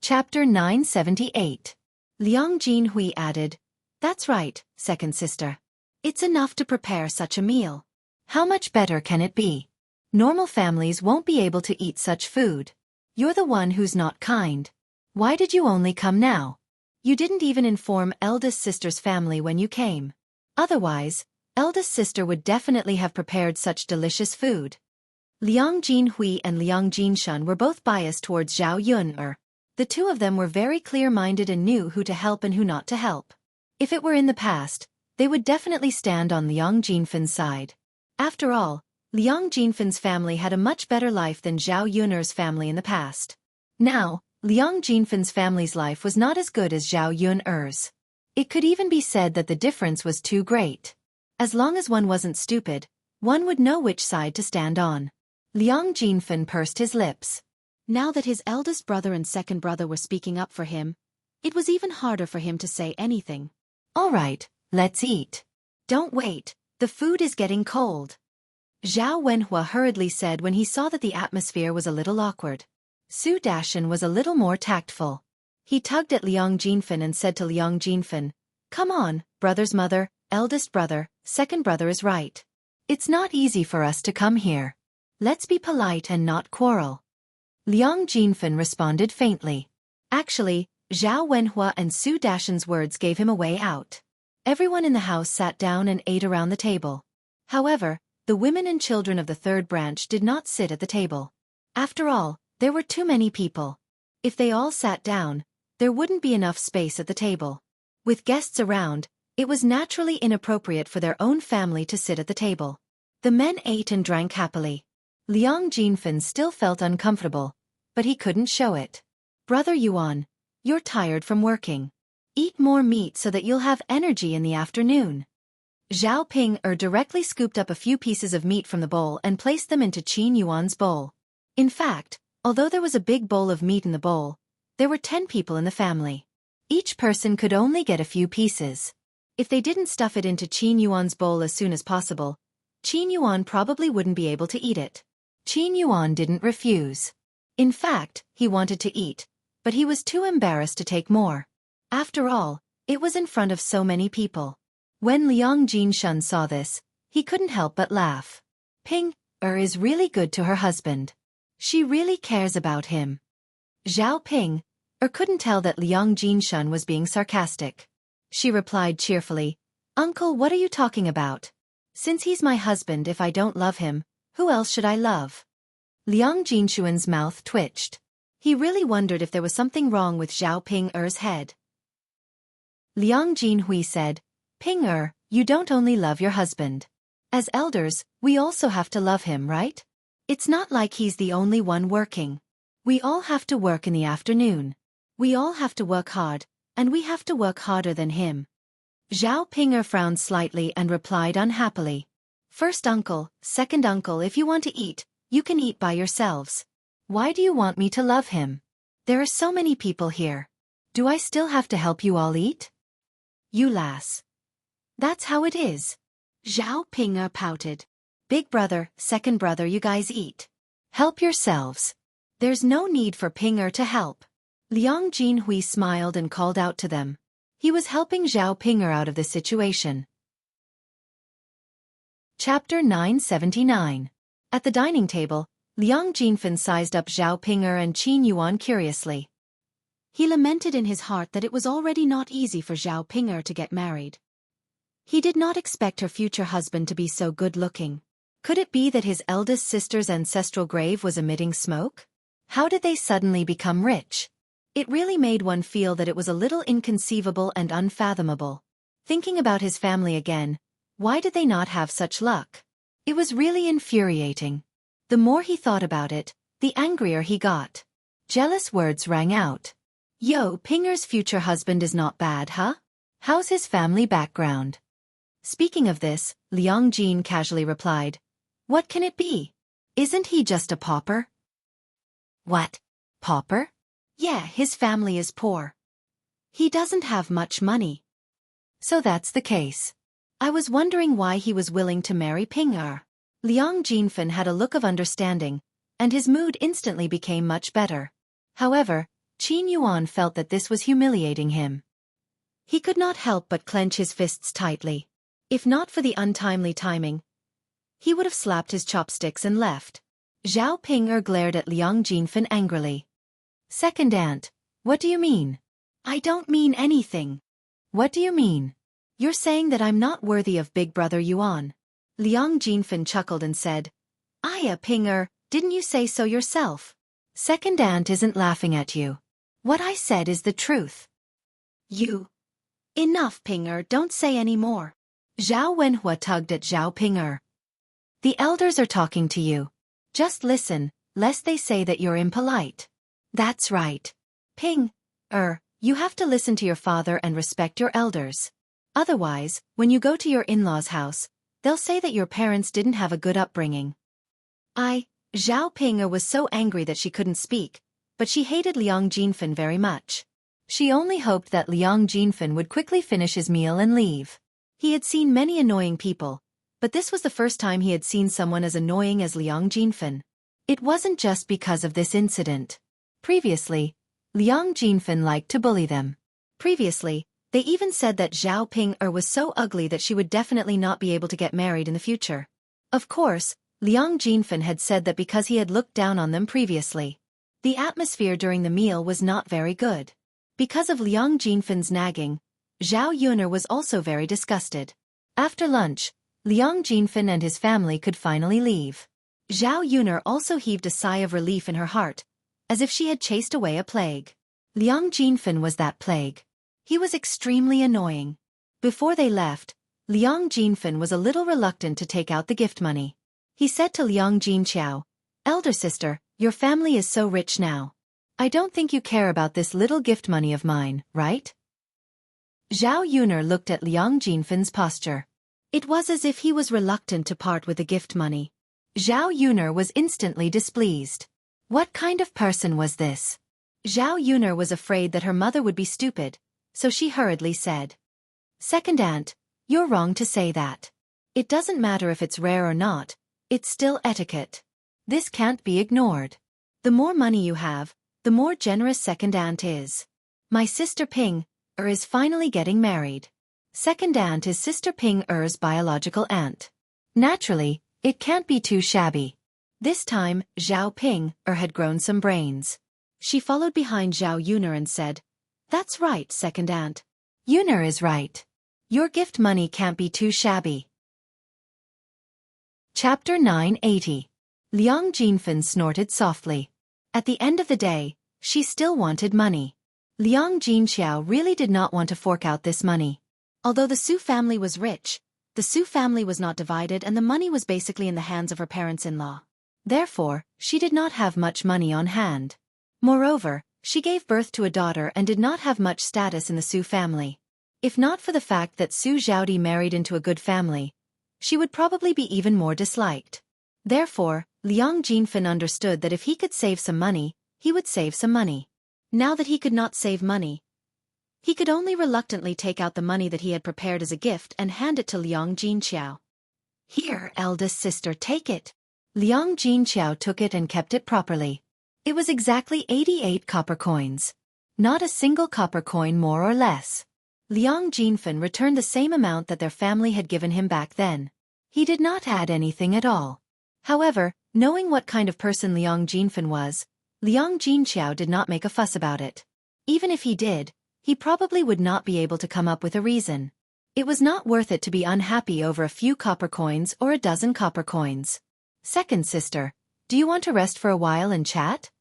Chapter 978. Liang Jinhui added, "That's right, second sister. It's enough to prepare such a meal. How much better can it be? Normal families won't be able to eat such food. You're the one who's not kind. Why did you only come now? You didn't even inform eldest sister's family when you came. Otherwise, eldest sister would definitely have prepared such delicious food." Liang Jinhui and Liang Jinshun were both biased towards Zhao Yun'er. The two of them were very clear-minded and knew who to help and who not to help. If it were in the past, they would definitely stand on Liang Jinfen's side. After all, Liang Jinfen's family had a much better life than Zhao Yun'er's family in the past. Now, Liang Jinfen's family's life was not as good as Zhao Yun'er's. It could even be said that the difference was too great. As long as one wasn't stupid, one would know which side to stand on. Liang Jinfen pursed his lips. Now that his eldest brother and second brother were speaking up for him, it was even harder for him to say anything. "All right, let's eat. Don't wait, the food is getting cold," Zhao Wenhua hurriedly said when he saw that the atmosphere was a little awkward. Su Dashan was a little more tactful. He tugged at Liang Jinfen and said to Liang Jinfen, "Come on, brother's mother, eldest brother, second brother is right. It's not easy for us to come here. Let's be polite and not quarrel." Liang Jinfen responded faintly. Actually, Zhao Wenhua and Su Dashan's words gave him a way out. Everyone in the house sat down and ate around the table. However, the women and children of the third branch did not sit at the table. After all, there were too many people. If they all sat down, there wouldn't be enough space at the table. With guests around, it was naturally inappropriate for their own family to sit at the table. The men ate and drank happily. Liang Jinfen still felt uncomfortable, but he couldn't show it. "Brother Yuan, you're tired from working. Eat more meat so that you'll have energy in the afternoon." Zhao Ping directly scooped up a few pieces of meat from the bowl and placed them into Qin Yuan's bowl. In fact, although there was a big bowl of meat in the bowl, there were 10 people in the family. Each person could only get a few pieces. If they didn't stuff it into Qin Yuan's bowl as soon as possible, Qin Yuan probably wouldn't be able to eat it. Qin Yuan didn't refuse. In fact, he wanted to eat, but he was too embarrassed to take more. After all, it was in front of so many people. When Liang Jinshun saw this, he couldn't help but laugh. Ping-er is really good to her husband. She really cares about him. Zhao Ping-er couldn't tell that Liang Jinshun was being sarcastic. She replied cheerfully, "Uncle, what are you talking about? Since he's my husband, if I don't love him, who else should I love?" Liang Jinshuan's mouth twitched. He really wondered if there was something wrong with Zhao Ping-er's head. Liang Jinhui said, "Ping-er, you don't only love your husband. As elders, we also have to love him, right? It's not like he's the only one working. We all have to work in the afternoon. We all have to work hard, and we have to work harder than him." Zhao Ping-er frowned slightly and replied unhappily, "First uncle, second uncle, if you want to eat, you can eat by yourselves. Why do you want me to love him? There are so many people here. Do I still have to help you all eat?" "You lass. That's how it is." Zhao Ping-er pouted. "Big brother, second brother, you guys eat. Help yourselves. There's no need for Ping-er to help." Liang Jinhui smiled and called out to them. He was helping Zhao Ping-er out of this situation. Chapter 979. At the dining table, Liang Jinfen sized up Zhao Ping-er and Qin Yuan curiously. He lamented in his heart that it was already not easy for Zhao Ping-er to get married. He did not expect her future husband to be so good-looking. Could it be that his eldest sister's ancestral grave was emitting smoke? How did they suddenly become rich? It really made one feel that it was a little inconceivable and unfathomable. Thinking about his family again, why did they not have such luck? It was really infuriating. The more he thought about it, the angrier he got. Jealous words rang out. "Yo, Ping-er's future husband is not bad, huh? How's his family background?" Speaking of this, Liang Jin casually replied, "What can it be? Isn't he just a pauper?" "What? Pauper?" "Yeah, his family is poor. He doesn't have much money." "So that's the case. I was wondering why he was willing to marry Ping-er." Liang Jinfen had a look of understanding, and his mood instantly became much better. However, Qin Yuan felt that this was humiliating him. He could not help but clench his fists tightly. If not for the untimely timing, he would have slapped his chopsticks and left. Zhao Ping glared at Liang Jinfen angrily. Second aunt, what do you mean? I don't mean anything. What do you mean? You're saying that I'm not worthy of Big Brother Yuan. Liang Jinfen chuckled and said, Aya Ping didn't you say so yourself? Second aunt isn't laughing at you. What I said is the truth. You. Enough, Ping don't say any more. Zhao Wenhua tugged at Zhao Ping. The elders are talking to you. Just listen, lest they say that you're impolite. That's right. Ping, you have to listen to your father and respect your elders. Otherwise, when you go to your in-laws' house, they'll say that your parents didn't have a good upbringing. Zhao Ping was so angry that she couldn't speak, but she hated Liang Jinfen very much. She only hoped that Liang Jinfen would quickly finish his meal and leave. He had seen many annoying people, but this was the first time he had seen someone as annoying as Liang Jinfen. It wasn't just because of this incident. Previously, Liang Jinfen liked to bully them. Previously, they even said that Zhao Ping was so ugly that she would definitely not be able to get married in the future. Of course, Liang Jinfen had said that because he had looked down on them previously. The atmosphere during the meal was not very good. Because of Liang Jinfen's nagging, Zhao Yuner was also very disgusted. After lunch, Liang Jinfen and his family could finally leave. Zhao Yuner also heaved a sigh of relief in her heart, as if she had chased away a plague. Liang Jinfen was that plague. He was extremely annoying. Before they left, Liang Jinfen was a little reluctant to take out the gift money. He said to Liang Jinqiao, Elder sister, your family is so rich now. I don't think you care about this little gift money of mine, right? Zhao Yuner looked at Liang Jinfen's posture. It was as if he was reluctant to part with the gift money. Zhao Yuner was instantly displeased. What kind of person was this? Zhao Yuner was afraid that her mother would be stupid, so she hurriedly said, Second aunt, you're wrong to say that. It doesn't matter if it's rare or not, it's still etiquette. This can't be ignored. The more money you have, the more generous second aunt is. My sister Ping is finally getting married. Second aunt is sister Ping-er's biological aunt. Naturally, it can't be too shabby. This time, Zhao Ping-er had grown some brains. She followed behind Zhao Yuner and said, That's right, second aunt. Yuner is right. Your gift money can't be too shabby. Chapter 980. Liang Jinfen snorted softly. At the end of the day, she still wanted money. Liang Jinqiao really did not want to fork out this money. Although the Su family was rich, the Su family was not divided and the money was basically in the hands of her parents-in-law. Therefore, she did not have much money on hand. Moreover, she gave birth to a daughter and did not have much status in the Su family. If not for the fact that Su Zhaodi married into a good family, she would probably be even more disliked. Therefore, Liang Jinfen understood that if he could save some money, he would save some money. Now that he could not save money, he could only reluctantly take out the money that he had prepared as a gift and hand it to Liang Jinqiao. Here, eldest sister, take it. Liang Jinqiao took it and kept it properly. It was exactly 88 copper coins. Not a single copper coin more or less. Liang Jinfen returned the same amount that their family had given him back then. He did not add anything at all. However, knowing what kind of person Liang Jinfen was, Liang Jinqiao did not make a fuss about it. Even if he did, he probably would not be able to come up with a reason. It was not worth it to be unhappy over a few copper coins or a dozen copper coins. Second sister, do you want to rest for a while and chat?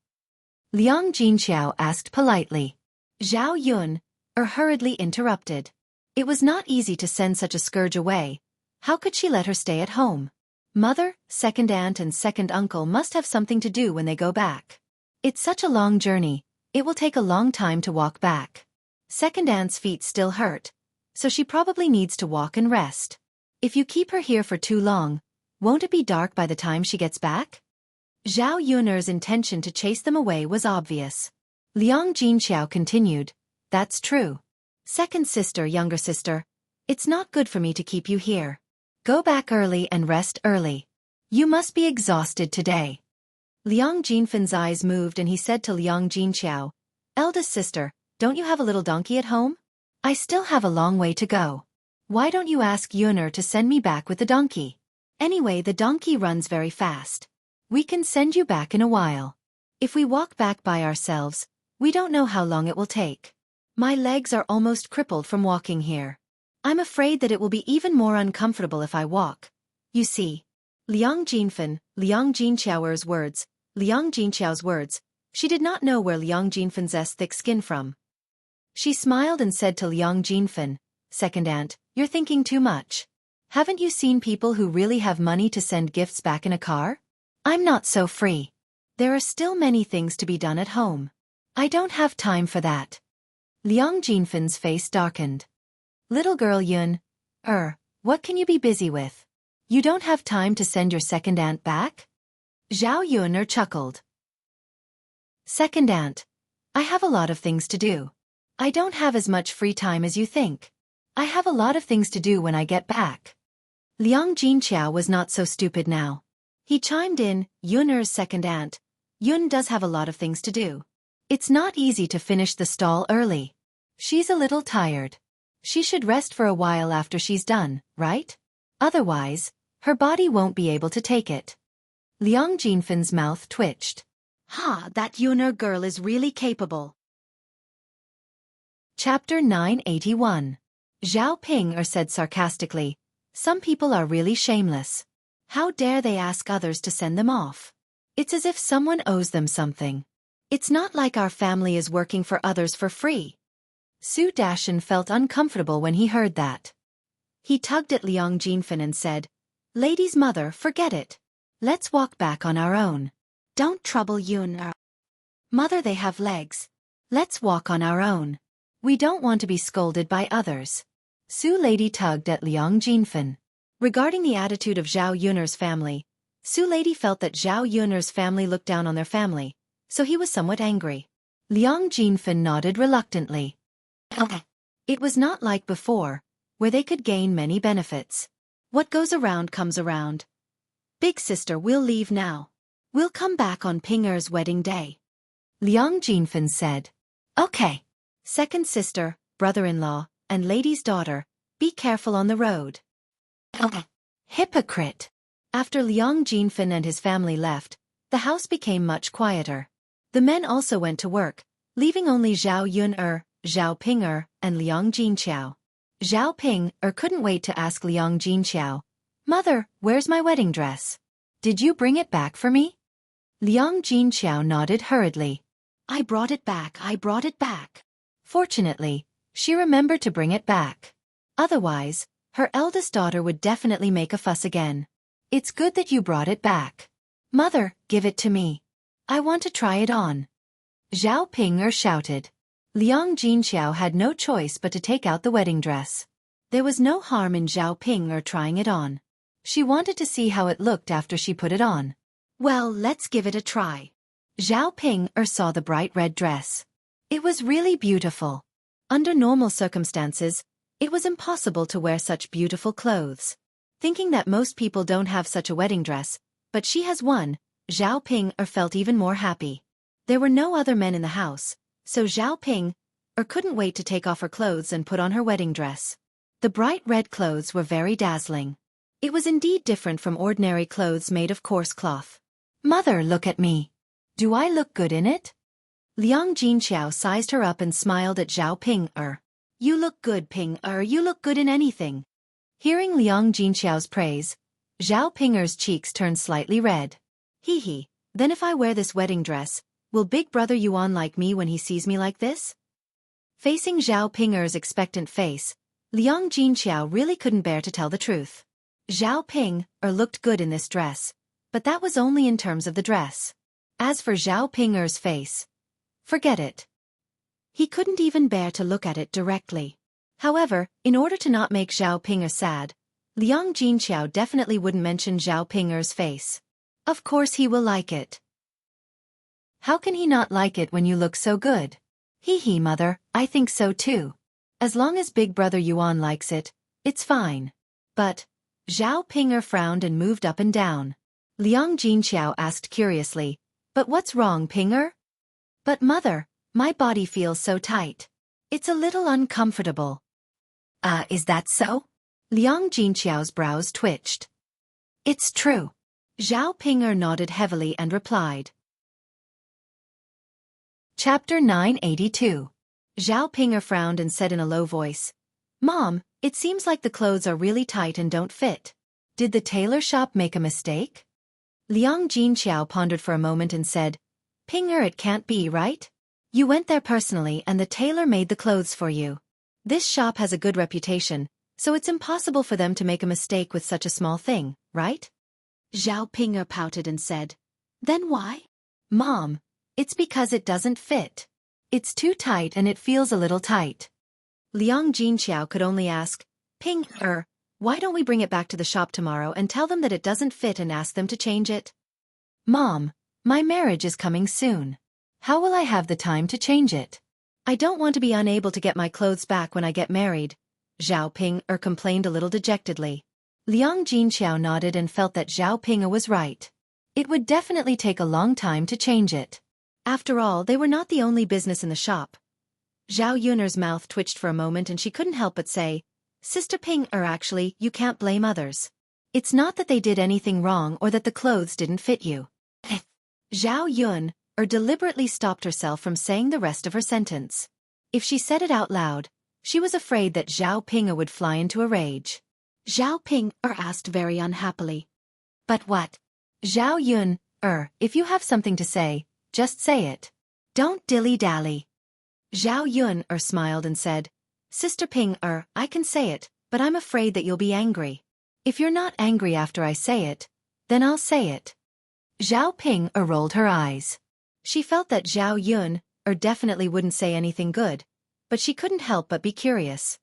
Liang Jinqiao asked politely. Zhao Yun hurriedly interrupted. It was not easy to send such a scourge away. How could she let her stay at home? Mother, second aunt and second uncle must have something to do when they go back. It's such a long journey, it will take a long time to walk back. Second aunt's feet still hurt, so she probably needs to walk and rest. If you keep her here for too long, won't it be dark by the time she gets back? Zhao Yuner's intention to chase them away was obvious. Liang Jinqiao continued, That's true. Second sister, younger sister, it's not good for me to keep you here. Go back early and rest early. You must be exhausted today. Liang Jinfen's eyes moved and he said to Liang Jinqiao, Eldest sister, don't you have a little donkey at home? I still have a long way to go. Why don't you ask Yuner to send me back with the donkey? Anyway, the donkey runs very fast. We can send you back in a while. If we walk back by ourselves, we don't know how long it will take. My legs are almost crippled from walking here. I'm afraid that it will be even more uncomfortable if I walk. You see. Liang Jinqiao's words, she did not know where Liang Jinfen's thick skin from. She smiled and said to Liang Jinfen, second aunt, you're thinking too much. Haven't you seen people who really have money to send gifts back in a car? I'm not so free. There are still many things to be done at home. I don't have time for that. Liang Jinfen's face darkened. Little girl Yun, what can you be busy with? You don't have time to send your second aunt back? Zhao Yun chuckled. Second aunt, I have a lot of things to do. I don't have as much free time as you think. I have a lot of things to do when I get back. Liang Jinqiao was not so stupid now. He chimed in, Yun's second aunt. Yun does have a lot of things to do. It's not easy to finish the stall early. She's a little tired. She should rest for a while after she's done, right? Otherwise, her body won't be able to take it. Liang Jinfen's mouth twitched. That Yuner girl is really capable. Chapter 981. Zhao Ping said sarcastically, some people are really shameless. How dare they ask others to send them off? It's as if someone owes them something. It's not like our family is working for others for free. Su Dashan felt uncomfortable when he heard that. He tugged at Liang Jinfen and said, Lady's mother, forget it. Let's walk back on our own. Don't trouble Yun. Mother, they have legs. Let's walk on our own. We don't want to be scolded by others. Su Lady tugged at Liang Jinfen. Regarding the attitude of Zhao Yun's family, Su Lady felt that Zhao Yun's family looked down on their family, so he was somewhat angry. Liang Jinfen nodded reluctantly. It was not like before, where they could gain many benefits. What goes around comes around. Big sister, we'll leave now. We'll come back on Ping'er's wedding day. Liang Jinfen said. Okay. Second sister, brother-in-law, and lady's daughter, be careful on the road. Hypocrite. After Liang Jinfen and his family left, the house became much quieter. The men also went to work, leaving only Zhao Yun, Zhao Ping, and Liang Jinqiao. Zhao Ping couldn't wait to ask Liang Jinqiao, Mother, where's my wedding dress? Did you bring it back for me? Liang Jinqiao nodded hurriedly. I brought it back. Fortunately, she remembered to bring it back. Otherwise, her eldest daughter would definitely make a fuss again. It's good that you brought it back. Mother, give it to me. I want to try it on. Zhao Ping shouted. Liang Jinqiao had no choice but to take out the wedding dress. There was no harm in Zhao Ping trying it on. She wanted to see how it looked after she put it on. Well, let's give it a try. Zhao Ping saw the bright red dress. It was really beautiful. Under normal circumstances, it was impossible to wear such beautiful clothes. Thinking that most people don't have such a wedding dress, but she has one, Zhao Ping felt even more happy. There were no other men in the house, so Zhao Ping couldn't wait to take off her clothes and put on her wedding dress. The bright red clothes were very dazzling. It was indeed different from ordinary clothes made of coarse cloth. Mother, look at me. Do I look good in it? Liang Jinqiao sized her up and smiled at Zhao Ping. You look good, Ping. You look good in anything. Hearing Liang Jinqiao's praise, Zhao Ping's cheeks turned slightly red. Hee, then if I wear this wedding dress, will Big Brother Yuan like me when he sees me like this? Facing Zhao Ping's expectant face, Liang Jinqiao really couldn't bear to tell the truth. Zhao Ping looked good in this dress, but that was only in terms of the dress. As for Zhao Ping's face, forget it. He couldn't even bear to look at it directly. However, in order to not make Zhao Ping sad, Liang Jinqiao definitely wouldn't mention Zhao Ping's face. Of course he will like it. How can he not like it when you look so good? Hee, mother, I think so too. As long as Big Brother Yuan likes it, it's fine. But, Zhao Ping frowned and moved up and down. Liang Jinqiao asked curiously, but what's wrong, Ping? But mother, My body feels so tight. It's a little uncomfortable. Is that so? Liang Jinqiao's brows twitched. It's true. Zhao Ping'er nodded heavily and replied. Chapter 982. Zhao Ping'er frowned and said in a low voice, Mom, it seems like the clothes are really tight and don't fit. Did the tailor shop make a mistake? Liang Jinqiao pondered for a moment and said, Ping'er, it can't be, right? You went there personally and the tailor made the clothes for you. This shop has a good reputation, so it's impossible for them to make a mistake with such a small thing, right? Zhao Ping'er pouted and said, Then why? Mom, it's because it doesn't fit. It's too tight and it feels a little tight. Liang Jinqiao could only ask, Ping'er, why don't we bring it back to the shop tomorrow and tell them that it doesn't fit and ask them to change it? Mom, my marriage is coming soon. How will I have the time to change it? I don't want to be unable to get my clothes back when I get married, Zhao Ping'er complained a little dejectedly. Liang Jinqiao nodded and felt that Zhao Ping'er was right. It would definitely take a long time to change it. After all, they were not the only business in the shop. Zhao Yun'er's mouth twitched for a moment and she couldn't help but say, Sister Ping'er, actually, you can't blame others. It's not that they did anything wrong or that the clothes didn't fit you. Zhao Yun'er deliberately stopped herself from saying the rest of her sentence. If she said it out loud, she was afraid that Zhao Ping'er would fly into a rage. Zhao Ping'er asked very unhappily. But what? Zhao Yun'er, if you have something to say, just say it. Don't dilly-dally. Zhao Yun'er smiled and said, Sister Ping'er, I can say it, but I'm afraid that you'll be angry. If you're not angry after I say it, then I'll say it. Zhao Ping'er rolled her eyes. She felt that Zhao Yun'er definitely wouldn't say anything good, but she couldn't help but be curious.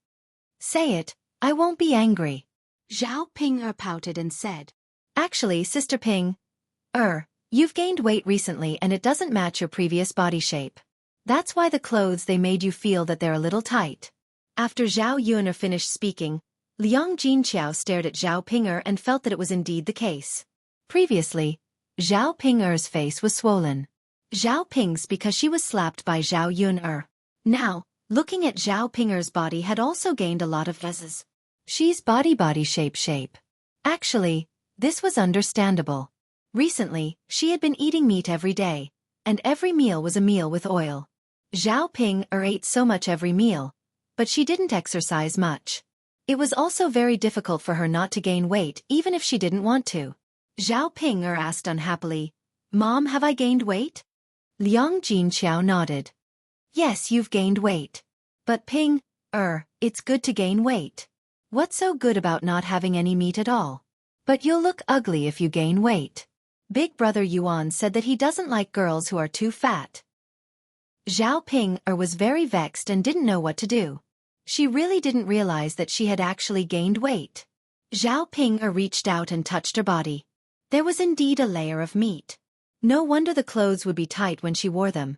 Say it, I won't be angry. Zhao Ping'er pouted and said, Actually, Sister Ping'er, you've gained weight recently and it doesn't match your previous body shape. That's why the clothes they made you feel that they're a little tight. After Zhao Yun'er finished speaking, Liang Jinqiao stared at Zhao Ping'er and felt that it was indeed the case. Previously, Zhao Ping'er's face was swollen. Zhao Ping's because she was slapped by Zhao Yun'er. Now, looking at Zhao Ping'er's body had also gained a lot of vezes. She's body shape. Actually, this was understandable. Recently, she had been eating meat every day, and every meal was a meal with oil. Zhao Ping'er ate so much every meal, but she didn't exercise much. It was also very difficult for her not to gain weight even if she didn't want to. Zhao Ping'er asked unhappily, Mom, have I gained weight? Liang Jinqiao nodded. Yes, you've gained weight. But Ping'er, it's good to gain weight. What's so good about not having any meat at all? But you'll look ugly if you gain weight. Big brother Yuan said that he doesn't like girls who are too fat. Zhao Ping'er was very vexed and didn't know what to do. She really didn't realize that she had actually gained weight. Zhao Ping'er reached out and touched her body. There was indeed a layer of meat. No wonder the clothes would be tight when she wore them.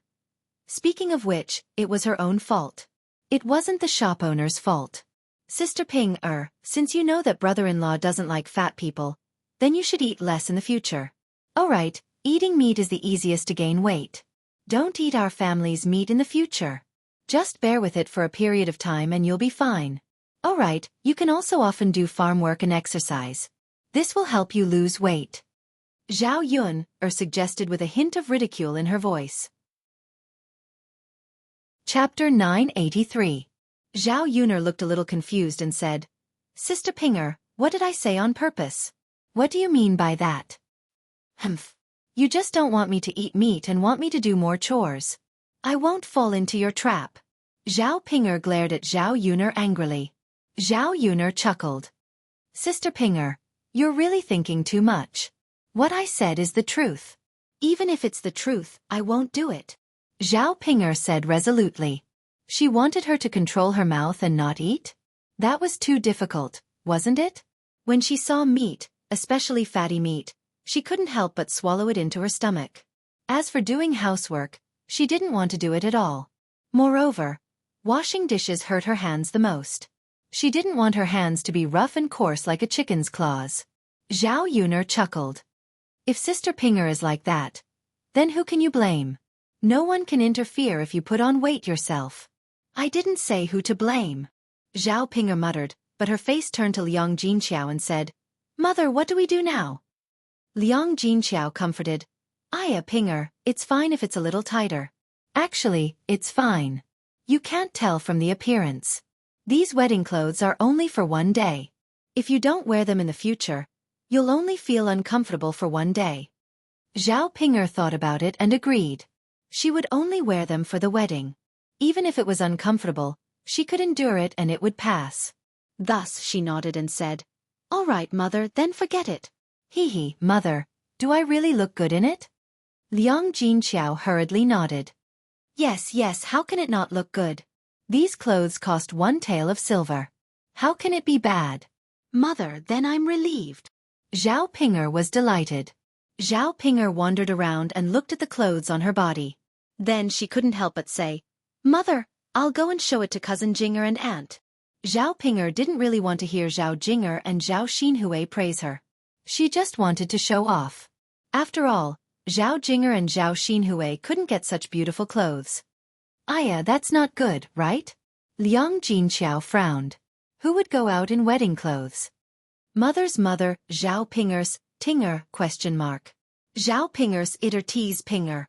Speaking of which, it was her own fault. It wasn't the shop owner's fault. Sister Ping'er, since you know that brother-in-law doesn't like fat people, then you should eat less in the future. Alright, eating meat is the easiest to gain weight. Don't eat our family's meat in the future. Just bear with it for a period of time and you'll be fine. Alright, you can also often do farm work and exercise. This will help you lose weight. Zhao Yun'er suggested with a hint of ridicule in her voice. Chapter 983. Zhao Yun'er looked a little confused and said, Sister Ping'er, what did I say on purpose? What do you mean by that? Humph. You just don't want me to eat meat and want me to do more chores. I won't fall into your trap. Zhao Ping'er glared at Zhao Yun'er angrily. Zhao Yun'er chuckled. Sister Ping'er, you're really thinking too much. What I said is the truth. Even if it's the truth, I won't do it. Zhao Ping'er said resolutely. She wanted her to control her mouth and not eat? That was too difficult, wasn't it? When she saw meat, especially fatty meat, she couldn't help but swallow it into her stomach. As for doing housework, she didn't want to do it at all. Moreover, washing dishes hurt her hands the most. She didn't want her hands to be rough and coarse like a chicken's claws. Zhao Yun'er chuckled. If Sister Ping'er is like that, then who can you blame? No one can interfere if you put on weight yourself. I didn't say who to blame. Zhao Ping'er muttered, but her face turned to Liang Jinqiao and said, Mother, what do we do now? Liang Jinqiao comforted, Aya Ping'er, it's fine if it's a little tighter. Actually, it's fine. You can't tell from the appearance. These wedding clothes are only for one day. If you don't wear them in the future, you'll only feel uncomfortable for one day. Zhao Ping'er thought about it and agreed. She would only wear them for the wedding. Even if it was uncomfortable, she could endure it and it would pass. Thus she nodded and said, All right, Mother, then forget it. Hee, Mother, do I really look good in it? Liang Jinqiao hurriedly nodded. Yes, how can it not look good? These clothes cost 1 tael of silver. How can it be bad? Mother, then I'm relieved. Zhao Ping'er was delighted. Zhao Ping'er wandered around and looked at the clothes on her body. Then she couldn't help but say, Mother, I'll go and show it to Cousin Jinger and Aunt. Zhao Ping'er didn't really want to hear Zhao Jinger and Zhao Xinhui praise her. She just wanted to show off. After all, Zhao Jinger and Zhao Xinhui couldn't get such beautiful clothes. Aya, that's not good, right? Liang Jinqiao frowned. Who would go out in wedding clothes? Mother's mother, Zhao Ping'er's, Tinger, ? Zhao Ping'er's iter tease Ping'er.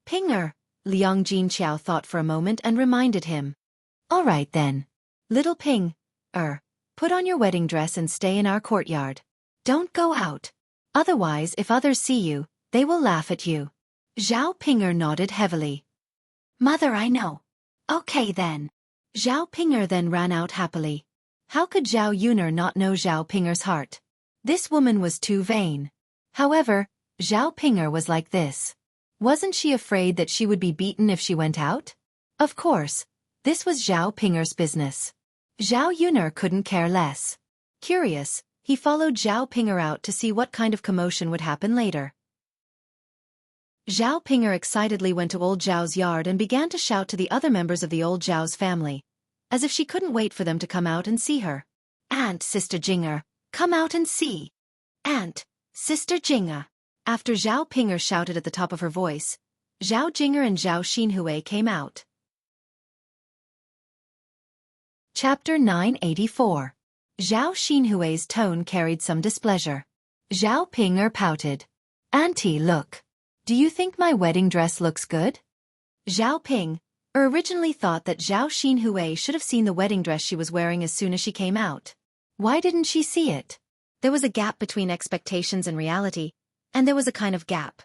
Ping'er, Liang Jinqiao thought for a moment and reminded him. All right then. Little Ping', put on your wedding dress and stay in our courtyard. Don't go out. Otherwise, if others see you, they will laugh at you. Zhao Ping'er nodded heavily. Mother, I know. Okay then. Zhao Ping'er then ran out happily. How could Zhao Yuner not know Zhao Ping'er's heart? This woman was too vain. However, Zhao Ping'er was like this. Wasn't she afraid that she would be beaten if she went out? Of course, this was Zhao Ping'er's business. Zhao Yuner couldn't care less. Curious, he followed Zhao Ping'er out to see what kind of commotion would happen later. Zhao Ping'er excitedly went to old Zhao's yard and began to shout to the other members of the old Zhao's family, as if she couldn't wait for them to come out and see her. Aunt, Sister Jinger, come out and see. Aunt, Sister Jinger. After Zhao Ping'er shouted at the top of her voice, Zhao Jinger and Zhao Xinhui came out. Chapter 984. Zhao Xinhui's tone carried some displeasure. Zhao Ping'er pouted. Auntie, look. Do you think my wedding dress looks good? Zhao Ping'er originally thought that Zhao Xinhui should have seen the wedding dress she was wearing as soon as she came out. Why didn't she see it? There was a gap between expectations and reality, and there was a kind of gap.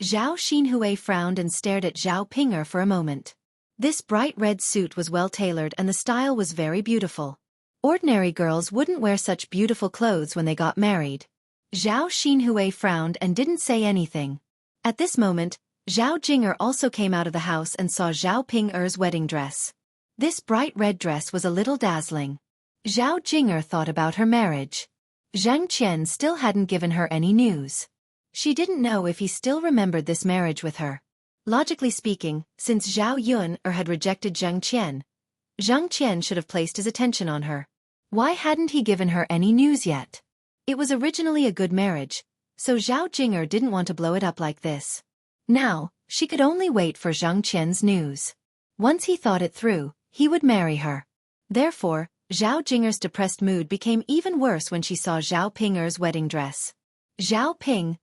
Zhao Xinhui frowned and stared at Zhao Ping'er for a moment. This bright red suit was well tailored and the style was very beautiful. Ordinary girls wouldn't wear such beautiful clothes when they got married. Zhao Xinhui frowned and didn't say anything. At this moment, Zhao Jinger also came out of the house and saw Zhao Ping'er's wedding dress. This bright red dress was a little dazzling. Zhao Jinger thought about her marriage. Zhang Qian still hadn't given her any news. She didn't know if he still remembered this marriage with her. Logically speaking, since Zhao Yun had rejected Zhang Qian should have placed his attention on her. Why hadn't he given her any news yet? It was originally a good marriage, so Zhao Jinger didn't want to blow it up like this. Now, she could only wait for Zhang Qian's news. Once he thought it through, he would marry her. Therefore, Zhao Jinger's depressed mood became even worse when she saw Zhao Ping'er's wedding dress. Zhao Ping'er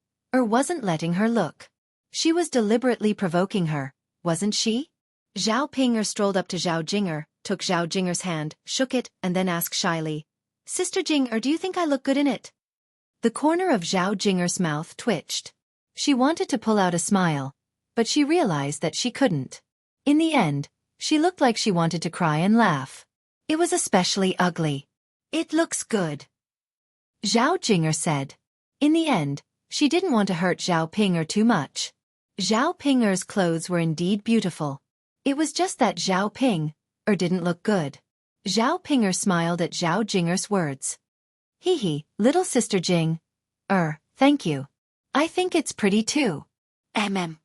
wasn't letting her look. She was deliberately provoking her, wasn't she? Zhao Ping'er strolled up to Zhao Jinger, took Zhao Jinger's hand, shook it, and then asked shyly, Sister Jinger, do you think I look good in it? The corner of Zhao Jinger's mouth twitched. She wanted to pull out a smile, but she realized that she couldn't. In the end, she looked like she wanted to cry and laugh. It was especially ugly. It looks good, Zhao Jinger said. In the end, she didn't want to hurt Zhao Ping'er too much. Zhao Ping'er's clothes were indeed beautiful. It was just that Zhao Ping'er didn't look good. Zhao Ping'er smiled at Zhao Jinger's words. Little Sister thank you. I think it's pretty too. Zhao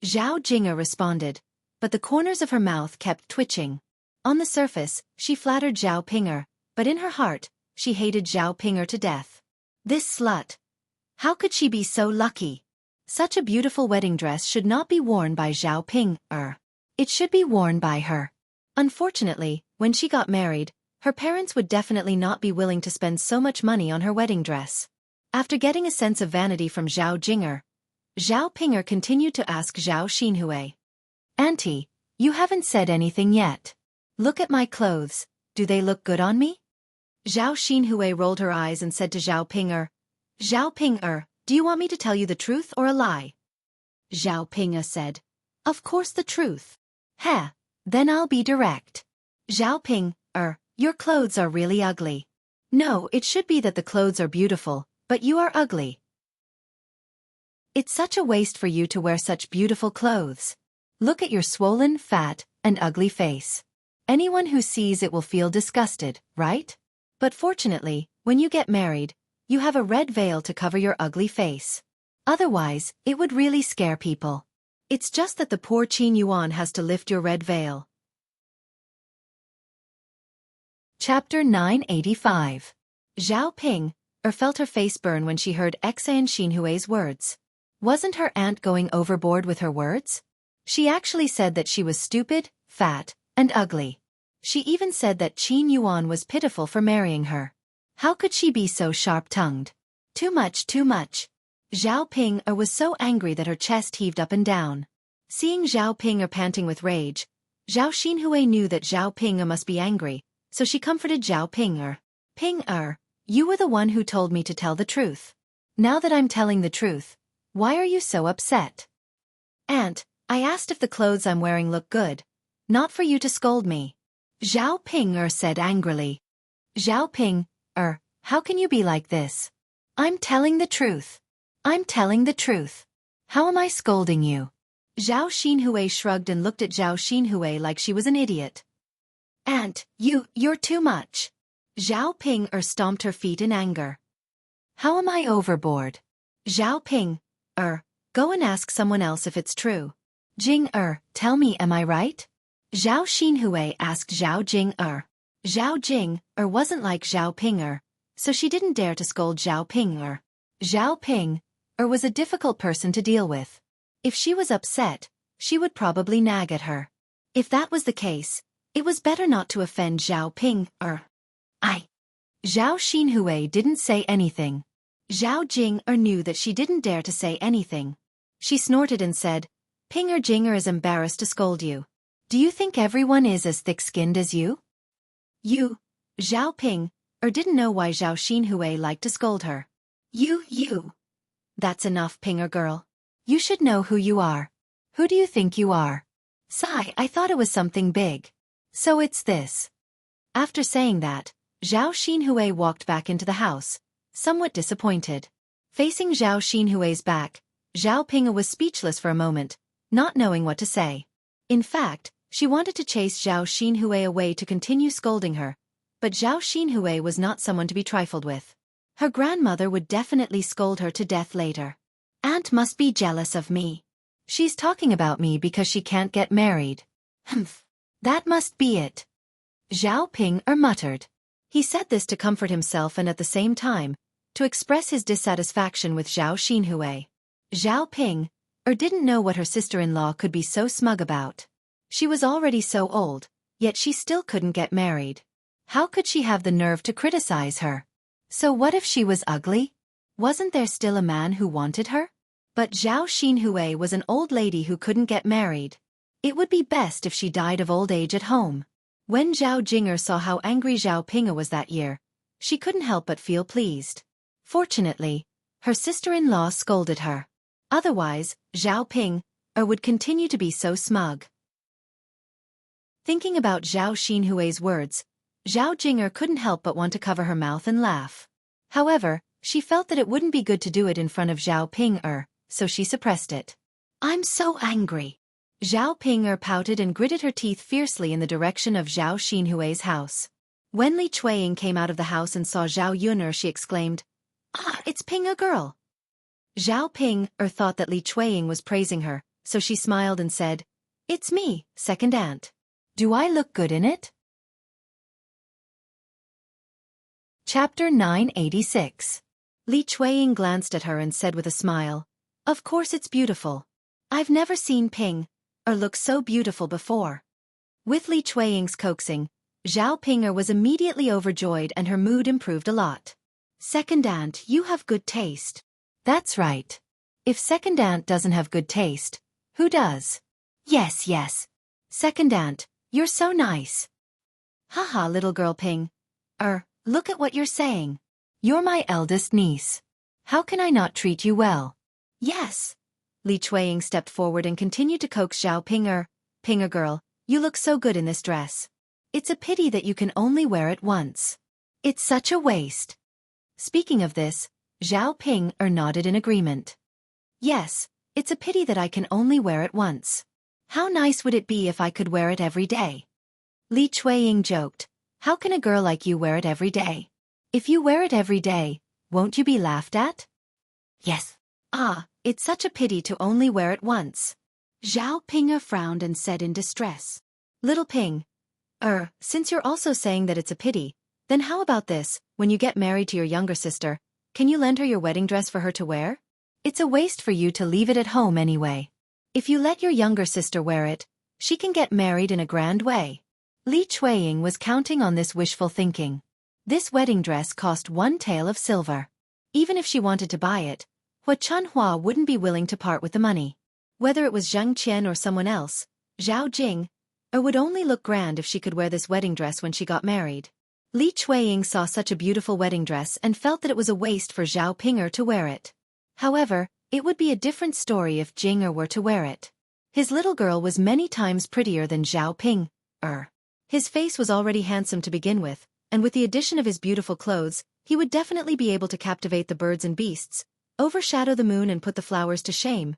Jinger responded, but the corners of her mouth kept twitching. On the surface, she flattered Zhao Ping'er, but in her heart, she hated Zhao Ping'er to death. This slut. How could she be so lucky? Such a beautiful wedding dress should not be worn by Zhao Ping. It should be worn by her. Unfortunately, when she got married, her parents would definitely not be willing to spend so much money on her wedding dress. After getting a sense of vanity from Zhao Jing'er, Zhao Ping'er continued to ask Zhao Xinhui. Auntie, you haven't said anything yet. Look at my clothes, do they look good on me? Zhao Xinhui rolled her eyes and said to Zhao Ping'er, Zhao Ping'er, do you want me to tell you the truth or a lie? Zhao Ping'er said, of course the truth. Heh, then I'll be direct. Zhao Ping'er, your clothes are really ugly. No, it should be that the clothes are beautiful, but you are ugly. It's such a waste for you to wear such beautiful clothes. Look at your swollen, fat, and ugly face. Anyone who sees it will feel disgusted, right? But fortunately, when you get married, you have a red veil to cover your ugly face. Otherwise, it would really scare people. It's just that the poor Qin Yuan has to lift your red veil. Chapter 985. Zhao Ping'er felt her face burn when she heard Xan Xinhui's words. Wasn't her aunt going overboard with her words? She actually said that she was stupid, fat, and ugly. She even said that Qin Yuan was pitiful for marrying her. How could she be so sharp-tongued? Too much, too much. Zhao Ping'er was so angry that her chest heaved up and down. Seeing Zhao Ping'er panting with rage, Zhao Xinhui knew that Zhao Ping'er must be angry, so she comforted Zhao Ping'er. Ping'er, you were the one who told me to tell the truth. Now that I'm telling the truth, why are you so upset? Aunt, I asked if the clothes I'm wearing look good, not for you to scold me. Zhao Ping'er said angrily. Zhao Ping'er, how can you be like this? I'm telling the truth. I'm telling the truth. How am I scolding you? Zhao Xinhui shrugged and looked at Zhao Xinhui like she was an idiot. Aunt, you're too much. Zhao Ping'er stomped her feet in anger. How am I overboard? Zhao Ping'er, go and ask someone else if it's true. Jing'er, tell me, am I right? Zhao Xinhui asked Zhao Jing'er. Zhao Jing'er wasn't like Zhao Ping'er, so she didn't dare to scold Zhao Ping'er. Zhao Ping'er was a difficult person to deal with. If she was upset, she would probably nag at her. If that was the case, it was better not to offend Zhao Ping'er. Zhao Xinhui didn't say anything. Zhao Jing'er knew that she didn't dare to say anything. She snorted and said, Ping'er Jing'er is embarrassed to scold you. Do you think everyone is as thick-skinned as you? Zhao Ping'er didn't know why Zhao Xinhui liked to scold her. You. That's enough, Ping'er girl. You should know who you are. Who do you think you are? Sigh, I thought it was something big. So it's this. After saying that, Zhao Xinhui walked back into the house, somewhat disappointed. Facing Zhao Xinhui's back, Zhao Ping'er was speechless for a moment, not knowing what to say. In fact, she wanted to chase Zhao Xinhui away to continue scolding her, but Zhao Xinhui was not someone to be trifled with. Her grandmother would definitely scold her to death later. Aunt must be jealous of me. She's talking about me because she can't get married. Humph. That must be it. Zhao Ping'er muttered. He said this to comfort himself and at the same time, to express his dissatisfaction with Zhao Xinhui. Zhao Ping'er didn't know what her sister-in-law could be so smug about. She was already so old, yet she still couldn't get married. How could she have the nerve to criticize her? So what if she was ugly? Wasn't there still a man who wanted her? But Zhao Xinhui was an old lady who couldn't get married. It would be best if she died of old age at home. When Zhao Jing'er saw how angry Zhao Ping'er was that year, she couldn't help but feel pleased. Fortunately, her sister-in-law scolded her. Otherwise, Zhao Ping'er would continue to be so smug. Thinking about Zhao Xinhui's words, Zhao Jing'er couldn't help but want to cover her mouth and laugh. However, she felt that it wouldn't be good to do it in front of Zhao Ping'er, so she suppressed it. I'm so angry. Zhao Ping'er pouted and gritted her teeth fiercely in the direction of Zhao Xinhui's house. When Li Chueying came out of the house and saw Zhao Yun'er, she exclaimed, "Ah, it's Ping'er girl." Zhao Ping'er thought that Li Chueying was praising her, so she smiled and said, "It's me, second aunt. Do I look good in it?" Chapter 986. Li Chueying glanced at her and said with a smile, Of course it's beautiful. I've never seen Ping look so beautiful before. With Li Chueying's coaxing, Zhao Ping'er was immediately overjoyed and her mood improved a lot. Second aunt, you have good taste. That's right. If second aunt doesn't have good taste, who does? Yes, yes. Second aunt, you're so nice. Haha, little girl Ping. Look at what you're saying. You're my eldest niece. How can I not treat you well? Yes. Li Chueying stepped forward and continued to coax Zhao Ping'er. Ping'er girl, you look so good in this dress. It's a pity that you can only wear it once. It's such a waste. Speaking of this, Zhao Ping'er nodded in agreement. Yes, it's a pity that I can only wear it once. How nice would it be if I could wear it every day? Li Chueying joked. How can a girl like you wear it every day? If you wear it every day, won't you be laughed at? Yes. It's such a pity to only wear it once. Zhao Ping'er frowned and said in distress. Little Ping. Since you're also saying that it's a pity, then how about this, when you get married to your younger sister, can you lend her your wedding dress for her to wear? It's a waste for you to leave it at home anyway. If you let your younger sister wear it, she can get married in a grand way. Li Chueying was counting on this wishful thinking. This wedding dress cost 1 tael of silver. Even if she wanted to buy it, Hua Chunhua wouldn't be willing to part with the money. Whether it was Zheng Qian or someone else, Zhao Jing, would only look grand if she could wear this wedding dress when she got married. Li Chueying saw such a beautiful wedding dress and felt that it was a waste for Zhao Ping'er to wear it. However, it would be a different story if Jing'er were to wear it. His little girl was many times prettier than Zhao Ping'er. His face was already handsome to begin with, and with the addition of his beautiful clothes, he would definitely be able to captivate the birds and beasts, overshadow the moon and put the flowers to shame.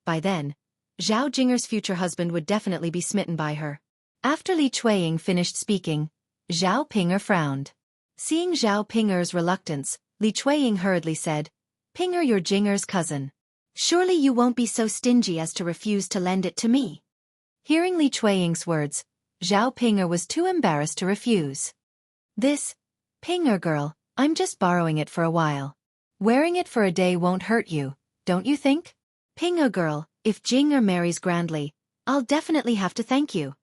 By then, Zhao Jing'er's future husband would definitely be smitten by her. After Li Chueying finished speaking, Zhao Ping'er frowned. Seeing Zhao Ping'er's reluctance, Li Chueying hurriedly said, Ping'er, you're Jing'er's cousin. Surely you won't be so stingy as to refuse to lend it to me. Hearing Li Chueying's words, Zhao Ping'er was too embarrassed to refuse. This, Ping'er girl, I'm just borrowing it for a while. Wearing it for a day won't hurt you, don't you think? Ping'er girl, if Jing'er marries grandly, I'll definitely have to thank you.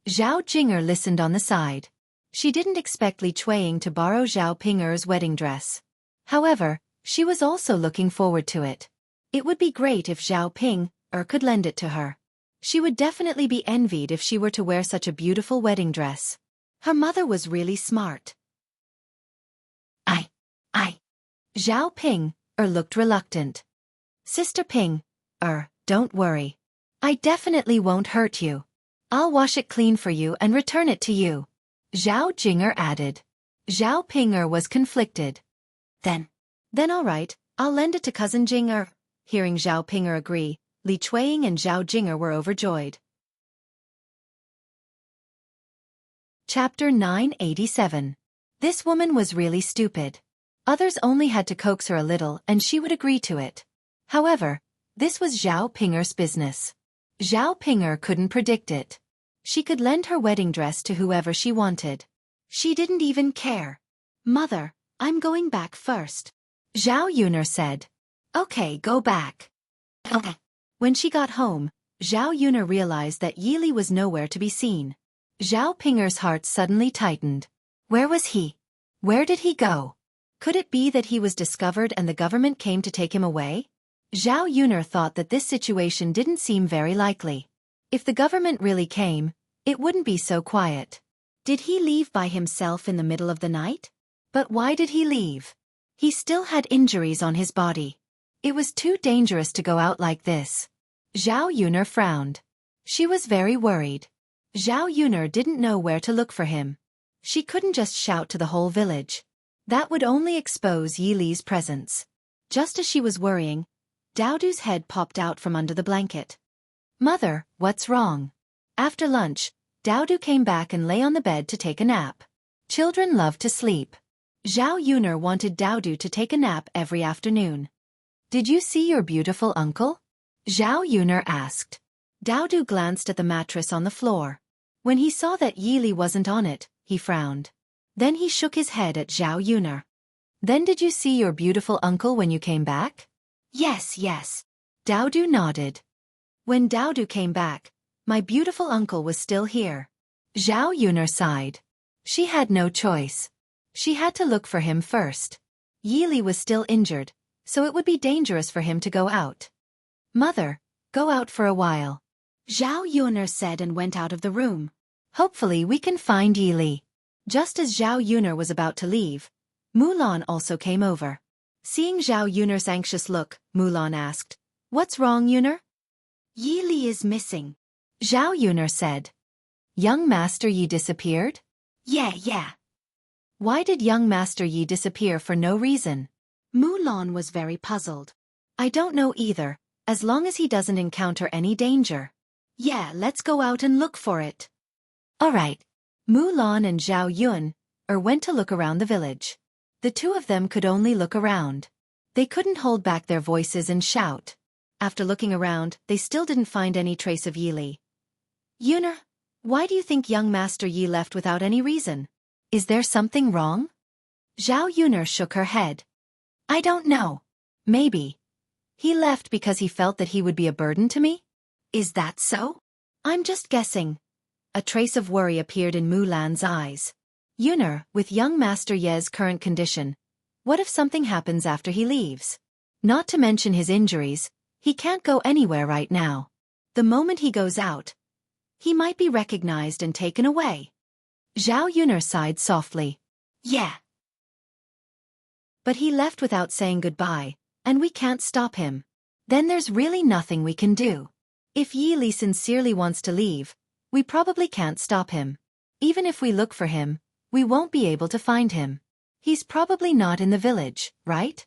Zhao Jing'er listened on the side. She didn't expect Li Chueying to borrow Zhao Ping'er's wedding dress. However, she was also looking forward to it. It would be great if Zhao Ping'er could lend it to her. She would definitely be envied if she were to wear such a beautiful wedding dress. Her mother was really smart. Zhao Ping'er looked reluctant. Sister Ping'er, don't worry. I definitely won't hurt you. I'll wash it clean for you and return it to you. Zhao Jing'er added. Zhao Ping'er was conflicted. Then all right, I'll lend it to cousin Jing'er. Hearing Zhao Ping'er agree, Li Chueying and Zhao Jing'er were overjoyed. Chapter 987. This woman was really stupid. Others only had to coax her a little and she would agree to it. However, this was Zhao Ping'er's business. Zhao Ping'er couldn't predict it. She could lend her wedding dress to whoever she wanted. She didn't even care. Mother, I'm going back first. Zhao Yuner said. Okay, go back. Okay. When she got home, Zhao Yuner realized that Yili was nowhere to be seen. Zhao Ping'er's heart suddenly tightened. Where was he? Where did he go? Could it be that he was discovered and the government came to take him away? Zhao Yuner thought that this situation didn't seem very likely. If the government really came, it wouldn't be so quiet. Did he leave by himself in the middle of the night? But why did he leave? He still had injuries on his body. It was too dangerous to go out like this. Zhao Yuner frowned. She was very worried. Zhao Yuner didn't know where to look for him. She couldn't just shout to the whole village. That would only expose Yi Li's presence. Just as she was worrying, Daodu's head popped out from under the blanket. Mother, what's wrong? After lunch, Daodu came back and lay on the bed to take a nap. Children love to sleep. Zhao Yuner wanted Daodu to take a nap every afternoon. Did you see your beautiful uncle? Zhao Yuner asked. Daodu glanced at the mattress on the floor. When he saw that Yi Li wasn't on it, he frowned. Then he shook his head at Zhao Yuner. Then did you see your beautiful uncle when you came back? Yes. Daodu nodded. When Daodu came back, my beautiful uncle was still here. Zhao Yuner sighed. She had no choice. She had to look for him first. Yili was still injured, so it would be dangerous for him to go out. Mother, go out for a while, Zhao Yuner said and went out of the room. Hopefully we can find Yili. Just as Zhao Yuner was about to leave, Mulan also came over. Seeing Zhao Yuner's anxious look, Mulan asked, "What's wrong, Yuner?" "Yili is missing," Zhao Yuner said. "Young Master Yi disappeared?" Yeah. Why did young Master Yi disappear for no reason? Mulan was very puzzled. I don't know either, as long as he doesn't encounter any danger. Yeah, let's go out and look for it. Alright. Mulan and Zhao Yuner went to look around the village. The two of them could only look around. They couldn't hold back their voices and shout. After looking around, they still didn't find any trace of Yili. Yuner, why do you think young Master Yi left without any reason? Is there something wrong? Zhao Yuner shook her head. I don't know. Maybe. He left because he felt that he would be a burden to me? Is that so? I'm just guessing. A trace of worry appeared in Mulan's eyes. Yuner, with young Master Ye's current condition, what if something happens after he leaves? Not to mention his injuries, he can't go anywhere right now. The moment he goes out, he might be recognized and taken away. Zhao Yuner sighed softly. Yeah. But he left without saying goodbye, and we can't stop him. Then there's really nothing we can do. If Yili sincerely wants to leave, we probably can't stop him. Even if we look for him, we won't be able to find him. He's probably not in the village, right?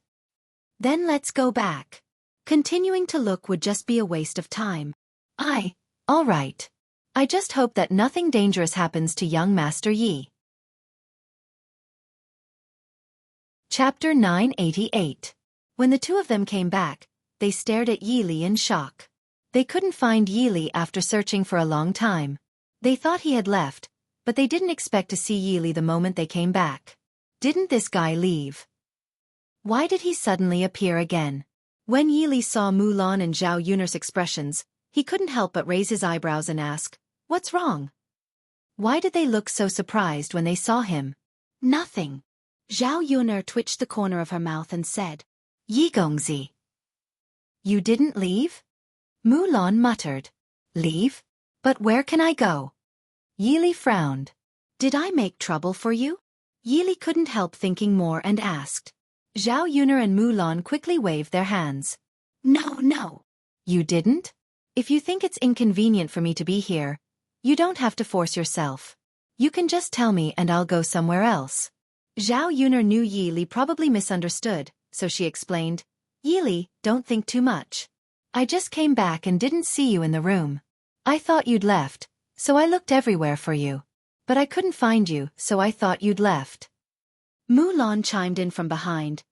Then let's go back. Continuing to look would just be a waste of time. All right. I just hope that nothing dangerous happens to young Master Yi. Chapter 988. When the two of them came back, they stared at Yili in shock. They couldn't find Yili after searching for a long time. They thought he had left, but they didn't expect to see Yili the moment they came back. Didn't this guy leave? Why did he suddenly appear again? When Yili saw Mulan and Zhao Yuner's expressions, he couldn't help but raise his eyebrows and ask, "What's wrong?" Why did they look so surprised when they saw him? Nothing. Zhao Yuner twitched the corner of her mouth and said, "Yi Gongzi. You didn't leave?" Mulan muttered. "Leave? But where can I go?" Yili frowned. "Did I make trouble for you?" Yili couldn't help thinking more and asked. Zhao Yuner and Mulan quickly waved their hands. No. You didn't? If you think it's inconvenient for me to be here, you don't have to force yourself. You can just tell me and I'll go somewhere else. Zhao Yuner knew Yili probably misunderstood, so she explained, "Yili, don't think too much. I just came back and didn't see you in the room. I thought you'd left, so I looked everywhere for you. But I couldn't find you, so I thought you'd left." Mulan chimed in from behind.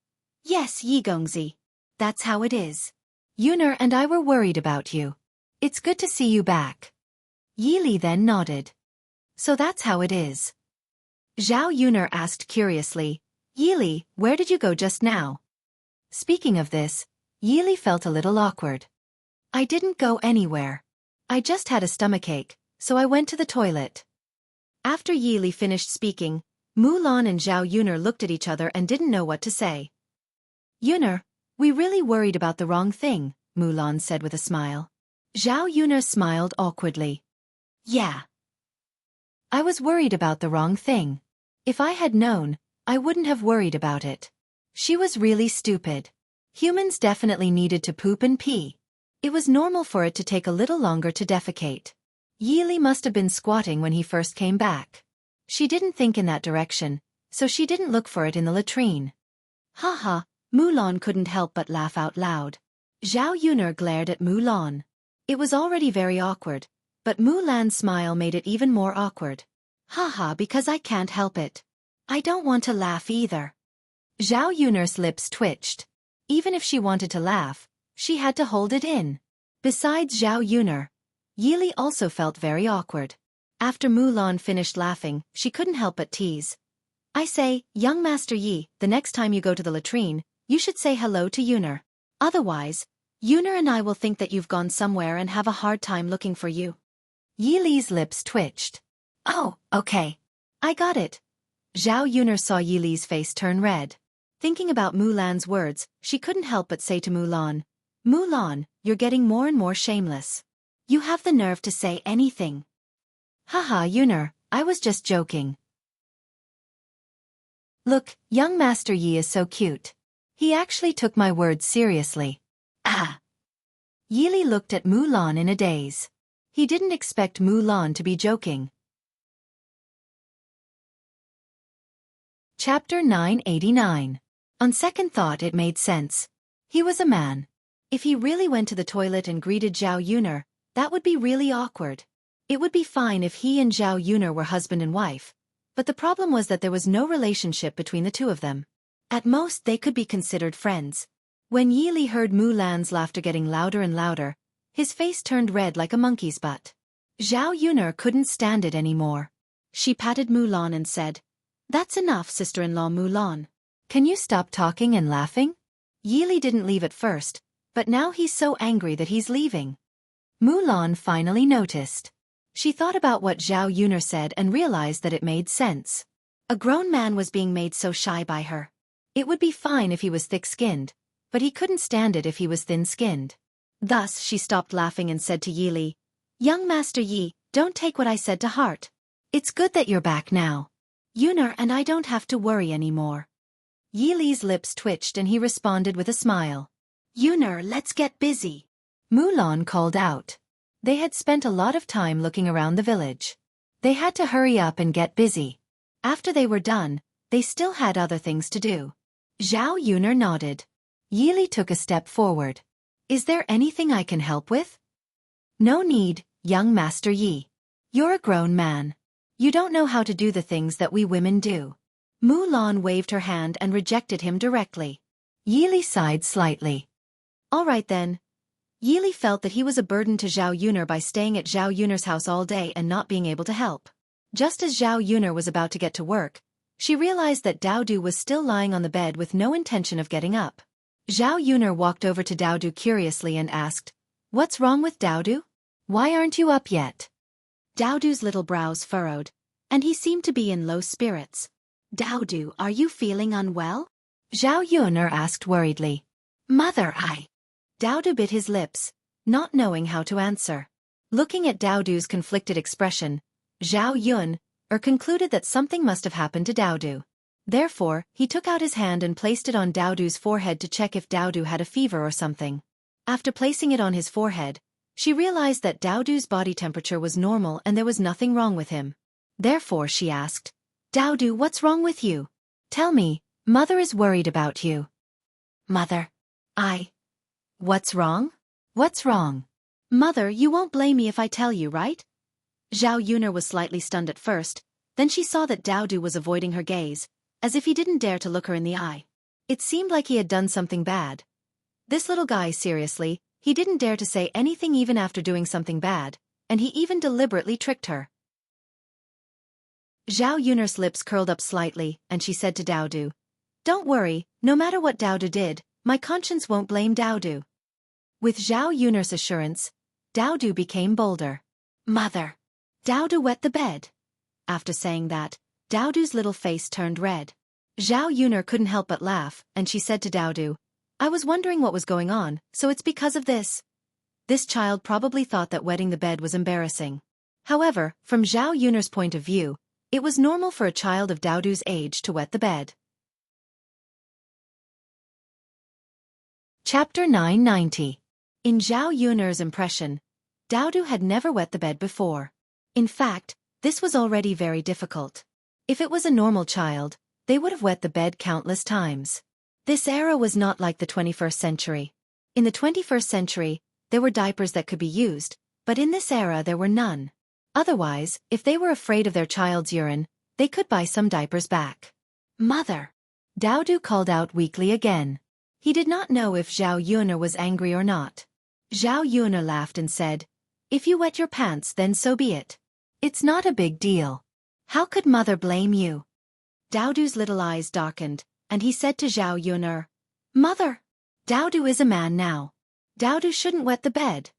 "Yes, Yi Gongzi. That's how it is. Yuner and I were worried about you. It's good to see you back." Yili then nodded. "So that's how it is." Zhao Yuner asked curiously, "Yili, where did you go just now?" Speaking of this, Yili felt a little awkward. "I didn't go anywhere. I just had a stomachache, so I went to the toilet." After Yili finished speaking, Mulan and Zhao Yuner looked at each other and didn't know what to say. "Yuner, we really worried about the wrong thing," Mulan said with a smile. Zhao Yuner smiled awkwardly. "Yeah. I was worried about the wrong thing. If I had known, I wouldn't have worried about it. She was really stupid. Humans definitely needed to poop and pee. It was normal for it to take a little longer to defecate. Yili must have been squatting when he first came back. She didn't think in that direction, so she didn't look for it in the latrine." Haha, Mulan couldn't help but laugh out loud. Zhao Yuner glared at Mulan. It was already very awkward, but Mulan's smile made it even more awkward. "Haha, because I can't help it. I don't want to laugh either." Zhao Yuner's lips twitched. Even if she wanted to laugh, she had to hold it in. Besides Zhao Yuner, Yili also felt very awkward. After Mulan finished laughing, she couldn't help but tease. "I say, young Master Yi, the next time you go to the latrine, you should say hello to Yuner. Otherwise, Yuner and I will think that you've gone somewhere and have a hard time looking for you. Yi Li's lips twitched. Oh, okay. I got it. Zhao Yuner saw Yi Li's face turn red. Thinking about Mulan's words, she couldn't help but say to Mulan, Mulan, you're getting more and more shameless. You have the nerve to say anything. Haha, Yuner, I was just joking. Look, young Master Yi is so cute. He actually took my words seriously. Ah! Yi Li looked at Mulan in a daze. He didn't expect Mulan to be joking. Chapter 989. On second thought it made sense. He was a man. If he really went to the toilet and greeted Zhao Yuner, that would be really awkward. It would be fine if he and Zhao Yuner were husband and wife, but the problem was that there was no relationship between the two of them. At most they could be considered friends. When Yi Li heard Mulan's laughter getting louder and louder, his face turned red like a monkey's butt. Zhao Yuner couldn't stand it anymore. She patted Mulan and said, That's enough, sister-in-law Mulan. Can you stop talking and laughing? Yi Li didn't leave at first, but now he's so angry that he's leaving. Mulan finally noticed. She thought about what Zhao Yuner said and realized that it made sense. A grown man was being made so shy by her. It would be fine if he was thick-skinned, but he couldn't stand it if he was thin-skinned. Thus she stopped laughing and said to Yi Li, Young Master Yi, don't take what I said to heart. It's good that you're back now. Yuner and I don't have to worry anymore. Yi Li's lips twitched and he responded with a smile. Yuner, let's get busy. Mulan called out. They had spent a lot of time looking around the village. They had to hurry up and get busy. After they were done, they still had other things to do. Zhao Yuner nodded. Yi Li took a step forward. Is there anything I can help with? No need, young Master Yi. You're a grown man. You don't know how to do the things that we women do. Mulan waved her hand and rejected him directly. Yi Li sighed slightly. All right then. Yi Li felt that he was a burden to Zhao Yuner by staying at Zhao Yuner's house all day and not being able to help. Just as Zhao Yuner was about to get to work, she realized that Daodu was still lying on the bed with no intention of getting up. Zhao Yuner walked over to Daodu curiously and asked, What's wrong with Daodu? Why aren't you up yet? Daodu's little brows furrowed, and he seemed to be in low spirits. Daodu, are you feeling unwell? Zhao Yuner asked worriedly. Mother, Daodu bit his lips, not knowing how to answer. Looking at Daodu's conflicted expression, Zhao Yuner concluded that something must have happened to Daodu. Therefore, he took out his hand and placed it on Daodu's forehead to check if Daodu had a fever or something. After placing it on his forehead, she realized that Daodu's body temperature was normal and there was nothing wrong with him. Therefore she asked, Daodu, what's wrong with you? Tell me, Mother is worried about you. Mother. What's wrong? What's wrong? Mother, you won't blame me if I tell you, right? Zhao Yuner was slightly stunned at first, then she saw that Daodu was avoiding her gaze, as if he didn't dare to look her in the eye. It seemed like he had done something bad. This little guy, seriously, he didn't dare to say anything even after doing something bad, and he even deliberately tricked her. Zhao Yuner's lips curled up slightly, and she said to Daodu, Don't worry, no matter what Daodu did, my conscience won't blame Daodu. With Zhao Yuner's assurance, Daodu became bolder. Mother. Daodu wet the bed. After saying that, Daodu's little face turned red. Zhao Yuner couldn't help but laugh, and she said to Daodu, I was wondering what was going on, so it's because of this. This child probably thought that wetting the bed was embarrassing. However, from Zhao Yuner's point of view, it was normal for a child of Daodu's age to wet the bed. Chapter 990. In Zhao Yuner's impression, Daodu had never wet the bed before. In fact, this was already very difficult. If it was a normal child, they would have wet the bed countless times. This era was not like the 21st century. In the 21st century, there were diapers that could be used, but in this era there were none. Otherwise, if they were afraid of their child's urine, they could buy some diapers back. Mother. Daodu called out weakly again. He did not know if Zhao Yuner was angry or not. Zhao Yuner laughed and said, If you wet your pants, then so be it. It's not a big deal. How could Mother blame you? Daodu's little eyes darkened, and he said to Zhao Yuner, Mother. Daodu is a man now. Daodu shouldn't wet the bed.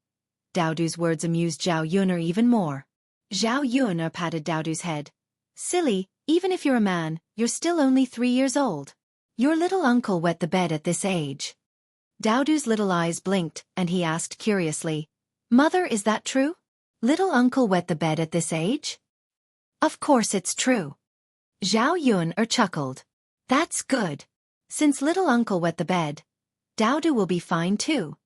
Daodu's words amused Zhao Yuner even more. Zhao Yuner patted Daodu's head. Silly, even if you're a man, you're still only 3 years old. Your little uncle wet the bed at this age. Daodu's little eyes blinked, and he asked curiously, Mother, is that true? Little uncle wet the bed at this age? Of course it's true. Zhao Yuner chuckled. That's good. Since little uncle wet the bed, Daodu will be fine too.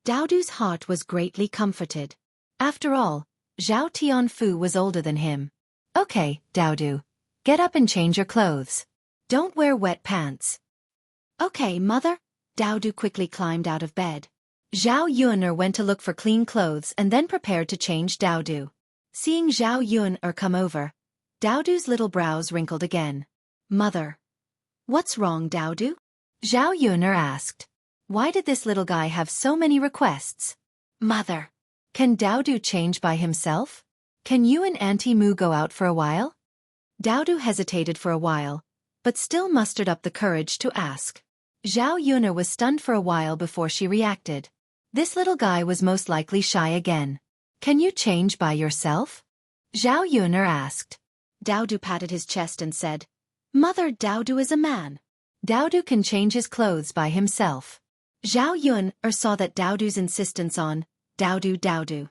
Daodu's heart was greatly comforted. After all, Zhao Tianfu was older than him. Okay, Daodu. Get up and change your clothes. Don't wear wet pants. Okay, Mother. Daodu quickly climbed out of bed. Zhao Yuner went to look for clean clothes and then prepared to change Daodu. Seeing Zhao Yuner come over, Daodu's little brows wrinkled again. Mother. What's wrong, Daodu? Zhao Yuner asked. Why did this little guy have so many requests? Mother. Can Daodu change by himself? Can you and Auntie Mu go out for a while? Daodu hesitated for a while, but still mustered up the courage to ask. Zhao Yuner was stunned for a while before she reacted. This little guy was most likely shy again. Can you change by yourself? Zhao Yuner asked. Daodu patted his chest and said, Mother, Daodu is a man. Daodu can change his clothes by himself. Zhao Yuner saw that Daodu's insistence on, Daodu.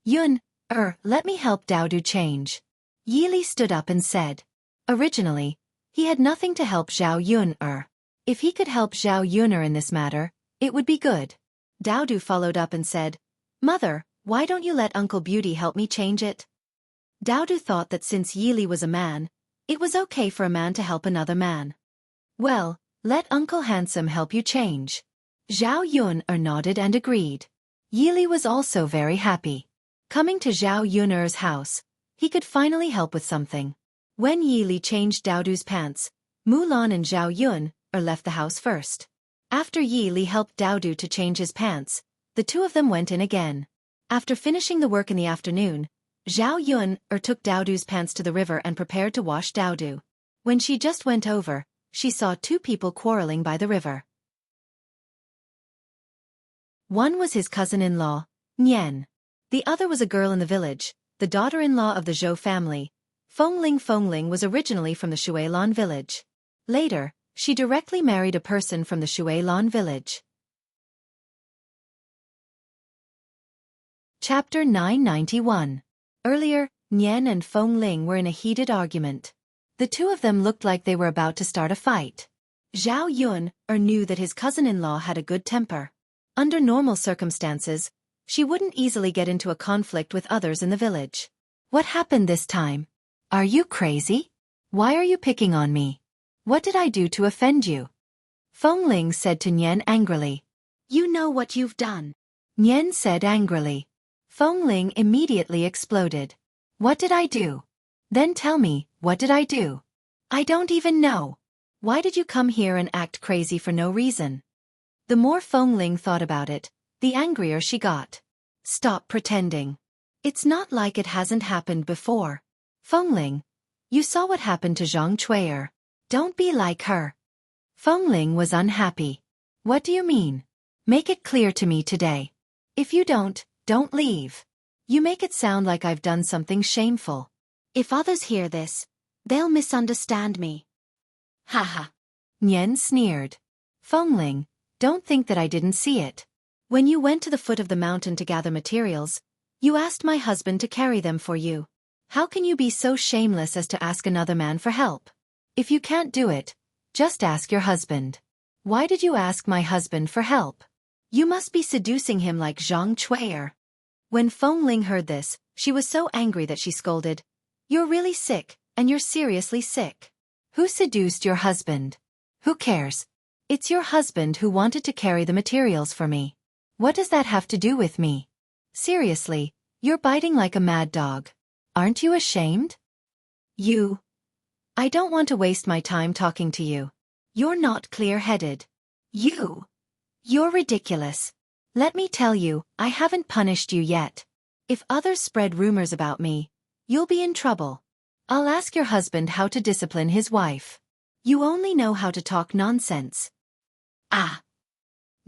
Yuner, let me help Daodu change. Yili stood up and said. Originally, he had nothing to help Zhao Yuner. If he could help Zhao Yuner in this matter, it would be good. Daodu followed up and said, Mother, why don't you let Uncle Beauty help me change it? Daodu thought that since Yili was a man, it was okay for a man to help another man. Well, let Uncle Handsome help you change. Zhao Yuner nodded and agreed. Yili was also very happy. Coming to Zhao Yuner's house, he could finally help with something. When Yili changed Daodu's pants, Mulan and Zhao Yuner left the house first. After Yili helped Daodu to change his pants, the two of them went in again. After finishing the work in the afternoon, Zhao Yuner took Daodu's pants to the river and prepared to wash Daodu. When she just went over, she saw two people quarreling by the river. One was his cousin-in-law, Nian. The other was a girl in the village, the daughter-in-law of the Zhou family. Fengling was originally from the Xuelan village. Later, she directly married a person from the Xuelan village. Chapter 991. Earlier, Nian and Fengling were in a heated argument. The two of them looked like they were about to start a fight. Zhao Yuner knew that his cousin-in-law had a good temper. Under normal circumstances, she wouldn't easily get into a conflict with others in the village. What happened this time? Are you crazy? Why are you picking on me? What did I do to offend you? Fengling said to Nian angrily. You know what you've done. Nian said angrily. Fengling immediately exploded. What did I do? Then tell me, what did I do? I don't even know. Why did you come here and act crazy for no reason? The more Fengling thought about it, the angrier she got. Stop pretending. It's not like it hasn't happened before. Fengling, you saw what happened to Zhang Chui'er. Don't be like her. Fengling was unhappy. What do you mean? Make it clear to me today. If you don't leave. You make it sound like I've done something shameful. If others hear this, they'll misunderstand me. Haha. Nian sneered. Fengling, don't think that I didn't see it. When you went to the foot of the mountain to gather materials, you asked my husband to carry them for you. How can you be so shameless as to ask another man for help? If you can't do it, just ask your husband. Why did you ask my husband for help? You must be seducing him like Zhang Chui'er. When Fengling heard this, she was so angry that she scolded. You're really sick, and you're seriously sick. Who seduced your husband? Who cares? It's your husband who wanted to carry the materials for me. What does that have to do with me? Seriously, you're biting like a mad dog. Aren't you ashamed? I don't want to waste my time talking to you. You're not clear-headed. You're ridiculous. Let me tell you, I haven't punished you yet. If others spread rumors about me, you'll be in trouble. I'll ask your husband how to discipline his wife. You only know how to talk nonsense. Ah!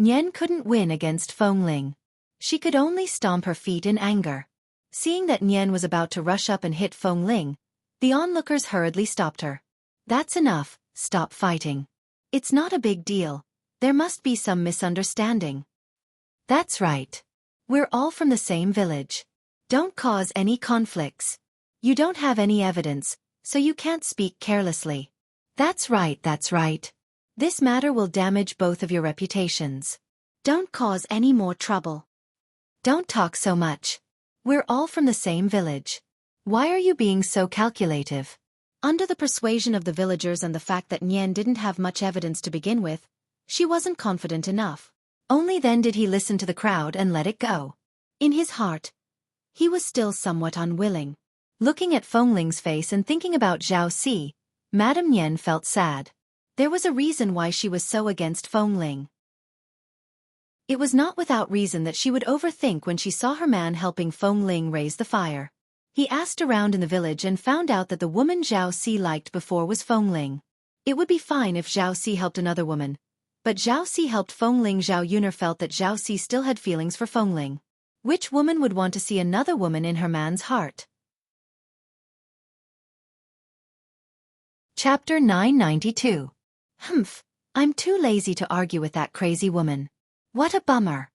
Nian couldn't win against Fengling. She could only stomp her feet in anger. Seeing that Nian was about to rush up and hit Fengling, the onlookers hurriedly stopped her. That's enough, stop fighting. It's not a big deal. There must be some misunderstanding. That's right. We're all from the same village. Don't cause any conflicts. You don't have any evidence, so you can't speak carelessly. That's right, that's right. This matter will damage both of your reputations. Don't cause any more trouble. Don't talk so much. We're all from the same village. Why are you being so calculative? Under the persuasion of the villagers and the fact that Nian didn't have much evidence to begin with, she wasn't confident enough. Only then did he listen to the crowd and let it go. In his heart, he was still somewhat unwilling. Looking at Fengling's face and thinking about Xueqi, Madame Nian felt sad. There was a reason why she was so against Fengling. It was not without reason that she would overthink when she saw her man helping Fengling raise the fire. He asked around in the village and found out that the woman Xueqi liked before was Fengling. It would be fine if Xueqi helped another woman, but Xueqi helped Fengling. Zhao Yuner felt that Xueqi still had feelings for Fengling. Which woman would want to see another woman in her man's heart? Chapter 992. I'm too lazy to argue with that crazy woman. What a bummer.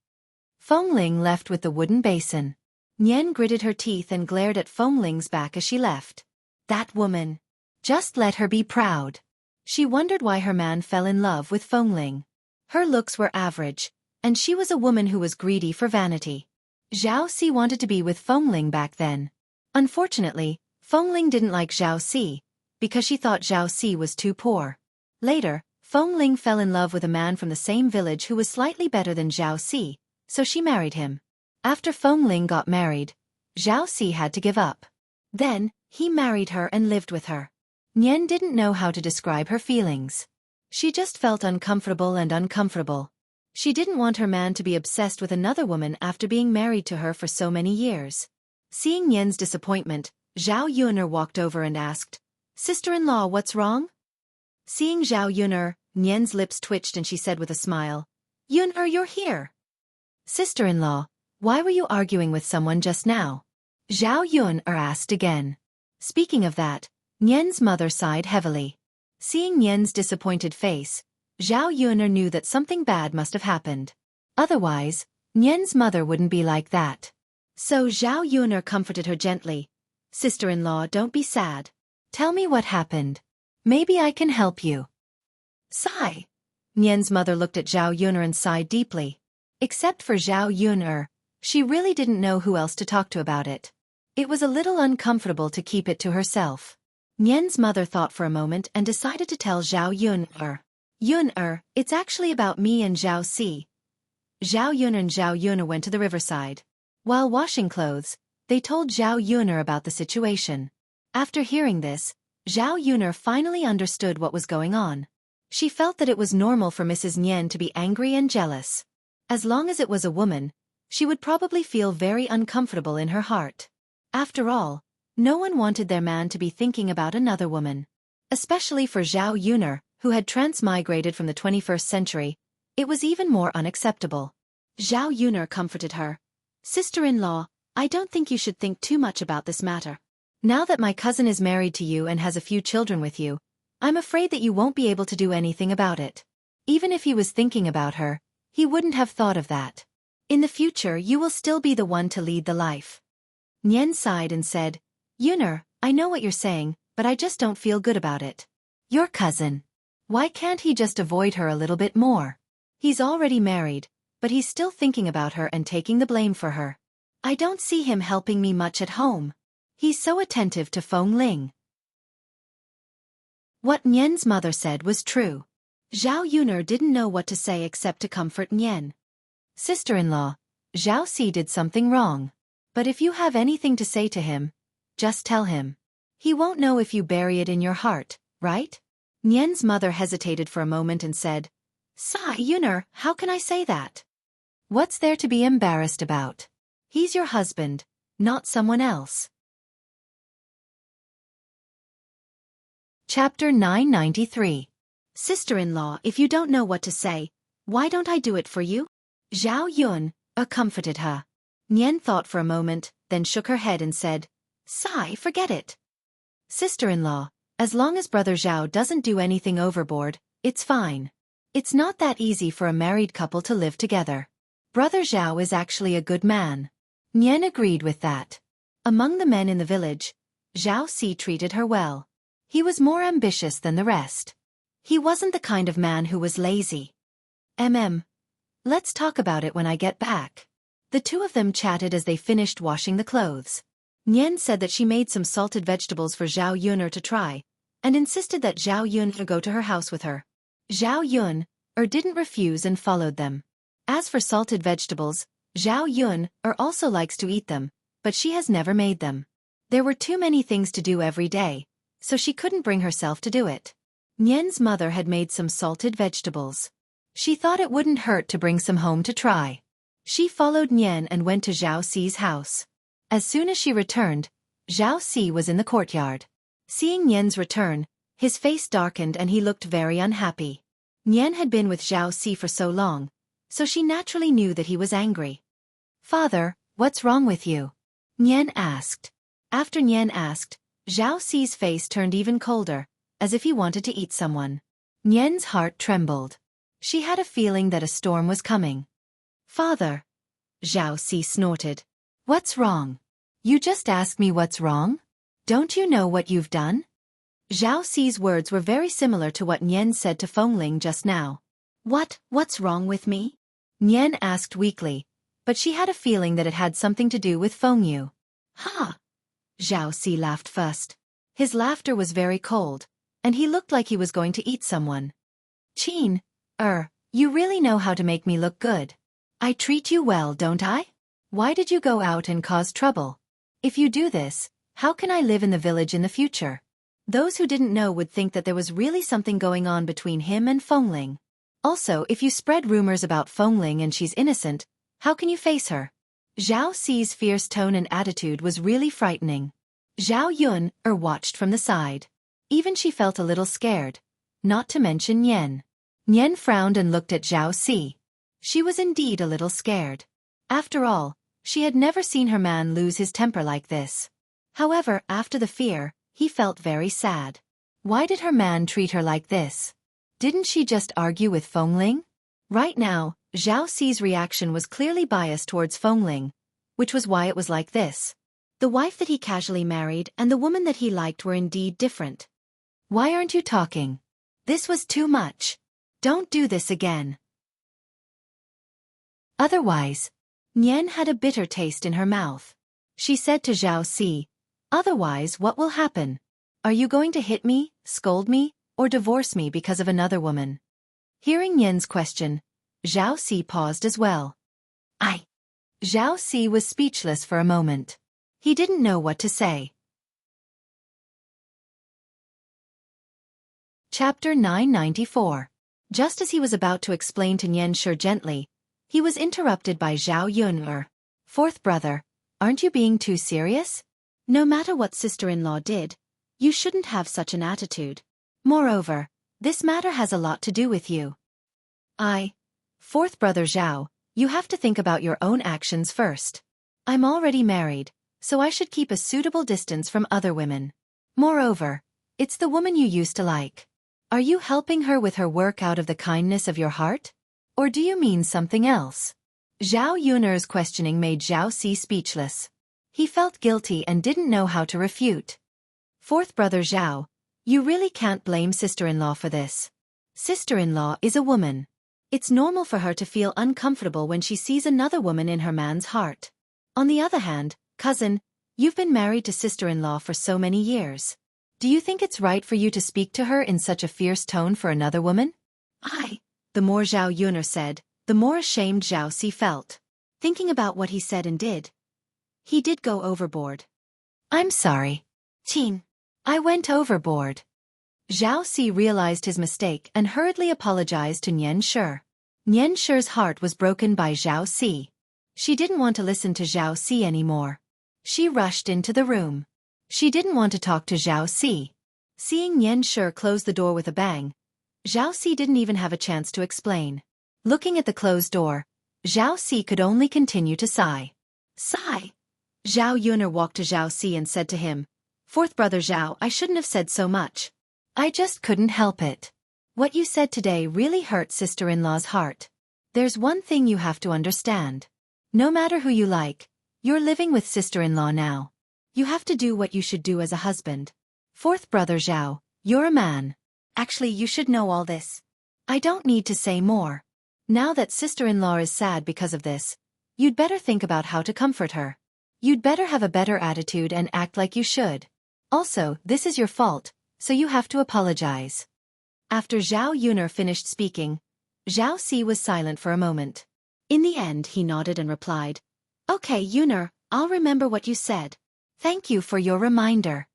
Fengling left with the wooden basin. Nian gritted her teeth and glared at Fengling's back as she left. That woman. Just let her be proud. She wondered why her man fell in love with Fengling. Her looks were average, and she was a woman who was greedy for vanity. Xueqi wanted to be with Fengling back then. Unfortunately, Fengling didn't like Xueqi, because she thought Xueqi was too poor. Later, Fengling fell in love with a man from the same village who was slightly better than Xueqi, so she married him. After Fengling got married, Xueqi had to give up. Then, he married her and lived with her. Nian didn't know how to describe her feelings. She just felt uncomfortable. She didn't want her man to be obsessed with another woman after being married to her for so many years. Seeing Nian's disappointment, Zhao Yuner walked over and asked, "Sister-in-law, what's wrong?" Seeing Zhao Yuner, Nian's lips twitched and she said with a smile, "Yuner, you're here." "Sister-in-law, why were you arguing with someone just now?" Zhao Yuner asked again. Speaking of that, Nian's mother sighed heavily. Seeing Nian's disappointed face, Zhao Yuner knew that something bad must have happened. Otherwise, Nian's mother wouldn't be like that. So Zhao Yuner comforted her gently. "Sister-in-law, don't be sad. Tell me what happened. Maybe I can help you." Sigh. Nian's mother looked at Zhao Yuner and sighed deeply. Except for Zhao Yuner, she really didn't know who else to talk to about it. It was a little uncomfortable to keep it to herself. Nian's mother thought for a moment and decided to tell Zhao Yuner. "Yuner, it's actually about me and Xueqi." Zhao Yuner and Zhao Yuner went to the riverside. While washing clothes, they told Zhao Yuner about the situation. After hearing this, Zhao Yuner finally understood what was going on. She felt that it was normal for Mrs. Nian to be angry and jealous. As long as it was a woman, she would probably feel very uncomfortable in her heart. After all, no one wanted their man to be thinking about another woman. Especially for Zhao Yuner, who had transmigrated from the 21st century, it was even more unacceptable. Zhao Yuner comforted her. "Sister-in-law, I don't think you should think too much about this matter. Now that my cousin is married to you and has a few children with you, I'm afraid that you won't be able to do anything about it. Even if he was thinking about her, he wouldn't have thought of that. In the future you will still be the one to lead the life." Nian sighed and said, "Yuner, I know what you're saying, but I just don't feel good about it. Your cousin. Why can't he just avoid her a little bit more? He's already married, but he's still thinking about her and taking the blame for her. I don't see him helping me much at home. He's so attentive to Fengling." What Nian's mother said was true. Zhao Yuner didn't know what to say except to comfort Nian. "Sister-in-law, Xueqi did something wrong. But if you have anything to say to him, just tell him. He won't know if you bury it in your heart, right?" Nian's mother hesitated for a moment and said, "Sigh, Yuner, how can I say that? What's there to be embarrassed about? He's your husband, not someone else." Chapter 993. "Sister-in-law, if you don't know what to say, Why don't I do it for you? Zhao Yun comforted her. Nian thought for a moment, then shook her head and said, Sigh, forget it. Sister-in-law, as long as brother Zhao doesn't do anything overboard, it's fine. It's not that easy for a married couple to live together. Brother Zhao is actually a good man. Nian agreed with that. Among the men in the village, Zhao Si treated her well. He was more ambitious than the rest. He wasn't the kind of man who was lazy. Let's talk about it when I get back. The two of them chatted as they finished washing the clothes. Nian said that she made some salted vegetables for Zhao Yun to try, and insisted that Zhao Yun go to her house with her. Zhao Yun didn't refuse and followed them. As for salted vegetables, Zhao Yun also likes to eat them, but she has never made them. There were too many things to do every day, so she couldn't bring herself to do it. Nian's mother had made some salted vegetables. She thought it wouldn't hurt to bring some home to try. She followed Nian and went to Zhao Si's house. As soon as she returned, Zhao Si was in the courtyard. Seeing Nian's return, his face darkened and he looked very unhappy. Nian had been with Zhao Si for so long, so she naturally knew that he was angry. Father, what's wrong with you? Nian asked. After Nian asked, Zhao Si's face turned even colder, as if he wanted to eat someone. Nian's heart trembled. She had a feeling that a storm was coming. Father, Zhao Si snorted. What's wrong? You just asked me what's wrong? Don't you know what you've done? Zhao Si's words were very similar to what Nian said to Fengling just now. What's wrong with me? Nian asked weakly, but she had a feeling that it had something to do with Fengyu. Ha! Zhao Si laughed first. His laughter was very cold, and he looked like he was going to eat someone. Qin, you really know how to make me look good. I treat you well, don't I? Why did you go out and cause trouble? If you do this, how can I live in the village in the future? Those who didn't know would think that there was really something going on between him and Fengling. Also, if you spread rumors about Fengling and she's innocent, how can you face her? Zhao Si's fierce tone and attitude was really frightening. Zhao Yun watched from the side. Even she felt a little scared. Not to mention Nian. Nian frowned and looked at Zhao Si. She was indeed a little scared. After all, she had never seen her man lose his temper like this. However, after the fear, he felt very sad. Why did her man treat her like this? Didn't she just argue with Fengling? Right now, Zhao Si's reaction was clearly biased towards Fengling, which was why it was like this. The wife that he casually married and the woman that he liked were indeed different. Why aren't you talking? This was too much. Don't do this again. Otherwise, Nian had a bitter taste in her mouth. She said to Zhao Si, Otherwise, what will happen? Are you going to hit me, scold me, or divorce me because of another woman? Hearing Nian's question, Zhao Si paused as well. Zhao Si was speechless for a moment. He didn't know what to say. Chapter 994. Just as he was about to explain to Nian Shi gently, he was interrupted by Zhao Yun. Fourth brother, aren't you being too serious? No matter what sister-in-law did, you shouldn't have such an attitude. Moreover, this matter has a lot to do with you. Fourth brother Zhao, you have to think about your own actions first. I'm already married, so I should keep a suitable distance from other women. Moreover, it's the woman you used to like. Are you helping her with her work out of the kindness of your heart? Or do you mean something else? Zhao Yun's questioning made Zhao Si speechless. He felt guilty and didn't know how to refute. Fourth brother Zhao, you really can't blame sister-in-law for this. Sister-in-law is a woman. It's normal for her to feel uncomfortable when she sees another woman in her man's heart. On the other hand, cousin, you've been married to sister-in-law for so many years. Do you think it's right for you to speak to her in such a fierce tone for another woman? The more Zhao Yun said, the more ashamed Zhao Si felt. Thinking about what he said and did, he did go overboard. I'm sorry. Qin. I went overboard. Zhao Si realized his mistake and hurriedly apologized to Nian Shi. Nian Shi's heart was broken by Zhao Si. She didn't want to listen to Zhao Si anymore. She rushed into the room. She didn't want to talk to Zhao Si. Seeing Nian Shi close the door with a bang, Zhao Si didn't even have a chance to explain. Looking at the closed door, Xueqi could only continue to sigh. Sigh. Zhao Yuner walked to Xueqi and said to him, "Fourth brother Zhao, I shouldn't have said so much. I just couldn't help it. What you said today really hurt sister-in-law's heart. There's one thing you have to understand. No matter who you like, you're living with sister-in-law now. You have to do what you should do as a husband. Fourth brother Zhao, you're a man. Actually, you should know all this. I don't need to say more. Now that sister-in-law is sad because of this, you'd better think about how to comfort her. You'd better have a better attitude and act like you should. Also, this is your fault, so you have to apologize." After Zhao Yuner finished speaking, Xueqi was silent for a moment. In the end, he nodded and replied, "Okay, Yuner, I'll remember what you said. Thank you for your reminder."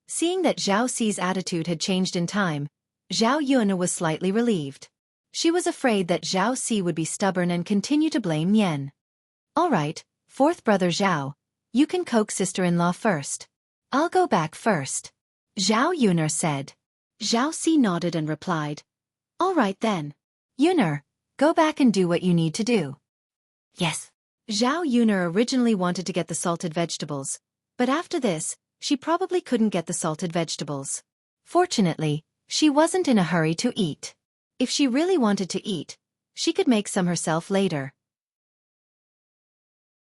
Seeing that Xueqi's attitude had changed in time, Zhao Yuner was slightly relieved. She was afraid that Xueqi would be stubborn and continue to blame Yan. "All right, fourth brother Zhao, you can coax sister-in-law first. I'll go back first," Zhao Yuner said. Xueqi nodded and replied, "All right then. Yuner, go back and do what you need to do." Yes. Zhao Yuner originally wanted to get the salted vegetables, but after this, she probably couldn't get the salted vegetables. Fortunately, she wasn't in a hurry to eat. If she really wanted to eat, she could make some herself later.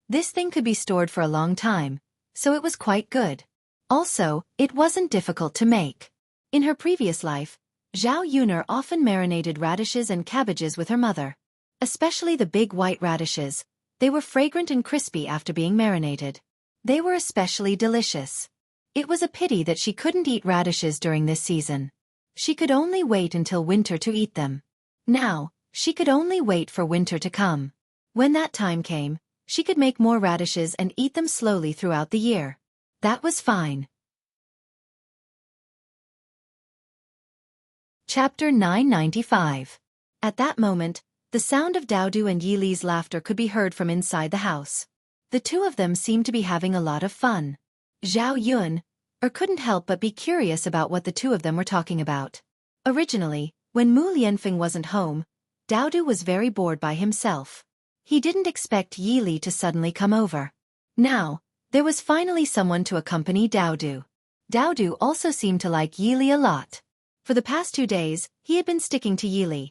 This thing could be stored for a long time, so it was quite good. Also, it wasn't difficult to make. In her previous life, Zhao Yuner often marinated radishes and cabbages with her mother. Especially the big white radishes, they were fragrant and crispy after being marinated. They were especially delicious. It was a pity that she couldn't eat radishes during this season. She could only wait until winter to eat them. Now, she could only wait for winter to come. When that time came, she could make more radishes and eat them slowly throughout the year. That was fine. Chapter 995. At that moment, the sound of Daodu and Yili's laughter could be heard from inside the house. The two of them seemed to be having a lot of fun. Zhao Yun couldn't help but be curious about what the two of them were talking about. Originally, when Mu Lianfeng wasn't home, Daodu was very bored by himself. He didn't expect Yili to suddenly come over. Now, there was finally someone to accompany Daodu. Daodu also seemed to like Yili a lot. For the past 2 days, he had been sticking to Yili.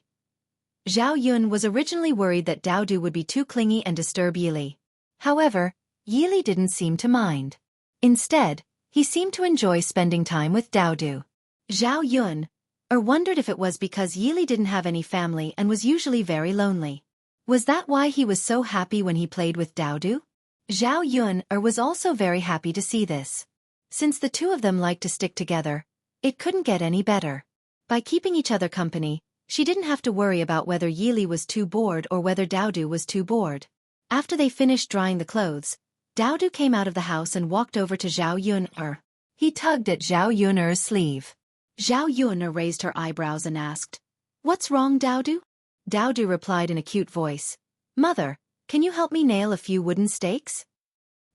Zhao Yun was originally worried that Daodu would be too clingy and disturb Yili. However, Yili didn't seem to mind. Instead, he seemed to enjoy spending time with Daodu. Zhao Yun wondered if it was because Yili didn't have any family and was usually very lonely. Was that why he was so happy when he played with Daodu? Zhao Yun was also very happy to see this. Since the two of them liked to stick together, it couldn't get any better. By keeping each other company, she didn't have to worry about whether Yili was too bored or whether Daodu was too bored. After they finished drying the clothes, Daodu came out of the house and walked over to Zhao Yun. He tugged at Zhao Yun's sleeve. Zhao Yun raised her eyebrows and asked, "What's wrong, Daodu?" Daodu replied in a cute voice, "Mother, can you help me nail a few wooden stakes?"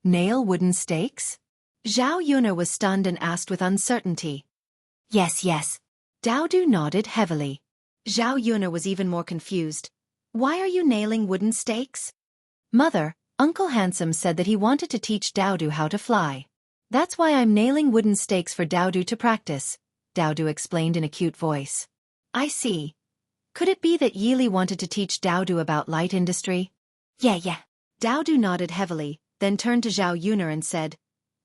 Nail wooden stakes? Zhao Yun was stunned and asked with uncertainty. Yes, yes. Daodu nodded heavily. Zhao Yun was even more confused. "Why are you nailing wooden stakes?" "Mother, Uncle Handsome said that he wanted to teach Daodu how to fly. That's why I'm nailing wooden stakes for Daodu to practice," Daodu explained in a cute voice. "I see. Could it be that Yili wanted to teach Daodu about light industry?" Yeah. Daodu nodded heavily, then turned to Zhao Yun and said,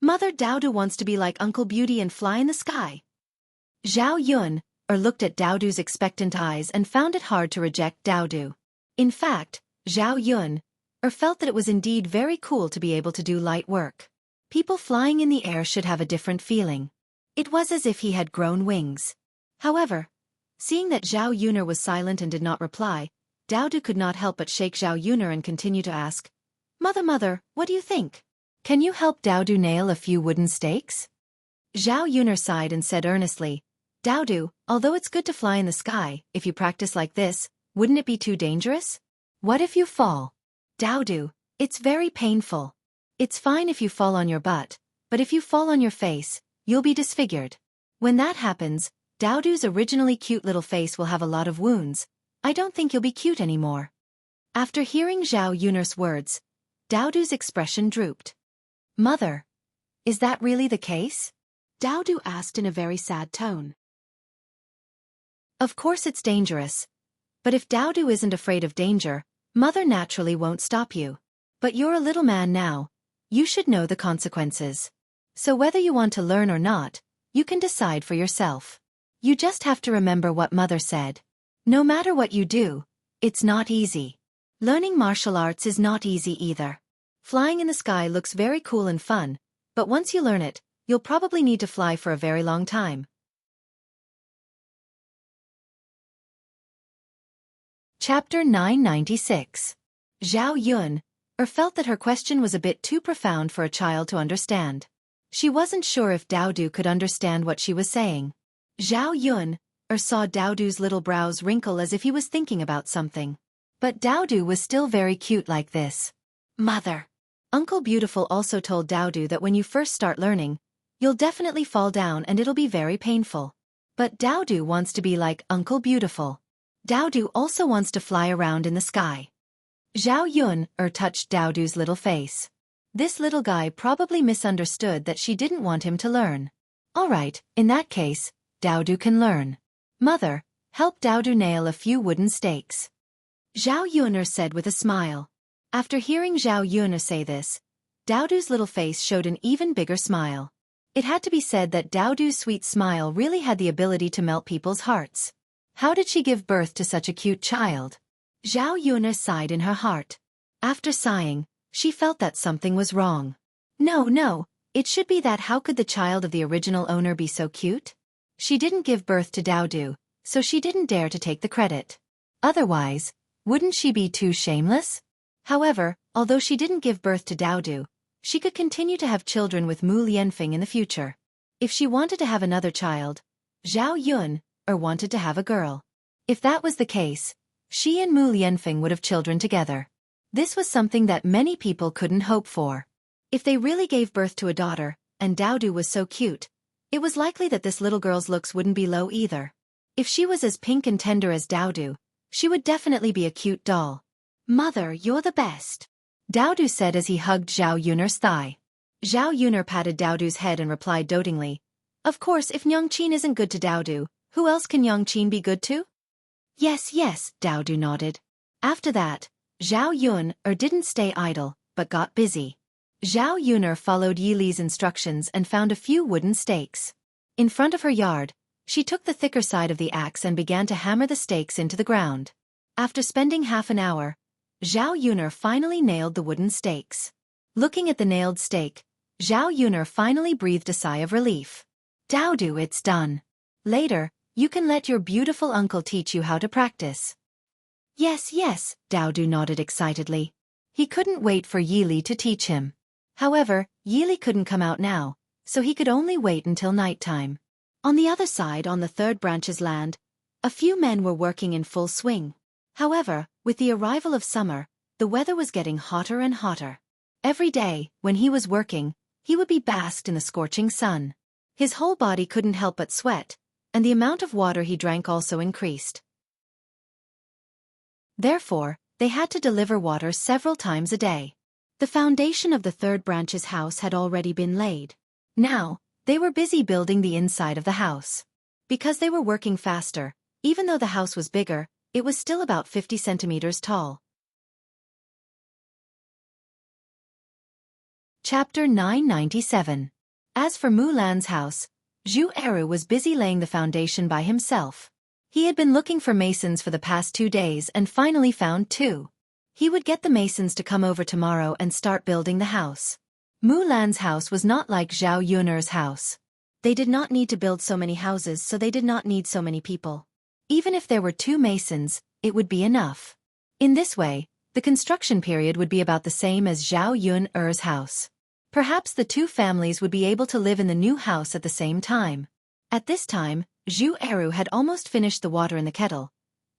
"Mother, Daodu wants to be like Uncle Beauty and fly in the sky." Zhao Yun looked at Daodu's expectant eyes and found it hard to reject Daodu. In fact, Zhao Yun felt that it was indeed very cool to be able to do light work. People flying in the air should have a different feeling. It was as if he had grown wings. However, seeing that Zhao Yun was silent and did not reply, Daodu could not help but shake Zhao Yun and continue to ask, Mother, what do you think? Can you help Daodu nail a few wooden stakes?" Zhao Yun sighed and said earnestly, "Daodu, although it's good to fly in the sky, if you practice like this, wouldn't it be too dangerous? What if you fall? Daodu, it's very painful. It's fine if you fall on your butt, but if you fall on your face, you'll be disfigured. When that happens, Daodu's originally cute little face will have a lot of wounds, I don't think you'll be cute anymore. After hearing Zhao Yun'er's words, Daodu's expression drooped. Mother, is that really the case? Daodu asked in a very sad tone. Of course it's dangerous. But if Daodu isn't afraid of danger, Mother naturally won't stop you. But you're a little man now. You should know the consequences. So whether you want to learn or not, you can decide for yourself. You just have to remember what Mother said. No matter what you do, it's not easy. Learning martial arts is not easy either. Flying in the sky looks very cool and fun, but once you learn it, you'll probably need to fly for a very long time. Chapter 996. Zhao Yun felt that her question was a bit too profound for a child to understand. She wasn't sure if Daodu could understand what she was saying. Zhao Yun saw Daodu's little brows wrinkle as if he was thinking about something. But Daodu was still very cute like this. Mother. Uncle Beautiful also told Daodu that when you first start learning, you'll definitely fall down and it'll be very painful. But Daodu wants to be like Uncle Beautiful. Daodu also wants to fly around in the sky. Zhao Yun touched Daodu's little face. This little guy probably misunderstood that she didn't want him to learn. Alright, in that case, Daodu can learn. Mother, help Daodu nail a few wooden stakes. Zhao Yun said with a smile. After hearing Zhao Yun say this, Daodu's little face showed an even bigger smile. It had to be said that Daodu's sweet smile really had the ability to melt people's hearts. How did she give birth to such a cute child? Zhao Yun sighed in her heart. After sighing, she felt that something was wrong. No, it should be that how could the child of the original owner be so cute? She didn't give birth to Daodu, so she didn't dare to take the credit. Otherwise, wouldn't she be too shameless? However, although she didn't give birth to Daodu, she could continue to have children with Mu Lianfeng in the future. If she wanted to have another child, Zhao Yun wanted to have a girl. If that was the case, she and Mu Lianfeng would have children together. This was something that many people couldn't hope for. If they really gave birth to a daughter, and Daodu was so cute, it was likely that this little girl's looks wouldn't be low either. If she was as pink and tender as Daodu, she would definitely be a cute doll. Mother, you're the best. Daodu said as he hugged Zhao Yun's thigh. Zhao Yun patted Daodu's head and replied dotingly, Of course, if Nyongqin isn't good to Daodu, who else can Nyongqin be good to? Yes, Daodu nodded. After that, Zhao Yun didn't stay idle, but got busy. Zhao Yun followed Yi Li's instructions and found a few wooden stakes. In front of her yard, she took the thicker side of the axe and began to hammer the stakes into the ground. After spending half an hour, Zhao Yun finally nailed the wooden stakes. Looking at the nailed stake, Zhao Yun finally breathed a sigh of relief. Daodu, it's done. Later, you can let your beautiful uncle teach you how to practice. Yes, Daodu nodded excitedly. He couldn't wait for Yi Li to teach him. However, Yi Li couldn't come out now, so he could only wait until nighttime. On the other side, on the third branch's land, a few men were working in full swing. However, with the arrival of summer, the weather was getting hotter and hotter. Every day, when he was working, he would be basked in the scorching sun. His whole body couldn't help but sweat, and the amount of water he drank also increased. Therefore, they had to deliver water several times a day. The foundation of the third branch's house had already been laid. Now, they were busy building the inside of the house. Because they were working faster, even though the house was bigger, it was still about 50 centimeters tall. Chapter 997. As for Mulan's house, Xueqi was busy laying the foundation by himself. He had been looking for masons for the past 2 days and finally found 2. He would get the masons to come over tomorrow and start building the house. Mulan's house was not like Zhao Yun's house. They did not need to build so many houses, so they did not need so many people. Even if there were 2 masons, it would be enough. In this way, the construction period would be about the same as Zhao Yun's house. Perhaps the 2 families would be able to live in the new house at the same time. At this time, Xueqi had almost finished the water in the kettle,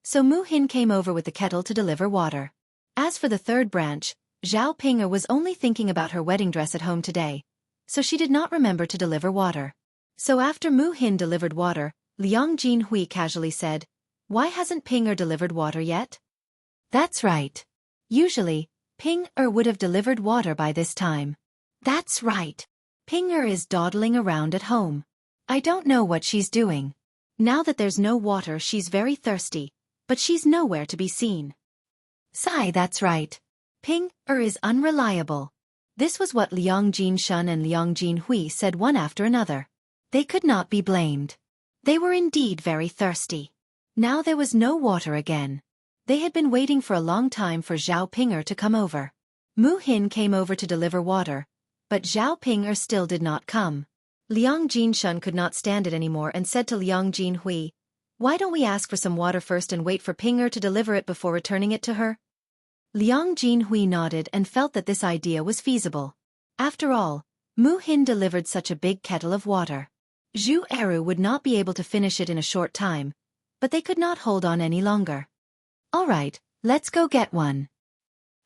so Mu Hin came over with the kettle to deliver water. As for the third branch, Zhao Ping'er was only thinking about her wedding dress at home today, so she did not remember to deliver water. So after Mu Hin delivered water, Liang Jinhui casually said, Why hasn't Ping delivered water yet? That's right. Usually, Ping would have delivered water by this time. That's right. Ping is dawdling around at home. I don't know what she's doing. Now that there's no water, she's very thirsty, but she's nowhere to be seen. Sigh, that's right. Ping is unreliable. This was what Liang Jinshun and Liang Jinhui said one after another. They could not be blamed. They were indeed very thirsty. Now there was no water again. They had been waiting for a long time for Zhao Ping to come over. Mu Hin came over to deliver water, but Zhao Ping still did not come. Liang Jinshun could not stand it anymore and said to Liang Jinhui, "Why don't we ask for some water first and wait for Ping to deliver it before returning it to her?" Liang Jinhui nodded and felt that this idea was feasible. After all, Mu Hin delivered such a big kettle of water. Zhu Eru would not be able to finish it in a short time, but they could not hold on any longer. "All right, let's go get one."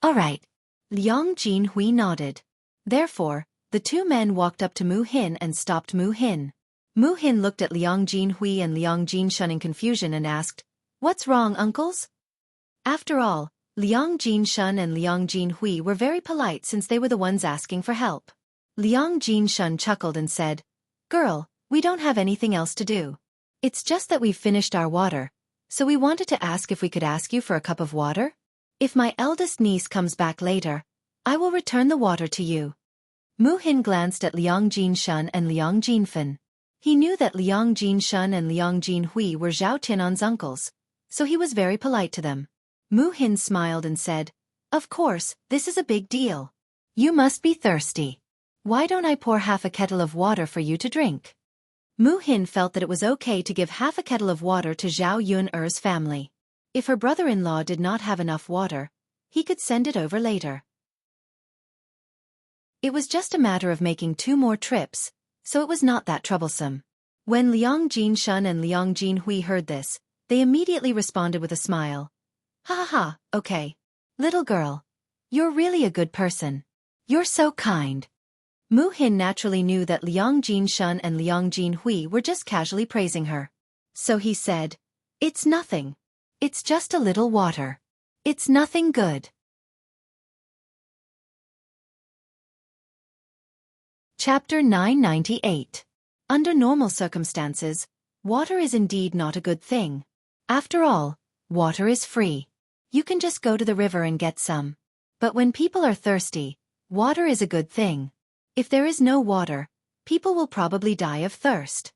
"All right." Liang Jinhui nodded. Therefore, the two men walked up to Mu Hin and stopped Mu Hin. Mu Hin looked at Liang Jinhui and Liang Jinshun in confusion and asked, "What's wrong, uncles?" After all, Liang Jinshun and Liang Jinhui were very polite since they were the ones asking for help. Liang Jinshun chuckled and said, "Girl, we don't have anything else to do. It's just that we've finished our water, so we wanted to ask if we could ask you for a cup of water? If my eldest niece comes back later, I will return the water to you." Mu Hin glanced at Liang Jinshun and Liang Jinfen. He knew that Liang Jinshun and Liang Jinhui were Zhao Tianan's uncles, so he was very polite to them. Mu Hin smiled and said, "Of course, this is a big deal. You must be thirsty. Why don't I pour half a kettle of water for you to drink?" Mu Hin felt that it was okay to give half a kettle of water to Zhao Yun-er's family. If her brother-in-law did not have enough water, he could send it over later. It was just a matter of making 2 more trips, so it was not that troublesome. When Liang Jinshun and Liang Jinhui heard this, they immediately responded with a smile. "Ha ha ha, okay. Little girl. You're really a good person. You're so kind." Mu Hin naturally knew that Liang Jinshun and Liang Jinhui were just casually praising her. So he said, "It's nothing. It's just a little water. It's nothing good." Chapter 998. Under normal circumstances, water is indeed not a good thing. After all, water is free. You can just go to the river and get some. But when people are thirsty, water is a good thing. If there is no water, people will probably die of thirst.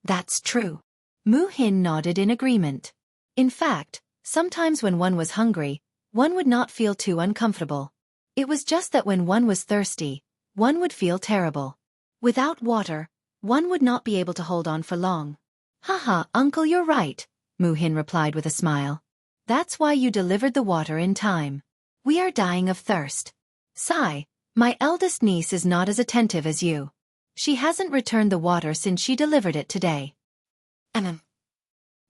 That's true. Mu Hin nodded in agreement. In fact, sometimes when one was hungry, one would not feel too uncomfortable. It was just that when one was thirsty, one would feel terrible. Without water, one would not be able to hold on for long. "Haha, uncle, you're right," Mu Hin replied with a smile. "That's why you delivered the water in time. We are dying of thirst. Sigh, my eldest niece is not as attentive as you. She hasn't returned the water since she delivered it today."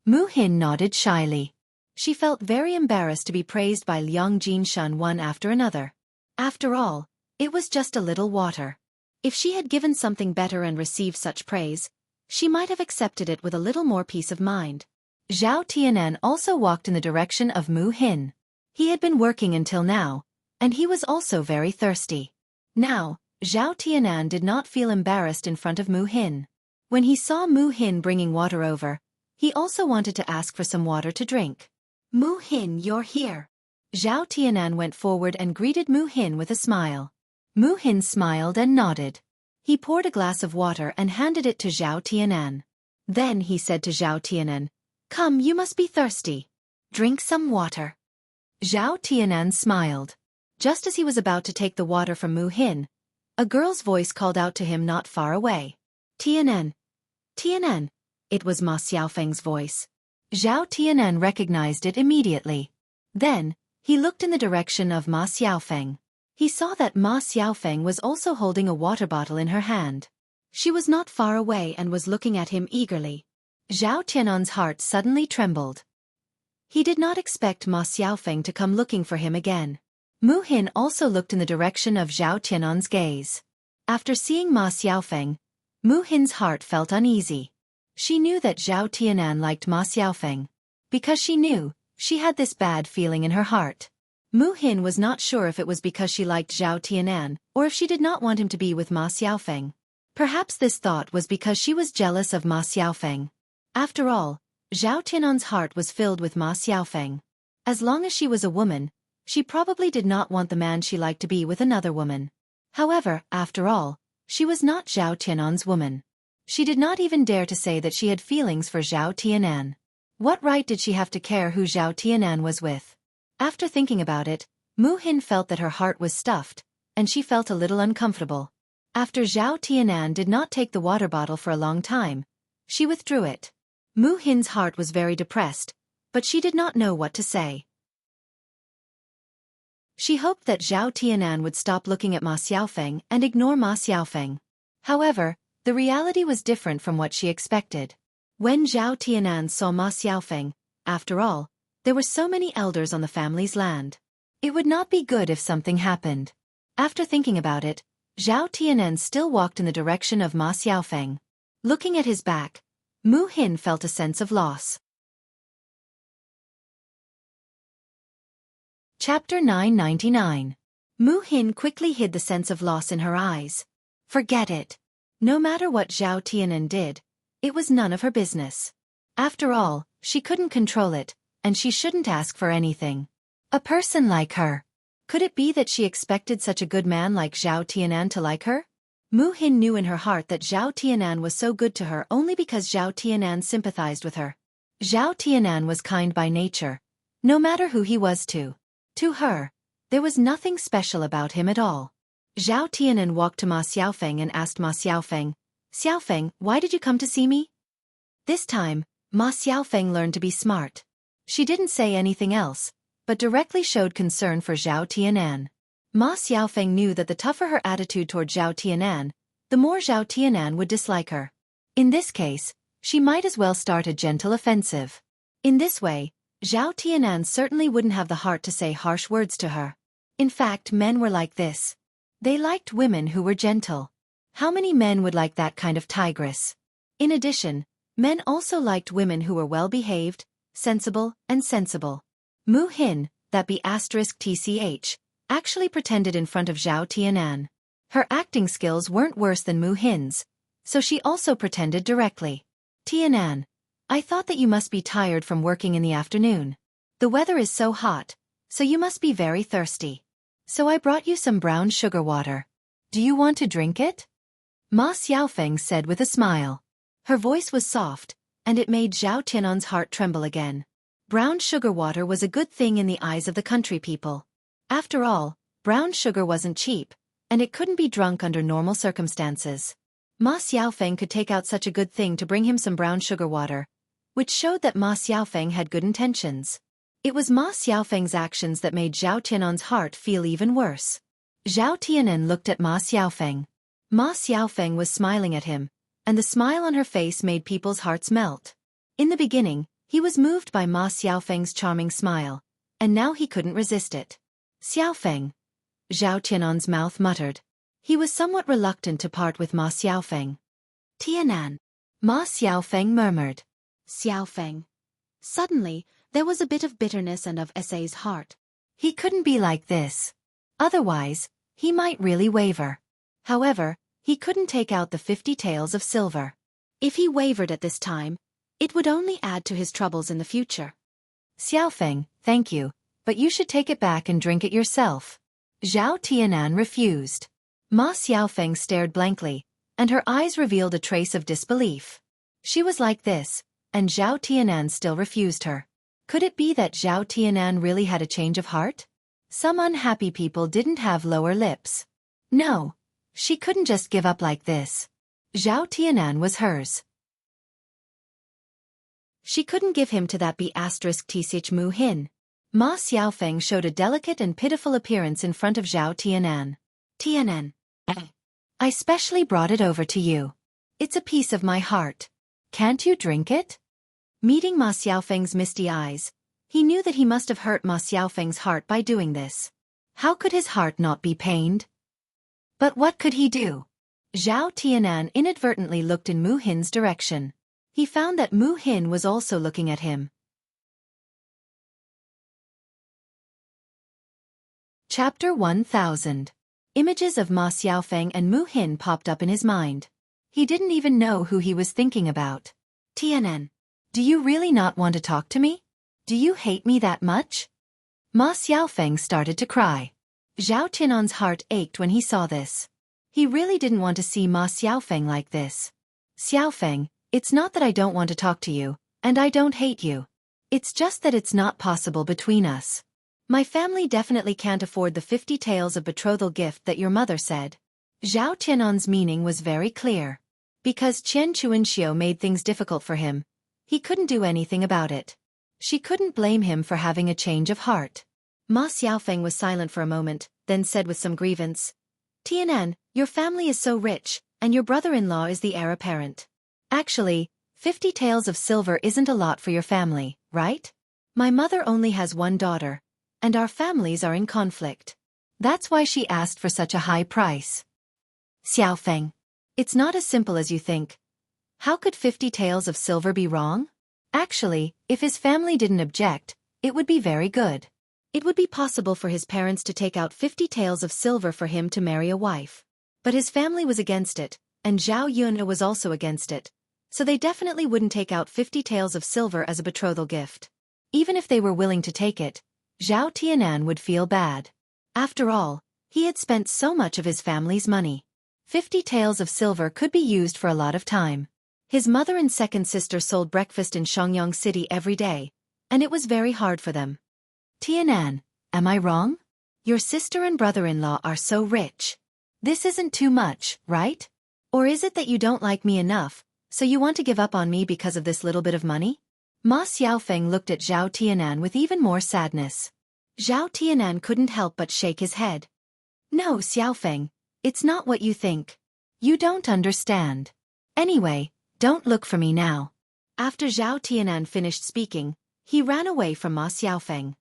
Mu Hin nodded shyly. She felt very embarrassed to be praised by Liang Jinshun one after another. After all, it was just a little water. If she had given something better and received such praise, she might have accepted it with a little more peace of mind. Zhao Tianan also walked in the direction of Mu Hin. He had been working until now, and he was also very thirsty. Now, Zhao Tianan did not feel embarrassed in front of Mu Hin. When he saw Mu Hin bringing water over, he also wanted to ask for some water to drink. "Mu Hin, you're here." Zhao Tianan went forward and greeted Mu Hin with a smile. Mu Hin smiled and nodded. He poured a glass of water and handed it to Zhao Tianan. Then he said to Zhao Tianan, "Come, you must be thirsty. Drink some water." Zhao Tianan smiled. Just as he was about to take the water from Mu Hin, a girl's voice called out to him not far away. "Tianan! Tianan!" It was Ma Xiaofeng's voice. Zhao Tianan recognized it immediately. Then, he looked in the direction of Ma Xiaofeng. He saw that Ma Xiaofeng was also holding a water bottle in her hand. She was not far away and was looking at him eagerly. Zhao Tianan's heart suddenly trembled. He did not expect Ma Xiaofeng to come looking for him again. Mu Hin also looked in the direction of Zhao Tianan's gaze. After seeing Ma Xiaofeng, Mu Hin's heart felt uneasy. She knew that Zhao Tianan liked Ma Xiaofeng. because she knew, she had this bad feeling in her heart. Mu Hin was not sure if it was because she liked Zhao Tianan, or if she did not want him to be with Ma Xiaofeng. Perhaps this thought was because she was jealous of Ma Xiaofeng. After all, Zhao Tianan's heart was filled with Ma Xiaofeng. As long as she was a woman, she probably did not want the man she liked to be with another woman. However, after all, she was not Zhao Tianan's woman. She did not even dare to say that she had feelings for Zhao Tianan. What right did she have to care who Zhao Tianan was with? After thinking about it, Mu Hin felt that her heart was stuffed, and she felt a little uncomfortable. After Zhao Tianan did not take the water bottle for a long time, she withdrew it. Mu Hin's heart was very depressed, but she did not know what to say. She hoped that Zhao Tianan would stop looking at Ma Xiaofeng and ignore Ma Xiaofeng. However, the reality was different from what she expected. When Zhao Tianan saw Ma Xiaofeng, after all, there were so many elders on the family's land. It would not be good if something happened. After thinking about it, Zhao Tianan still walked in the direction of Ma Xiaofeng. Looking at his back, Mu Hin felt a sense of loss. Chapter 999. Mu Hin quickly hid the sense of loss in her eyes. Forget it. No matter what Zhao Tianan did, it was none of her business. After all, she couldn't control it, and she shouldn't ask for anything. A person like her. Could it be that she expected such a good man like Zhao Tianan to like her? Mu Hin knew in her heart that Zhao Tianan was so good to her only because Zhao Tianan sympathized with her. Zhao Tianan was kind by nature, no matter who he was to. To her, there was nothing special about him at all. Zhao Tianan walked to Ma Xiaofeng and asked Ma Xiaofeng, "Xiaofeng, why did you come to see me?" This time, Ma Xiaofeng learned to be smart. She didn't say anything else, but directly showed concern for Zhao Tianan. Ma Xiaofeng knew that the tougher her attitude toward Zhao Tianan, the more Zhao Tianan would dislike her. In this case, she might as well start a gentle offensive. In this way, Zhao Tianan certainly wouldn't have the heart to say harsh words to her. In fact, men were like this. They liked women who were gentle. How many men would like that kind of tigress? In addition, men also liked women who were well-behaved, sensible, and sensible. Mu Hin, that be *tch, actually pretended in front of Zhao Tianan. Her acting skills weren't worse than Mu Hin's, so she also pretended directly. "Tianan, I thought that you must be tired from working in the afternoon. The weather is so hot, so you must be very thirsty. So I brought you some brown sugar water. Do you want to drink it?" Ma Xiaofeng said with a smile. Her voice was soft, and it made Zhao Tianan's heart tremble again. Brown sugar water was a good thing in the eyes of the country people. After all, brown sugar wasn't cheap, and it couldn't be drunk under normal circumstances. Ma Xiaofeng could take out such a good thing to bring him some brown sugar water, which showed that Ma Xiaofeng had good intentions. It was Ma Xiaofeng's actions that made Zhao Tianan's heart feel even worse. Zhao Tianan looked at Ma Xiaofeng. Ma Xiaofeng was smiling at him, and the smile on her face made people's hearts melt. In the beginning, he was moved by Ma Xiaofeng's charming smile, and now he couldn't resist it. "Xiaofeng," Zhao Tianan's mouth muttered. He was somewhat reluctant to part with Ma Xiaofeng. "Tianan," Ma Xiaofeng murmured. "Xiaofeng." Suddenly, there was a bit of bitterness and of Sa's heart. He couldn't be like this. Otherwise, he might really waver. However, he couldn't take out the 50 taels of silver. If he wavered at this time, it would only add to his troubles in the future. "Xiaofeng, thank you, but you should take it back and drink it yourself." Zhao Tianan refused. Ma Xiaofeng stared blankly, and her eyes revealed a trace of disbelief. She was like this, and Zhao Tianan still refused her. Could it be that Zhao Tianan really had a change of heart? Some unhappy people didn't have lower lips. No, she couldn't just give up like this. Zhao Tianan was hers. She couldn't give him to that *tch Mu Hin. Ma Xiaofeng showed a delicate and pitiful appearance in front of Zhao Tianan. "Tianan, I specially brought it over to you. It's a piece of my heart. Can't you drink it?" Meeting Ma Xiaofeng's misty eyes, he knew that he must have hurt Ma Xiaofeng's heart by doing this. How could his heart not be pained? But what could he do? Zhao Tianan inadvertently looked in Mu Hin's direction. He found that Mu Hin was also looking at him. Chapter 1000. Images of Ma Xiaofeng and Mu Hin popped up in his mind. He didn't even know who he was thinking about. Tianan, do you really not want to talk to me? Do you hate me that much? Ma Xiaofeng started to cry. Zhao Tianan's heart ached when he saw this. He really didn't want to see Ma Xiaofeng like this. Xiaofeng, it's not that I don't want to talk to you, and I don't hate you. It's just that it's not possible between us. My family definitely can't afford the 50 taels of betrothal gift that your mother said. Zhao Tianan's meaning was very clear. Because Qian Chuanxiu made things difficult for him, he couldn't do anything about it. She couldn't blame him for having a change of heart. Ma Xiaofeng was silent for a moment, then said with some grievance, Tianan, your family is so rich, and your brother-in-law is the heir apparent. Actually, 50 taels of silver isn't a lot for your family, right? My mother only has one daughter, and our families are in conflict. That's why she asked for such a high price. Xiaofeng, it's not as simple as you think. How could 50 taels of silver be wrong? Actually, if his family didn't object, it would be very good. It would be possible for his parents to take out 50 taels of silver for him to marry a wife. But his family was against it, and Zhao Yun was also against it, so they definitely wouldn't take out 50 taels of silver as a betrothal gift. Even if they were willing to take it, Zhao Tianan would feel bad. After all, he had spent so much of his family's money. 50 taels of silver could be used for a lot of time. His mother and second sister sold breakfast in Shangyang City every day, and it was very hard for them. Tianan, am I wrong? Your sister and brother-in-law are so rich. This isn't too much, right? Or is it that you don't like me enough, so you want to give up on me because of this little bit of money? Ma Xiaofeng looked at Zhao Tianan with even more sadness. Zhao Tianan couldn't help but shake his head. No, Xiaofeng, it's not what you think. You don't understand. Anyway, don't look for me now. After Zhao Tianan finished speaking, he ran away from Ma Xiaofeng.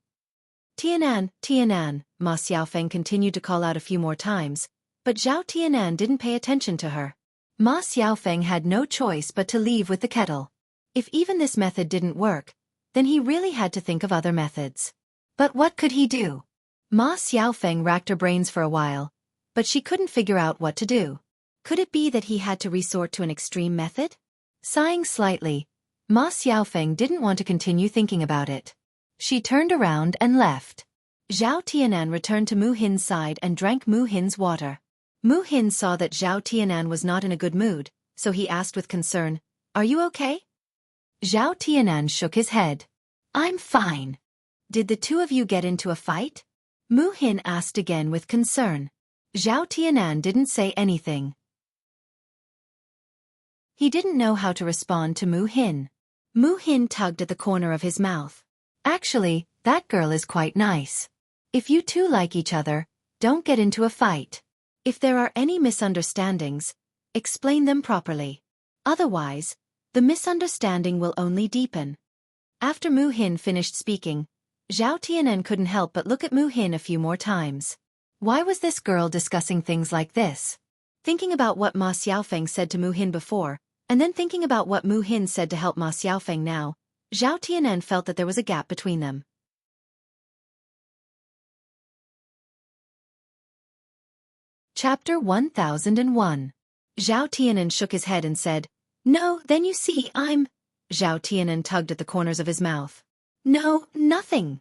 Tianan, Tianan, Ma Xiaofeng continued to call out a few more times, but Zhao Tianan didn't pay attention to her. Ma Xiaofeng had no choice but to leave with the kettle. If even this method didn't work, then he really had to think of other methods. But what could he do? Ma Xiaofeng racked her brains for a while, but she couldn't figure out what to do. Could it be that he had to resort to an extreme method? Sighing slightly, Ma Xiaofeng didn't want to continue thinking about it. She turned around and left. Zhao Tianan returned to Mu Hin's side and drank Mu Hin's water. Mu Hin saw that Zhao Tianan was not in a good mood, so he asked with concern, Are you okay? Zhao Tianan shook his head. I'm fine. Did the two of you get into a fight? Mu Hin asked again with concern. Zhao Tianan didn't say anything. He didn't know how to respond to Mu Hin. Mu Hin tugged at the corner of his mouth. Actually, that girl is quite nice. If you two like each other, don't get into a fight. If there are any misunderstandings, explain them properly. Otherwise, the misunderstanding will only deepen. After Mu Hin finished speaking, Zhao Tianan couldn't help but look at Mu Hin a few more times. Why was this girl discussing things like this? Thinking about what Ma Xiaofeng said to Mu Hin before, and then thinking about what Mu Hin said to help Ma Xiaofeng now, Zhao Tianan felt that there was a gap between them. Chapter 1001. Zhao Tianan shook his head and said, No, then you see, Zhao Tianan tugged at the corners of his mouth. No, nothing.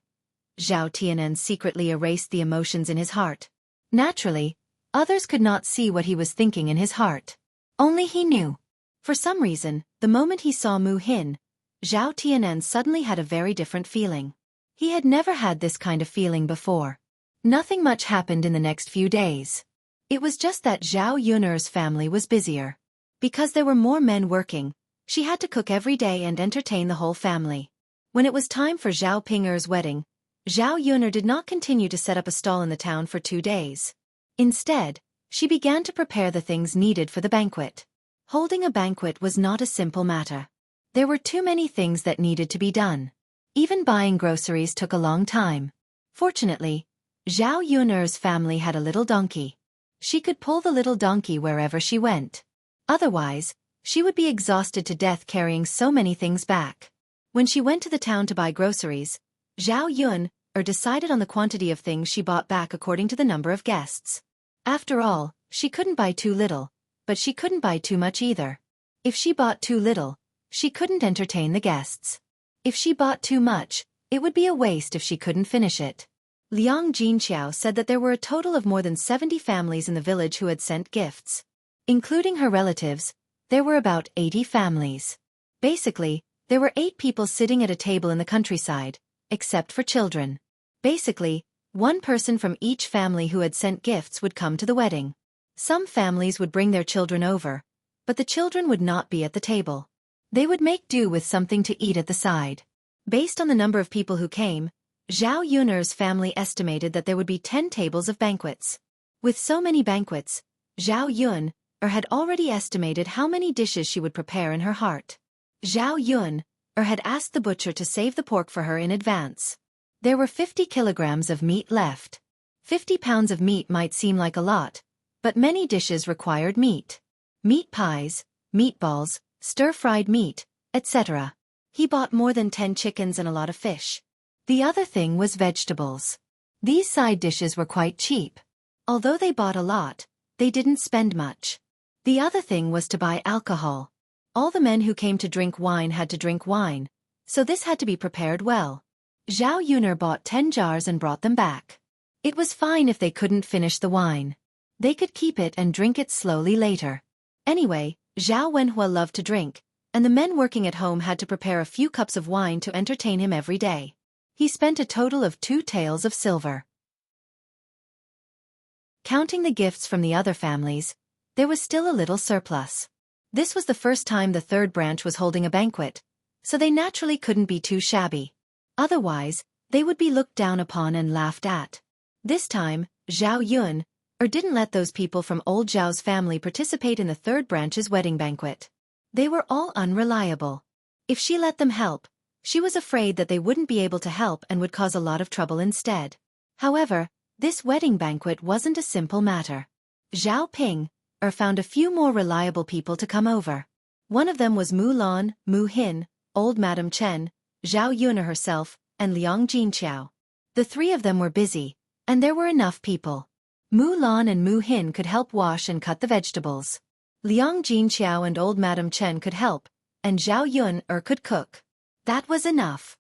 Zhao Tianan secretly erased the emotions in his heart. Naturally, others could not see what he was thinking in his heart. Only he knew. For some reason, the moment he saw Mu Hin, Zhao Tianan suddenly had a very different feeling. He had never had this kind of feeling before. Nothing much happened in the next few days. It was just that Zhao Yun'er's family was busier. Because there were more men working, she had to cook every day and entertain the whole family. When it was time for Zhao Ping'er's wedding, Zhao Yun'er did not continue to set up a stall in the town for 2 days. Instead, she began to prepare the things needed for the banquet. Holding a banquet was not a simple matter. There were too many things that needed to be done. Even buying groceries took a long time. Fortunately, Zhao Yun'er's family had a little donkey. She could pull the little donkey wherever she went. Otherwise, she would be exhausted to death carrying so many things back. When she went to the town to buy groceries, Zhao Yun, decided on the quantity of things she bought back according to the number of guests. After all, she couldn't buy too little, but she couldn't buy too much either. If she bought too little, she couldn't entertain the guests. If she bought too much, it would be a waste if she couldn't finish it. Liang Jinqiao said that there were a total of more than 70 families in the village who had sent gifts. Including her relatives, there were about 80 families. Basically, there were 8 people sitting at a table in the countryside, except for children. Basically, one person from each family who had sent gifts would come to the wedding. Some families would bring their children over, but the children would not be at the table. They would make do with something to eat at the side. Based on the number of people who came, Zhao Yun'er's family estimated that there would be 10 tables of banquets. With so many banquets, Zhao Yun'er had already estimated how many dishes she would prepare in her heart. Zhao Yun'er had asked the butcher to save the pork for her in advance. There were 50 kilograms of meat left. 50 pounds of meat might seem like a lot, but many dishes required meat. Meat pies, meatballs, stir-fried meat, etc. He bought more than 10 chickens and a lot of fish. The other thing was vegetables. These side dishes were quite cheap. Although they bought a lot, they didn't spend much. The other thing was to buy alcohol. All the men who came to drink wine had to drink wine, so this had to be prepared well. Zhao Yun'er bought 10 jars and brought them back. It was fine if they couldn't finish the wine. They could keep it and drink it slowly later. Anyway, Zhao Wenhua loved to drink, and the men working at home had to prepare a few cups of wine to entertain him every day. He spent a total of 2 taels of silver. Counting the gifts from the other families, there was still a little surplus. This was the first time the third branch was holding a banquet, so they naturally couldn't be too shabby. Otherwise, they would be looked down upon and laughed at. This time, Zhao Yun'er didn't let those people from old Zhao's family participate in the third branch's wedding banquet. They were all unreliable. If she let them help, she was afraid that they wouldn't be able to help and would cause a lot of trouble instead. However, this wedding banquet wasn't a simple matter. Zhao Ping found a few more reliable people to come over. One of them was Mu Lan, Mu Hin, old Madam Chen, Zhao Yun'er herself, and Liang Jinqiao. The 3 of them were busy, and there were enough people. Mu Lan and Mu Hin could help wash and cut the vegetables. Liang Jinqiao and old Madam Chen could help, and Zhao Yun'er could cook. That was enough.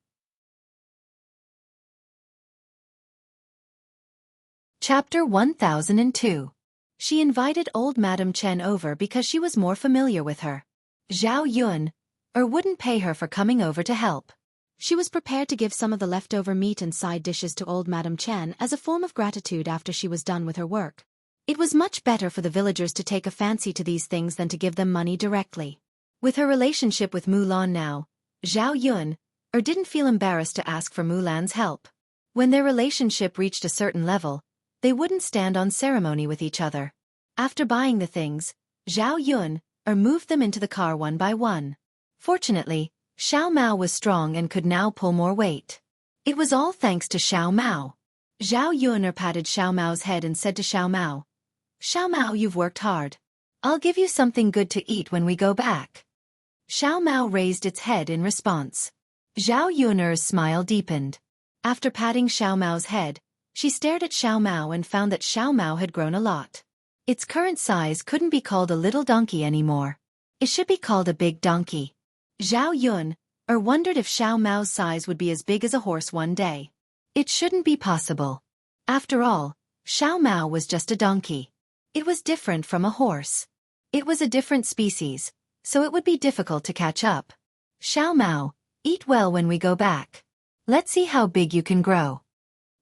Chapter 1002. She invited old Madam Chen over because she was more familiar with her. Zhao Yun'er wouldn't pay her for coming over to help. She was prepared to give some of the leftover meat and side dishes to old Madam Chen as a form of gratitude after she was done with her work. It was much better for the villagers to take a fancy to these things than to give them money directly. With her relationship with Mu Lan now, Zhao Yun'er didn't feel embarrassed to ask for Mu Lan's help. When their relationship reached a certain level, they wouldn't stand on ceremony with each other. After buying the things, Zhao Yun'er moved them into the car one by one. Fortunately, Xiao Mao was strong and could now pull more weight. It was all thanks to Xiao Mao. Zhao Yun'er patted Xiao Mao's head and said to Xiao Mao, you've worked hard. I'll give you something good to eat when we go back. Xiao Mao raised its head in response. Zhao Yun'er's smile deepened. After patting Xiao Mao's head, she stared at Xiao Mao and found that Xiao Mao had grown a lot. Its current size couldn't be called a little donkey anymore. It should be called a big donkey. Zhao Yun'er wondered if Xiao Mao's size would be as big as a horse one day. It shouldn't be possible. After all, Xiao Mao was just a donkey. It was different from a horse. It was a different species, so it would be difficult to catch up. Xiao Mao, eat well when we go back. Let's see how big you can grow.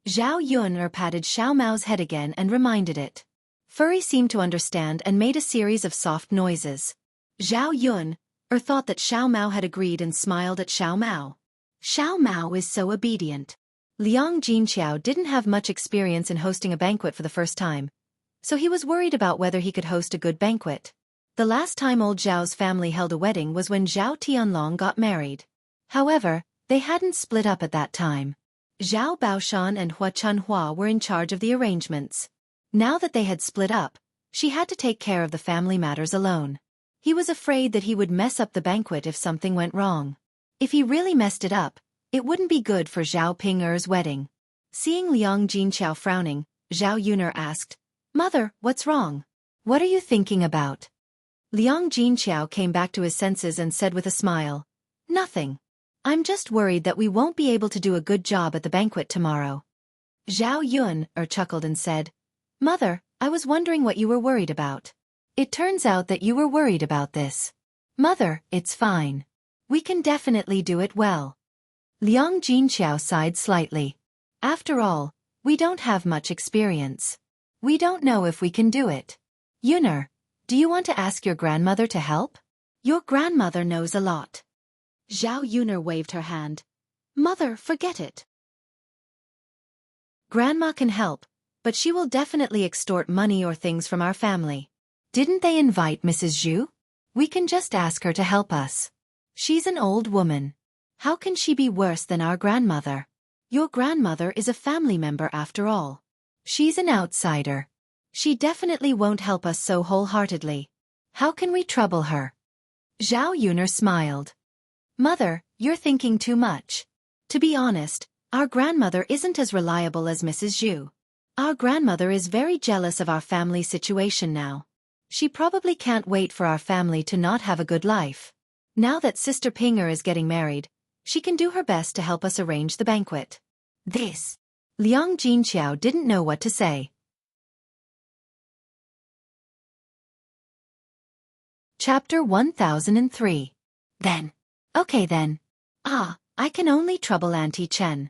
Zhao Yun'er patted Xiao Mao's head again and reminded it. Furry seemed to understand and made a series of soft noises. Zhao Yun'er thought that Xiao Mao had agreed and smiled at Xiao Mao. Xiao Mao is so obedient. Liang Jinqiao didn't have much experience in hosting a banquet for the first time, so he was worried about whether he could host a good banquet. The last time old Zhao's family held a wedding was when Zhao Tianlong got married. However, they hadn't split up at that time. Zhao Baoshan and Hua Chunhua were in charge of the arrangements. Now that they had split up, she had to take care of the family matters alone. He was afraid that he would mess up the banquet if something went wrong. If he really messed it up, it wouldn't be good for Zhao Ping'er's wedding. Seeing Liang Jinqiao frowning, Zhao Yuner asked, "Mother, what's wrong? What are you thinking about?" Liang Jinqiao came back to his senses and said with a smile, "Nothing. I'm just worried that we won't be able to do a good job at the banquet tomorrow." Zhao Yuner chuckled and said, "Mother, I was wondering what you were worried about. It turns out that you were worried about this. Mother, it's fine. We can definitely do it well." Liang Jinqiao sighed slightly. "After all, we don't have much experience. We don't know if we can do it. Yuner, do you want to ask your grandmother to help? Your grandmother knows a lot." Zhao Yuner waved her hand. "Mother, forget it. Grandma can help, but she will definitely extort money or things from our family. Didn't they invite Mrs. Zhu? We can just ask her to help us. She's an old woman. How can she be worse than our grandmother? Your grandmother is a family member after all. She's an outsider. She definitely won't help us so wholeheartedly. How can we trouble her?" Zhao Yuner smiled. "Mother, you're thinking too much. To be honest, our grandmother isn't as reliable as Mrs. Zhu. Our grandmother is very jealous of our family situation now. She probably can't wait for our family to not have a good life. Now that Sister Pinger is getting married, she can do her best to help us arrange the banquet." This. Liang Jinqiao didn't know what to say. Chapter 1003. Then. Okay then. I can only trouble Auntie Chen.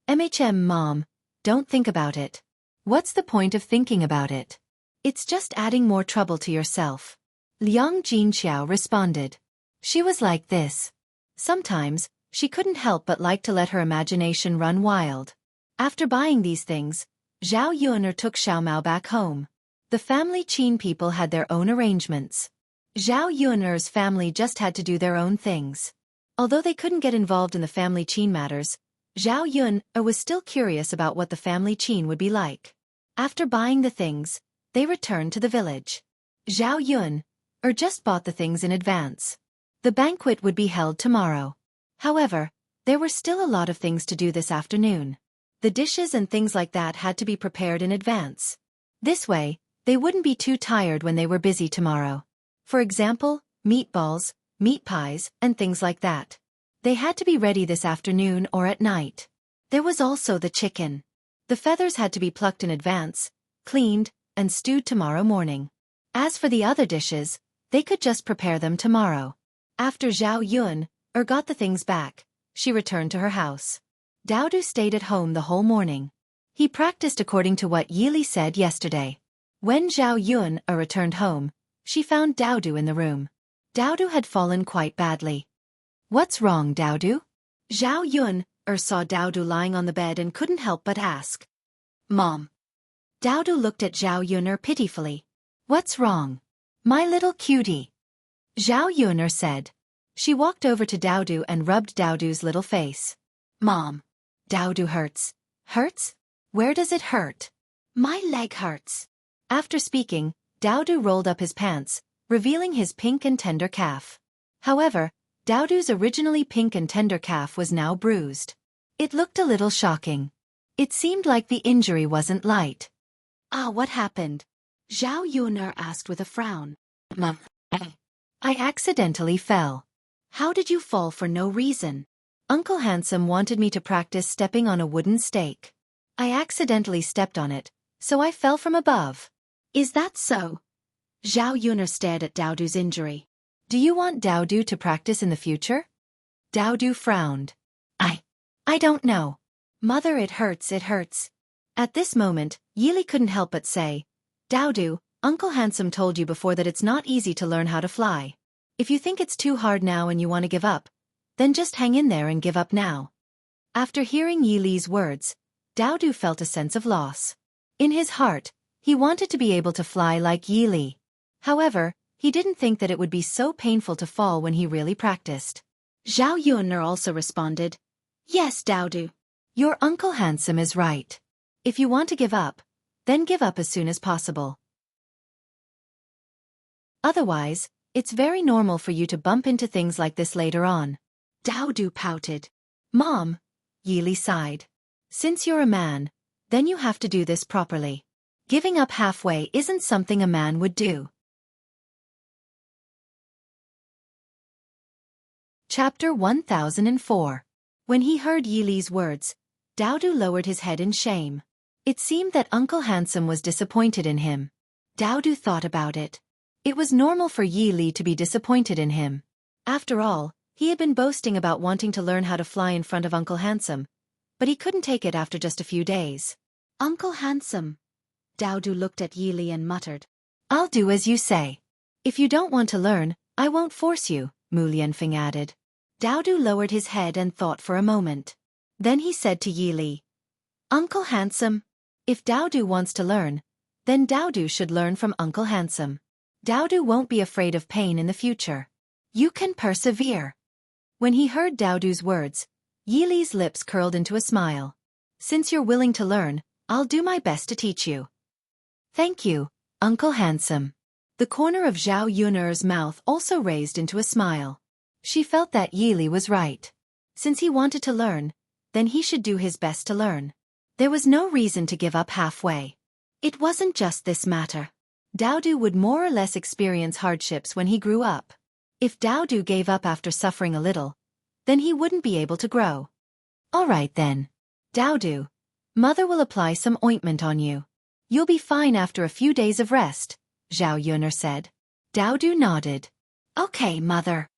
Mom, don't think about it. What's the point of thinking about it? It's just adding more trouble to yourself. Liang Jinqiao responded. She was like this. Sometimes, she couldn't help but like to let her imagination run wild. After buying these things, Zhao Yuner took Xiaomao back home. The family Qin people had their own arrangements. Zhao Yuner's family just had to do their own things. Although they couldn't get involved in the family Qin matters, Zhao Yuner was still curious about what the family Qin would be like. After buying the things, they returned to the village. Zhao Yuner just bought the things in advance. The banquet would be held tomorrow. However, there were still a lot of things to do this afternoon. The dishes and things like that had to be prepared in advance. This way, they wouldn't be too tired when they were busy tomorrow. For example, meatballs, meat pies, and things like that. They had to be ready this afternoon or at night. There was also the chicken. The feathers had to be plucked in advance, cleaned, and stewed tomorrow morning. As for the other dishes, they could just prepare them tomorrow. After Zhao Yuner got the things back, she returned to her house. Daodu stayed at home the whole morning. He practiced according to what Yili said yesterday. When Zhao Yuner returned home, she found Daodu in the room. Daodu had fallen quite badly. "What's wrong, Daodu?" Zhao Yuner saw Daodu lying on the bed and couldn't help but ask. "Mom." Daodu looked at Zhao Yuner pitifully. "What's wrong? My little cutie." Zhao Yuner said. She walked over to Daodu and rubbed Daodu's little face. "Mom. Daodu hurts." "Hurts? Where does it hurt?" "My leg hurts." After speaking, Daodu rolled up his pants, revealing his pink and tender calf. However, Daodu's originally pink and tender calf was now bruised. It looked a little shocking. It seemed like the injury wasn't light. What happened?" Zhao Yuner asked with a frown. "Mom, I accidentally fell." "How did you fall for no reason?" "Uncle Handsome wanted me to practice stepping on a wooden stake. I accidentally stepped on it, so I fell from above." "Is that so?" Zhao Yuner stared at Daodu's injury. "Do you want Daodu to practice in the future?" Daodu frowned. I don't know. Mother, it hurts, it hurts." At this moment, Yili couldn't help but say, "Daodu, Uncle Handsome told you before that it's not easy to learn how to fly. If you think it's too hard now and you want to give up, then just hang in there and give up now." After hearing Yili's words, Daodu felt a sense of loss. In his heart, he wanted to be able to fly like Yili. However, he didn't think that it would be so painful to fall when he really practiced. Zhao Yuner also responded, "Yes, Daodu. Your Uncle Handsome is right. If you want to give up, then give up as soon as possible. Otherwise, it's very normal for you to bump into things like this later on." Daodu pouted. "Mom." Yili sighed. Since you're a man, then you have to do this properly. Giving up halfway isn't something a man would do. Chapter 1004. When he heard Yili's words, Daodu lowered his head in shame. It seemed that Uncle Handsome was disappointed in him. Daodu thought about it. It was normal for Yili to be disappointed in him. After all, he had been boasting about wanting to learn how to fly in front of Uncle Handsome, but he couldn't take it after just a few days. Uncle Handsome. Daodu looked at Yili and muttered. I'll do as you say. If you don't want to learn, I won't force you, Mu Lianfeng added. Daodu lowered his head and thought for a moment. Then he said to Yili, Uncle Handsome, if Daodu wants to learn, then Daodu should learn from Uncle Handsome. Daodu won't be afraid of pain in the future. You can persevere. When he heard Daodu's words, Yili's lips curled into a smile. Since you're willing to learn, I'll do my best to teach you. Thank you, Uncle Handsome. The corner of Zhao Yun'er's mouth also raised into a smile. She felt that Yili was right. Since he wanted to learn, then he should do his best to learn. There was no reason to give up halfway. It wasn't just this matter. Daodu would more or less experience hardships when he grew up. If Daodu gave up after suffering a little, then he wouldn't be able to grow. All right then. Daodu, Mother will apply some ointment on you. You'll be fine after a few days of rest, Zhao Yun'er said. Daodu nodded. Okay, Mother.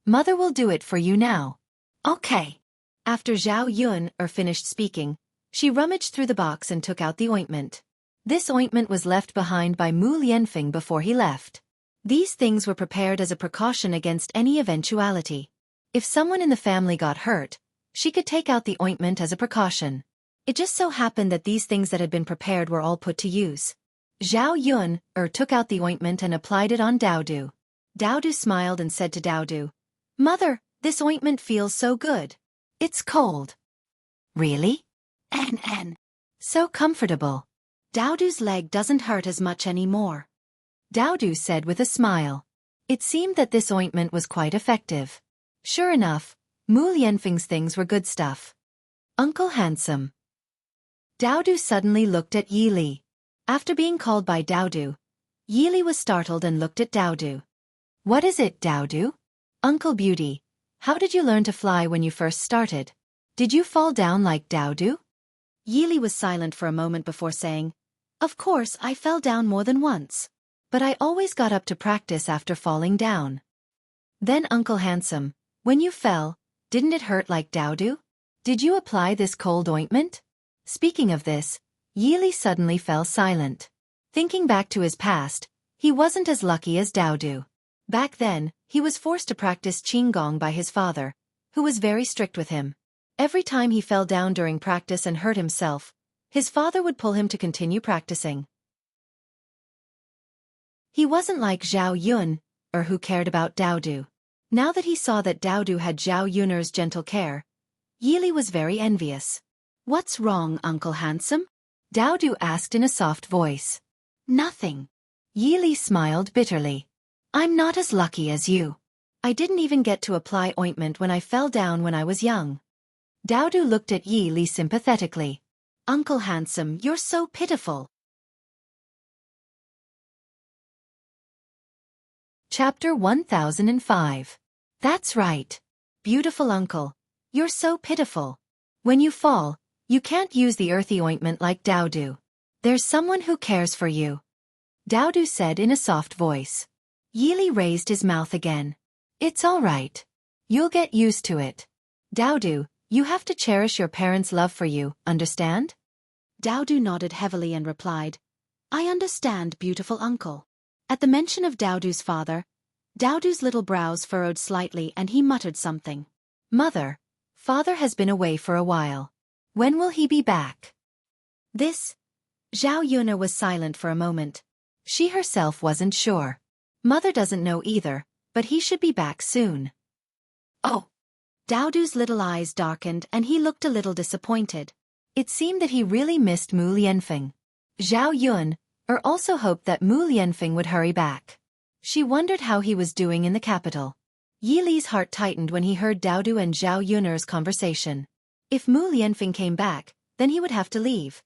Mother will do it for you now. Okay. After Zhao Yun'er finished speaking, she rummaged through the box and took out the ointment. This ointment was left behind by Mu Lianfeng before he left. These things were prepared as a precaution against any eventuality. If someone in the family got hurt, she could take out the ointment as a precaution. It just so happened that these things that had been prepared were all put to use. Zhao Yun'er took out the ointment and applied it on Daodu. Daodu smiled and said to Daodu, Mother, this ointment feels so good. It's cold. Really? So comfortable. Daodu's leg doesn't hurt as much anymore. Daodu said with a smile. It seemed that this ointment was quite effective. Sure enough, Mu Lianfeng's things were good stuff. Uncle Handsome. Daodu suddenly looked at Yili. After being called by Daodu, Yili was startled and looked at Daodu. What is it, Daodu? Uncle Beauty, how did you learn to fly when you first started? Did you fall down like Daodu? Yili was silent for a moment before saying, Of course I fell down more than once. But I always got up to practice after falling down. Then Uncle Handsome, when you fell, didn't it hurt like Daodu? Did you apply this cold ointment? Speaking of this, Yili suddenly fell silent. Thinking back to his past, he wasn't as lucky as Daodu. Back then, he was forced to practice Qinggong by his father, who was very strict with him. Every time he fell down during practice and hurt himself, his father would pull him to continue practicing. He wasn't like Zhao Yun'er who cared about Daodu. Now that he saw that Daodu had Zhao Yun'er's gentle care, Yili was very envious. What's wrong, Uncle Handsome? Daodu asked in a soft voice. Nothing. Yili smiled bitterly. I'm not as lucky as you. I didn't even get to apply ointment when I fell down when I was young. Daodu looked at Yili sympathetically. Uncle Handsome, you're so pitiful. Chapter 1005. That's right. Beautiful uncle. You're so pitiful. When you fall, you can't use the earthy ointment like Daodu. There's someone who cares for you. Daodu said in a soft voice. Yili raised his mouth again. It's all right. You'll get used to it. Daodu, you have to cherish your parents' love for you, understand? Daodu nodded heavily and replied, I understand, beautiful uncle. At the mention of Daodu's father, Daodu's little brows furrowed slightly and he muttered something. Mother, father has been away for a while. When will he be back? Zhao Yun'er was silent for a moment. She herself wasn't sure. Mother doesn't know either, but he should be back soon. Oh! Daodu's little eyes darkened and he looked a little disappointed. It seemed that he really missed Mu Lianfeng. Zhao Yun'er also hoped that Mu Lianfeng would hurry back. She wondered how he was doing in the capital. Yili's heart tightened when he heard Daodu and Zhao Yun'er's conversation. If Mu Lianfeng came back, then he would have to leave.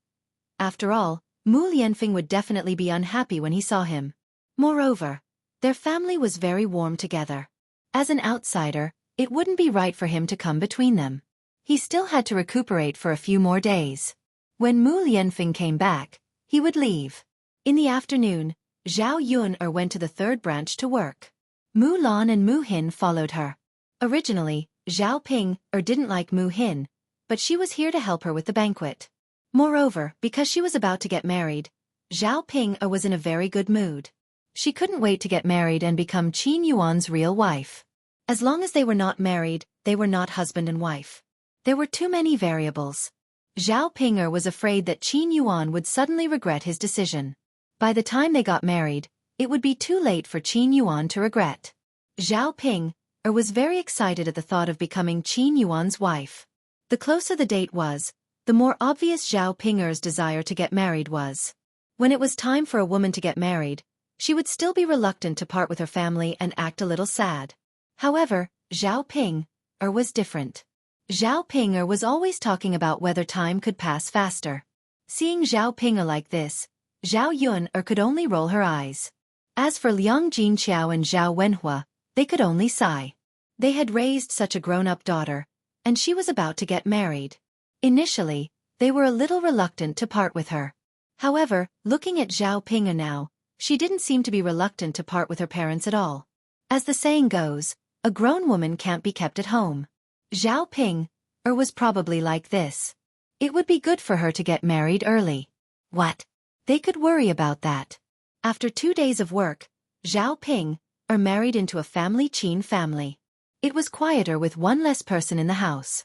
After all, Mu Lianfeng would definitely be unhappy when he saw him. Moreover, their family was very warm together. As an outsider, it wouldn't be right for him to come between them. He still had to recuperate for a few more days. When Mu Lianfeng came back, he would leave. In the afternoon, Zhao Yuner went to the third branch to work. Mu Lan and Mu Hin followed her. Originally, Zhao Ping didn't like Mu Hin, but she was here to help her with the banquet. Moreover, because she was about to get married, Zhao Ping was in a very good mood. She couldn't wait to get married and become Qin Yuan's real wife. As long as they were not married, they were not husband and wife. There were too many variables. Zhao Ping was afraid that Qin Yuan would suddenly regret his decision. By the time they got married, it would be too late for Qin Yuan to regret. Zhao Ping was very excited at the thought of becoming Qin Yuan's wife. The closer the date was, the more obvious Zhao Ping's desire to get married was. When it was time for a woman to get married, she would still be reluctant to part with her family and act a little sad. However, Zhao Ping was different. Zhao Ping was always talking about whether time could pass faster. Seeing Zhao Ping like this, Zhao Yuner could only roll her eyes. As for Liang Jinqiao and Zhao Wenhua, they could only sigh. They had raised such a grown-up daughter, and she was about to get married. Initially, they were a little reluctant to part with her. However, looking at Zhao Ping now, she didn't seem to be reluctant to part with her parents at all. As the saying goes, a grown woman can't be kept at home. Zhao Ping was probably like this. It would be good for her to get married early. What? They could worry about that. After 2 days of work, Zhao Ping married into a family Qin family. It was quieter with one less person in the house.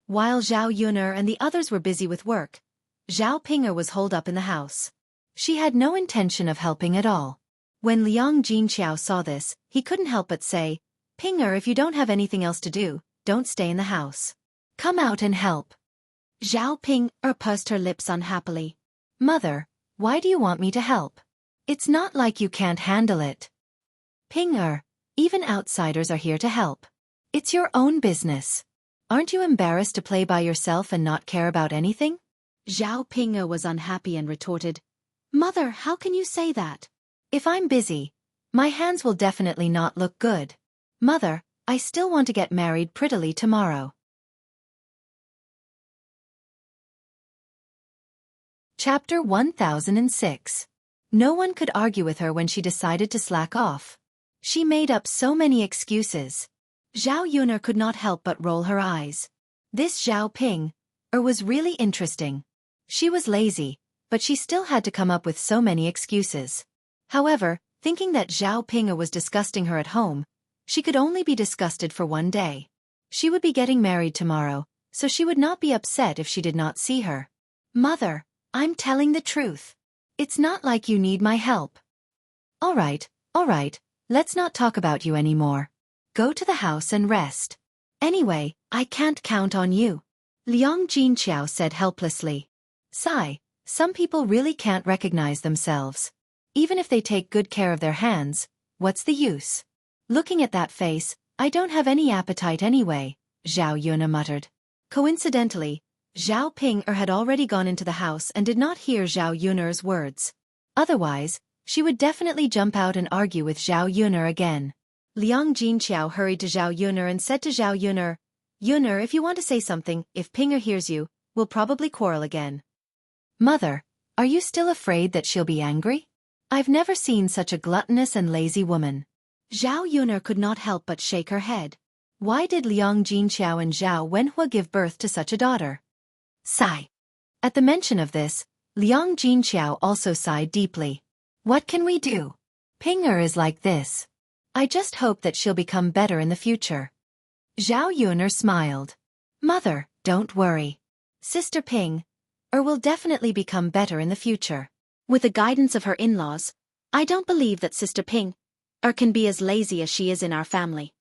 While Zhao Yuner and the others were busy with work, Zhao Ping was holed up in the house. She had no intention of helping at all. When Liang Jinqiao saw this, he couldn't help but say, "Pinger, if you don't have anything else to do, don't stay in the house. Come out and help." Zhao Ping pursed her lips unhappily. "Mother, why do you want me to help? It's not like you can't handle it." "Pinger, even outsiders are here to help. It's your own business. Aren't you embarrassed to play by yourself and not care about anything?" Zhao Ping was unhappy and retorted, "Mother, how can you say that? If I'm busy, my hands will definitely not look good. Mother, I still want to get married prettily tomorrow." Chapter 1006. No one could argue with her when she decided to slack off. She made up so many excuses. Zhao Yuner could not help but roll her eyes. This Zhao Ping was really interesting. She was lazy, but she still had to come up with so many excuses. However, thinking that Zhao Ping was disgusting her at home, she could only be disgusted for one day. She would be getting married tomorrow, so she would not be upset if she did not see her. "Mother, I'm telling the truth. It's not like you need my help." All right, let's not talk about you anymore. Go to the house and rest. Anyway, I can't count on you," Liang Jinqiao said helplessly. Sigh, some people really can't recognize themselves. Even if they take good care of their hands, what's the use? Looking at that face, I don't have any appetite anyway, Zhao Yuner muttered. Coincidentally, Zhao Ping had already gone into the house and did not hear Zhao Yuner's words. Otherwise, she would definitely jump out and argue with Zhao Yuner again. Liang Jinqiao hurried to Zhao Yuner and said to Zhao Yuner, "Yuner, if you want to say something, if Pinger hears you, we'll probably quarrel again." "Mother, are you still afraid that she'll be angry? I've never seen such a gluttonous and lazy woman." Zhao Yuner could not help but shake her head. Why did Liang Jinqiao and Zhao Wenhua give birth to such a daughter? Sigh. At the mention of this, Liang Jinqiao also sighed deeply. What can we do? Pinger is like this. I just hope that she'll become better in the future. Zhao Yuner smiled. Mother, don't worry. Sister Ping will definitely become better in the future. With the guidance of her in-laws, I don't believe that Sister Ping can be as lazy as she is in our family.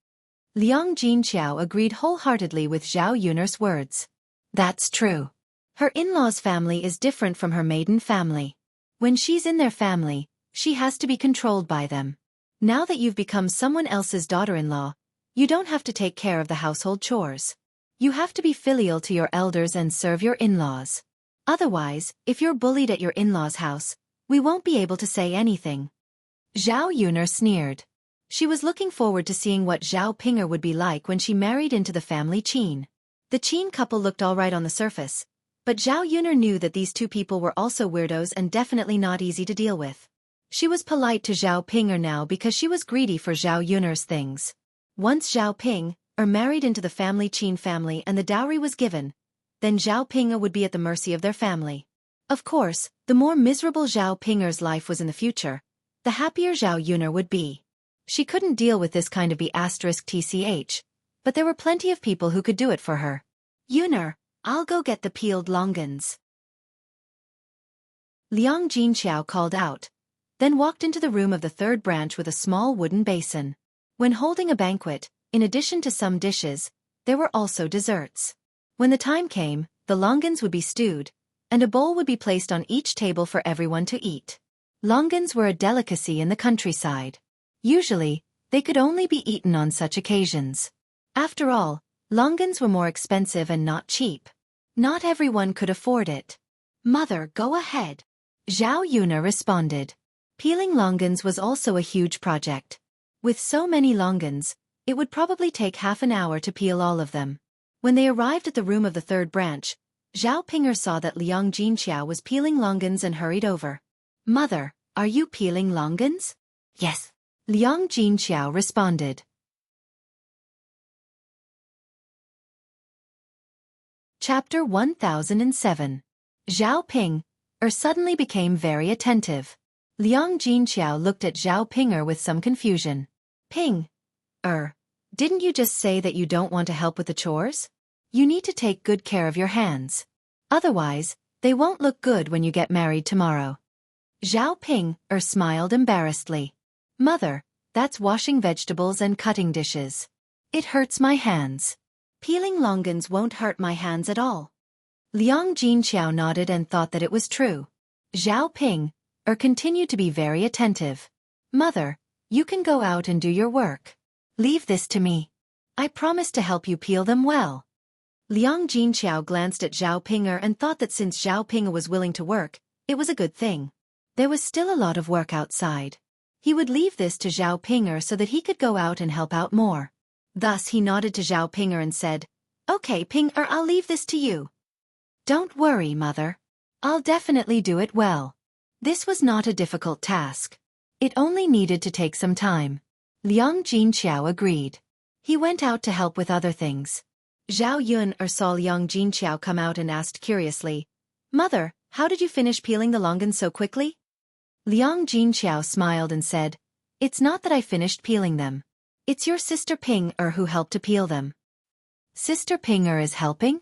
Liang Jinqiao agreed wholeheartedly with Zhao Yuner's words. That's true. Her in-laws' family is different from her maiden family. When she's in their family, she has to be controlled by them. Now that you've become someone else's daughter-in-law, You don't have to take care of the household chores. You have to be filial to your elders and serve your in-laws. Otherwise, if you're bullied at your in-laws' house, we won't be able to say anything." Zhao Yuner sneered. She was looking forward to seeing what Zhao Ping'er would be like when she married into the family Qin. The Qin couple looked all right on the surface, but Zhao Yuner knew that these two people were also weirdos and definitely not easy to deal with. She was polite to Zhao Ping'er now because she was greedy for Zhao Yuner's things. Once Zhao Ping'er married into the family Qin family and the dowry was given, then Zhao Ping'er would be at the mercy of their family. Of course, the more miserable Zhao Ping'er's life was in the future, the happier Zhao Yuner would be. She couldn't deal with this kind of B***tch, but there were plenty of people who could do it for her. "Yuner, I'll go get the peeled longans," Liang Jinqiao called out, then walked into the room of the third branch with a small wooden basin. When holding a banquet, in addition to some dishes, there were also desserts. When the time came, the longans would be stewed, and a bowl would be placed on each table for everyone to eat. Longans were a delicacy in the countryside. Usually, they could only be eaten on such occasions. After all, longans were more expensive and not cheap. Not everyone could afford it. "Mother, go ahead," Zhao Yuner responded. Peeling longans was also a huge project. With so many longans, it would probably take half an hour to peel all of them. When they arrived at the room of the third branch, Zhao Ping'er saw that Liang Jinqiao was peeling longans and hurried over. "Mother, are you peeling longans?" "Yes," Liang Jinqiao responded. Chapter 1007. Zhao Ping'er suddenly became very attentive. Liang Jinqiao looked at Zhao Ping'er with some confusion. "Ping'er, didn't you just say that you don't want to help with the chores? You need to take good care of your hands. Otherwise, they won't look good when you get married tomorrow." Zhao Ping'er smiled embarrassedly. "Mother, that's washing vegetables and cutting dishes. It hurts my hands." "Peeling longans won't hurt my hands at all." Liang Jinqiao nodded and thought that it was true. Zhao Ping'er continued to be very attentive. "Mother, you can go out and do your work. Leave this to me. I promise to help you peel them well." Liang Jinqiao glanced at Zhao Ping'er and thought that since Zhao Ping'er was willing to work, it was a good thing. There was still a lot of work outside. He would leave this to Zhao Ping'er so that he could go out and help out more. Thus he nodded to Zhao Ping'er and said, "Okay, Ping'er, I'll leave this to you." "Don't worry, Mother. I'll definitely do it well." This was not a difficult task. It only needed to take some time. Liang Jinqiao agreed. He went out to help with other things. Zhao Yuner saw Liang Jinqiao come out and asked curiously, "Mother, how did you finish peeling the longans so quickly?" Liang Jinqiao smiled and said, "It's not that I finished peeling them. It's your sister Ping'er who helped to peel them." "Sister Ping'er is helping?"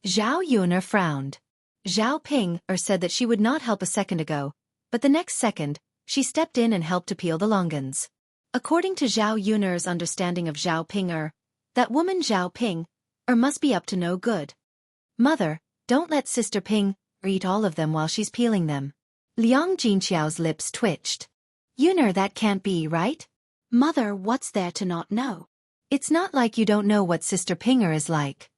Zhao Yuner frowned. Zhao Ping'er said that she would not help a second ago, but the next second, she stepped in and helped to peel the longans. According to Zhao Yuner's understanding of Zhao Ping'er, that woman Zhao Ping'er must be up to no good. "Mother, don't let Sister Ping'er eat all of them while she's peeling them." Liang Jinqiao's lips twitched. "Yuner, that can't be, right?" "Mother, what's there to not know? It's not like you don't know what Sister Ping'er is like."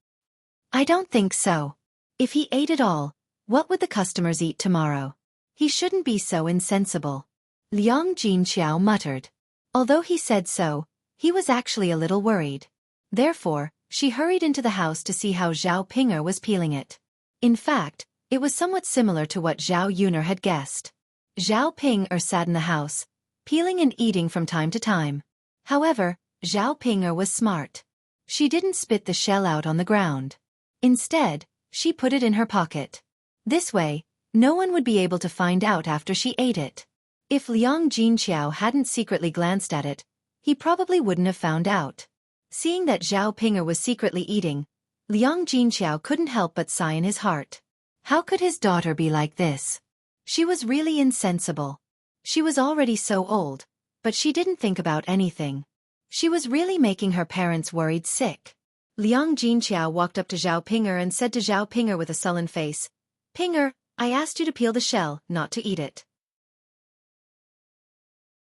"I don't think so. If he ate it all, what would the customers eat tomorrow? He shouldn't be so insensible." Liang Jinqiao muttered. Although he said so, he was actually a little worried. Therefore, she hurried into the house to see how Zhao Ping'er was peeling it. In fact, it was somewhat similar to what Zhao Yuner had guessed. Zhao Ping'er sat in the house, peeling and eating from time to time. However, Zhao Ping'er was smart. She didn't spit the shell out on the ground. Instead, she put it in her pocket. This way, no one would be able to find out after she ate it. If Liang Jinqiao hadn't secretly glanced at it, he probably wouldn't have found out. Seeing that Zhao Ping'er was secretly eating, Liang Jinqiao couldn't help but sigh in his heart. How could his daughter be like this? She was really insensible. She was already so old, but she didn't think about anything. She was really making her parents worried sick. Liang Jinqiao walked up to Zhao Ping'er and said to Zhao Ping'er with a sullen face, "Ping'er, I asked you to peel the shell, not to eat it.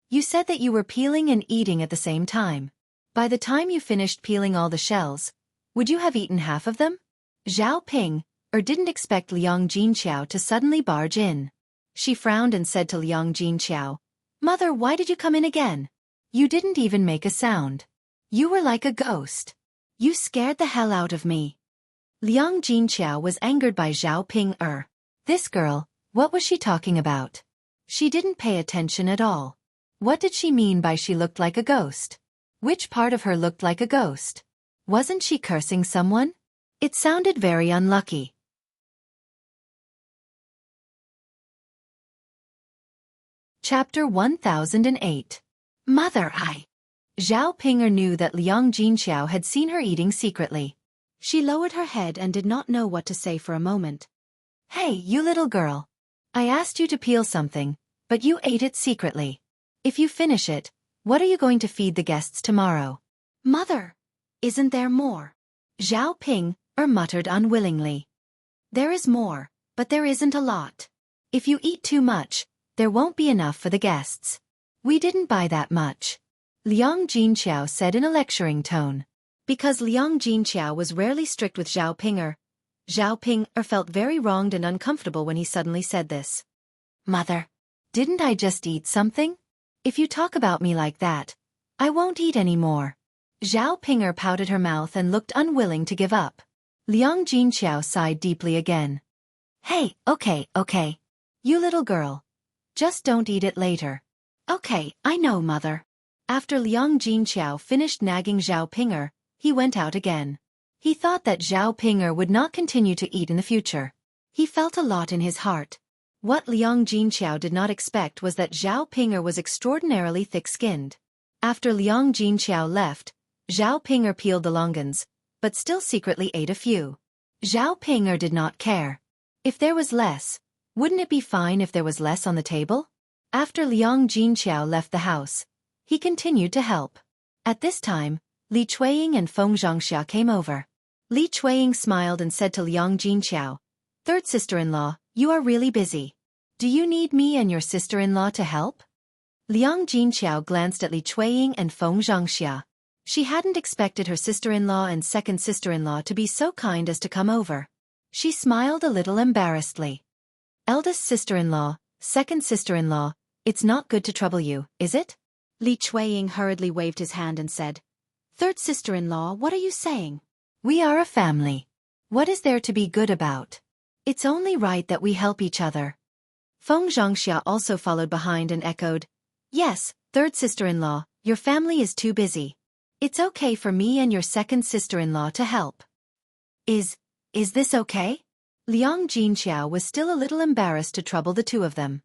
You said that you were peeling and eating at the same time. By the time you finished peeling all the shells, would you have eaten half of them? Zhao Ping didn't expect Liang Jinqiao to suddenly barge in. She frowned and said to Liang Jinqiao, "Mother, why did you come in again? You didn't even make a sound. You were like a ghost. You scared the hell out of me." Liang Jinqiao was angered by Zhao Ping. This girl, what was she talking about? She didn't pay attention at all. What did she mean by she looked like a ghost? Which part of her looked like a ghost? Wasn't she cursing someone? It sounded very unlucky. Chapter 1008. Mother, Zhao Ping knew that Liang Jinqiao had seen her eating secretly. She lowered her head and did not know what to say for a moment. "Hey, you little girl. I asked you to peel something, but you ate it secretly. If you finish it, what are you going to feed the guests tomorrow?" "Mother, isn't there more?" Zhao Ping muttered unwillingly. "There is more, but there isn't a lot. If you eat too much, there won't be enough for the guests. We didn't buy that much," Liang Jinqiao said in a lecturing tone. Because Liang Jinqiao was rarely strict with Zhao Ping felt very wronged and uncomfortable when he suddenly said this. "Mother, didn't I just eat something? If you talk about me like that, I won't eat any more." Zhao Ping pouted her mouth and looked unwilling to give up. Liang Jinqiao sighed deeply again. "Hey, okay. You little girl. Just don't eat it later." "Okay, I know, Mother." After Liang Jinqiao finished nagging Zhao Ping, he went out again. He thought that Zhao Ping would not continue to eat in the future. He felt a lot in his heart. What Liang Jinqiao did not expect was that Zhao Ping was extraordinarily thick-skinned. After Liang Jinqiao left, Zhao Ping peeled the longanians, but still secretly ate a few. Zhao Ping did not care. If there was less, wouldn't it be fine if there was less on the table? After Liang Jinqiao left the house, he continued to help. At this time, Li Chueying and Feng Zhangxia came over. Li Chueying smiled and said to Liang Jinqiao, "Third sister-in-law, you are really busy. Do you need me and your sister-in-law to help?" Liang Jinqiao glanced at Li Chueying and Feng Zhangxia. She hadn't expected her sister-in-law and second sister-in-law to be so kind as to come over. She smiled a little embarrassedly. "Eldest sister-in-law, second sister-in-law, it's not good to trouble you, is it?" Li Chueying hurriedly waved his hand and said, "Third sister-in-law, what are you saying? We are a family. What is there to be good about? It's only right that we help each other." Feng Zhangxia also followed behind and echoed, "Yes, third sister-in-law, your family is too busy. It's okay for me and your second sister-in-law to help." Is this okay?" Liang Jinqiao was still a little embarrassed to trouble the two of them.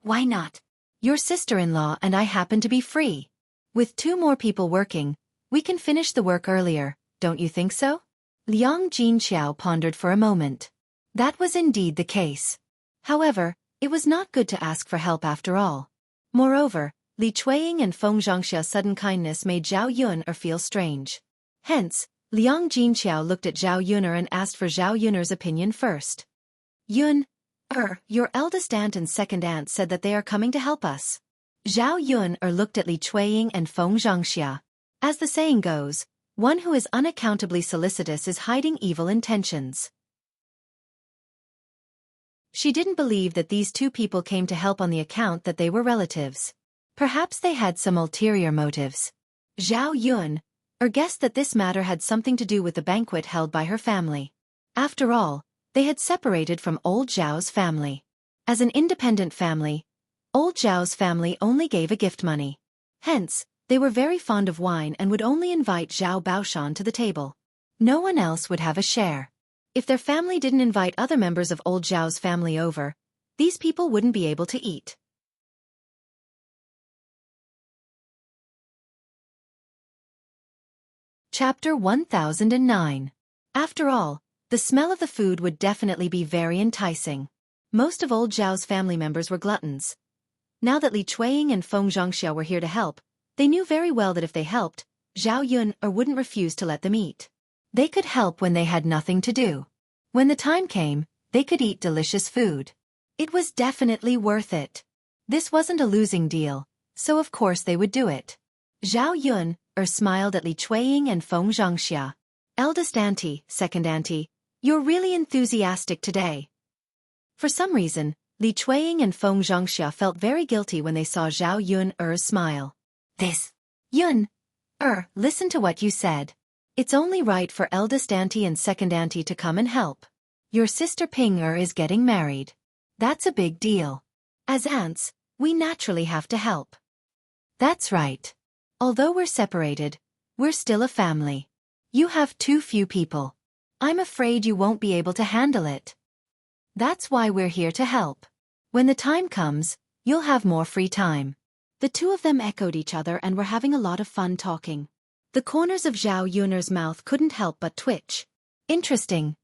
"Why not? Your sister-in-law and I happen to be free. With 2 more people working, we can finish the work earlier, don't you think so?" Liang Jinqiao pondered for a moment. That was indeed the case. However, it was not good to ask for help after all. Moreover, Li Chueying and Feng Zhangxia's sudden kindness made Zhao Yun feel strange. Hence, Liang Jinqiao looked at Zhao Yun and asked for Zhao Yun's opinion first. "Yun, your eldest aunt and second aunt said that they are coming to help us." Zhao Yun looked at Li Chueying and Feng Zhangxia. As the saying goes, one who is unaccountably solicitous is hiding evil intentions. She didn't believe that these 2 people came to help on the account that they were relatives. Perhaps they had some ulterior motives. Zhao Yun guessed that this matter had something to do with the banquet held by her family. After all, they had separated from old Zhao's family. As an independent family, old Zhao's family only gave a gift money. Hence, they were very fond of wine and would only invite Zhao Baoshan to the table. No one else would have a share. If their family didn't invite other members of old Zhao's family over, these people wouldn't be able to eat. Chapter 1009. After all, the smell of the food would definitely be very enticing. Most of old Zhao's family members were gluttons. Now that Li Chueying and Feng Zhangxia were here to help, they knew very well that if they helped, Zhao Yun wouldn't refuse to let them eat. They could help when they had nothing to do. When the time came, they could eat delicious food. It was definitely worth it. This wasn't a losing deal, so of course they would do it. Zhao Yun smiled at Li Chueying and Feng Zhangxia. Eldest auntie, second auntie, you're really enthusiastic today. For some reason, Li Chueying and Feng Zhangxia felt very guilty when they saw Zhao Yun's smile. This. Yun. Listen to what you said. It's only right for eldest auntie and second auntie to come and help. Your sister Ping is getting married. That's a big deal. As aunts, we naturally have to help. That's right. Although we're separated, we're still a family. You have too few people. I'm afraid you won't be able to handle it. That's why we're here to help. When the time comes, you'll have more free time. The two of them echoed each other and were having a lot of fun talking. The corners of Zhao Yun's mouth couldn't help but twitch. Interesting.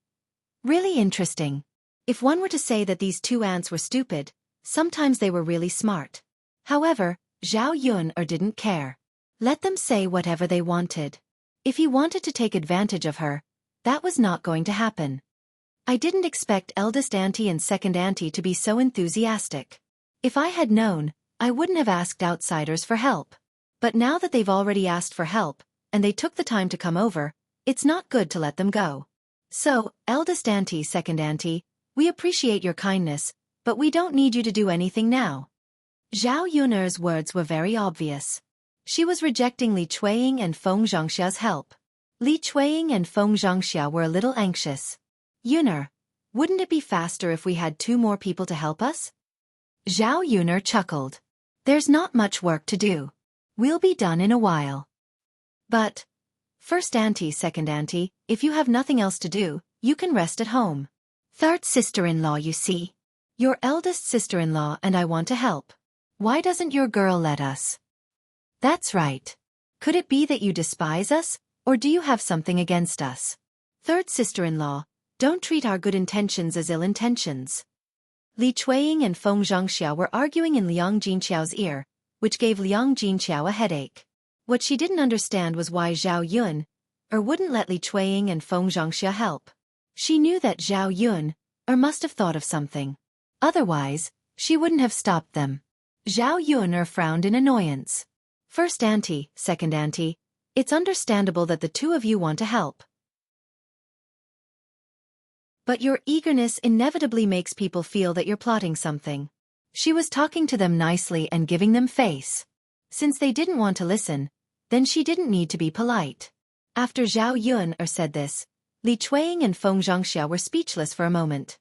Really interesting. If one were to say that these two aunts were stupid, sometimes they were really smart. However, Zhao Yun didn't care. Let them say whatever they wanted. If he wanted to take advantage of her, that was not going to happen. I didn't expect eldest auntie and second auntie to be so enthusiastic. If I had known, I wouldn't have asked outsiders for help. But now that they've already asked for help, and they took the time to come over, it's not good to let them go. So, eldest auntie, second auntie, we appreciate your kindness, but we don't need you to do anything now. Zhao Yun's words were very obvious. She was rejecting Li Chueying and Feng Zhangxia's help. Li Chueying and Feng Zhangxia were a little anxious. Yun, wouldn't it be faster if we had 2 more people to help us? Zhao Yun chuckled. There's not much work to do. We'll be done in a while. But, first auntie, second auntie, if you have nothing else to do, you can rest at home. Third sister-in-law, you see. Your eldest sister-in-law and I want to help. Why doesn't your girl let us? That's right. Could it be that you despise us, or do you have something against us? Third sister-in-law, don't treat our good intentions as ill intentions. Li Chueying and Feng Zhangxia were arguing in Liang Jinqiao's ear, which gave Liang Jinqiao a headache. What she didn't understand was why Zhao Yun wouldn't let Li Chueying and Feng Zhangxia help. She knew that Zhao Yun must have thought of something. Otherwise, she wouldn't have stopped them. Zhao Yun frowned in annoyance. First auntie, second auntie, it's understandable that the two of you want to help. But your eagerness inevitably makes people feel that you're plotting something. She was talking to them nicely and giving them face. Since they didn't want to listen, then she didn't need to be polite. After Zhao Yun said this, Li Chueying and Feng Zhangxia were speechless for a moment.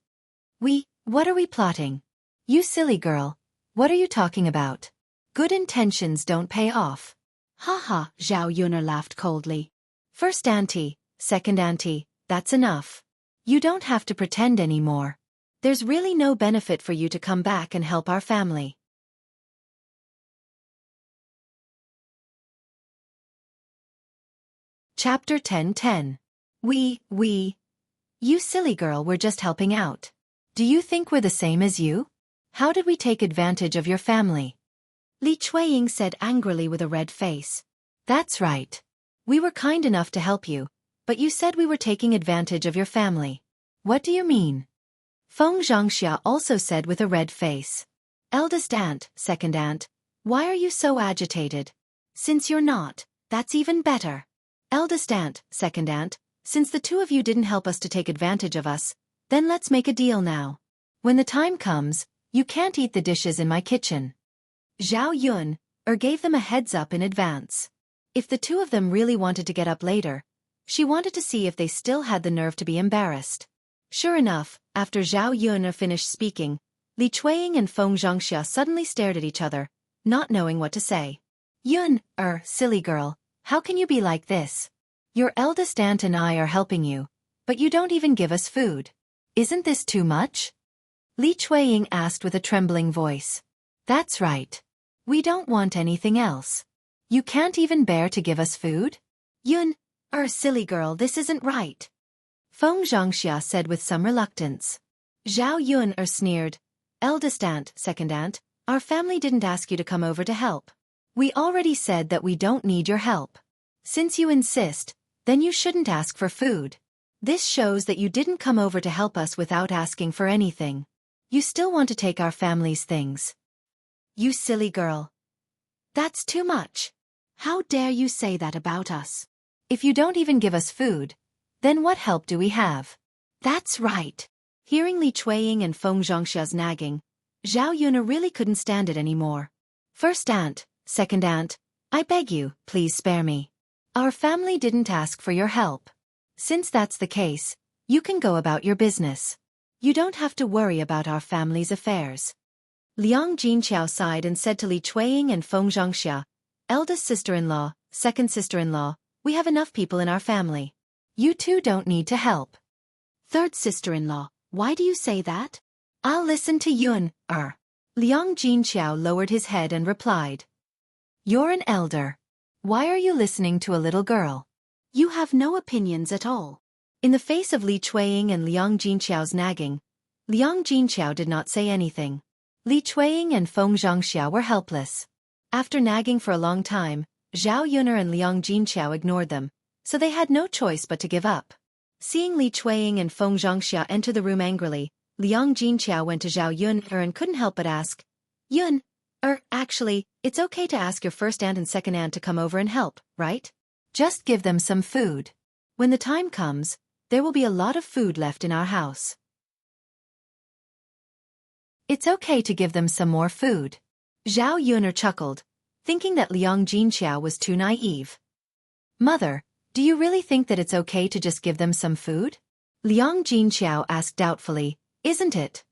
What are we plotting? You silly girl, what are you talking about? Good intentions don't pay off. Ha ha, Zhao Yun laughed coldly. First auntie, second auntie, that's enough. You don't have to pretend anymore. There's really no benefit for you to come back and help our family. Chapter 10:10. You silly girl, we're just helping out. Do you think we're the same as you? How did we take advantage of your family? Li Chueying said angrily with a red face. That's right. We were kind enough to help you, but you said we were taking advantage of your family. What do you mean? Feng Zhangxia also said with a red face. Eldest aunt, second aunt, why are you so agitated? Since you're not, that's even better. Eldest aunt, second aunt, since the two of you didn't help us to take advantage of us, then let's make a deal now. When the time comes, you can't eat the dishes in my kitchen. Zhao Yun gave them a heads up in advance. If the two of them really wanted to get up later, she wanted to see if they still had the nerve to be embarrassed. Sure enough, after Zhao Yun finished speaking, Li Chueying and Feng Zhangxia suddenly stared at each other, not knowing what to say. Yun, silly girl, how can you be like this? Your eldest aunt and I are helping you, but you don't even give us food. Isn't this too much? Li Chueying asked with a trembling voice. That's right. We don't want anything else. You can't even bear to give us food? Yun, silly girl, this isn't right. Feng Zhangxia said with some reluctance. Zhao Yun sneered. Eldest aunt, second aunt, our family didn't ask you to come over to help. We already said that we don't need your help. Since you insist, then you shouldn't ask for food. This shows that you didn't come over to help us without asking for anything. You still want to take our family's things. You silly girl. That's too much. How dare you say that about us? If you don't even give us food, then what help do we have? That's right. Hearing Li Chuiying and Feng Zhongxia's nagging, Zhao Yun'er really couldn't stand it anymore. First aunt, second aunt, I beg you, please spare me. Our family didn't ask for your help. Since that's the case, you can go about your business. You don't have to worry about our family's affairs. Liang Jinqiao sighed and said to Li Chuiying and Feng Zhongxia, eldest sister-in-law, second sister-in-law, we have enough people in our family. You two don't need to help. Third sister-in-law, why do you say that? I'll listen to Yun-er. Liang Jinqiao lowered his head and replied. You're an elder. Why are you listening to a little girl? You have no opinions at all. In the face of Li Chuiying and Liang Jinqiao's nagging, Liang Jinqiao did not say anything. Li Chuiying and Feng Zhongxia were helpless. After nagging for a long time, Zhao Yun'er and Liang Jinqiao ignored them, so they had no choice but to give up. Seeing Li Chuiying and Feng Zhongxia enter the room angrily, Liang Jinqiao went to Zhao Yun'er and couldn't help but ask, actually, it's okay to ask your first aunt and second aunt to come over and help, right? Just give them some food. When the time comes, there will be a lot of food left in our house. It's okay to give them some more food. Zhao Yun'er chuckled, thinking that Liang Jinqiao was too naive. Mother, do you really think that it's okay to just give them some food? Liang Jinqiao asked doubtfully, isn't it?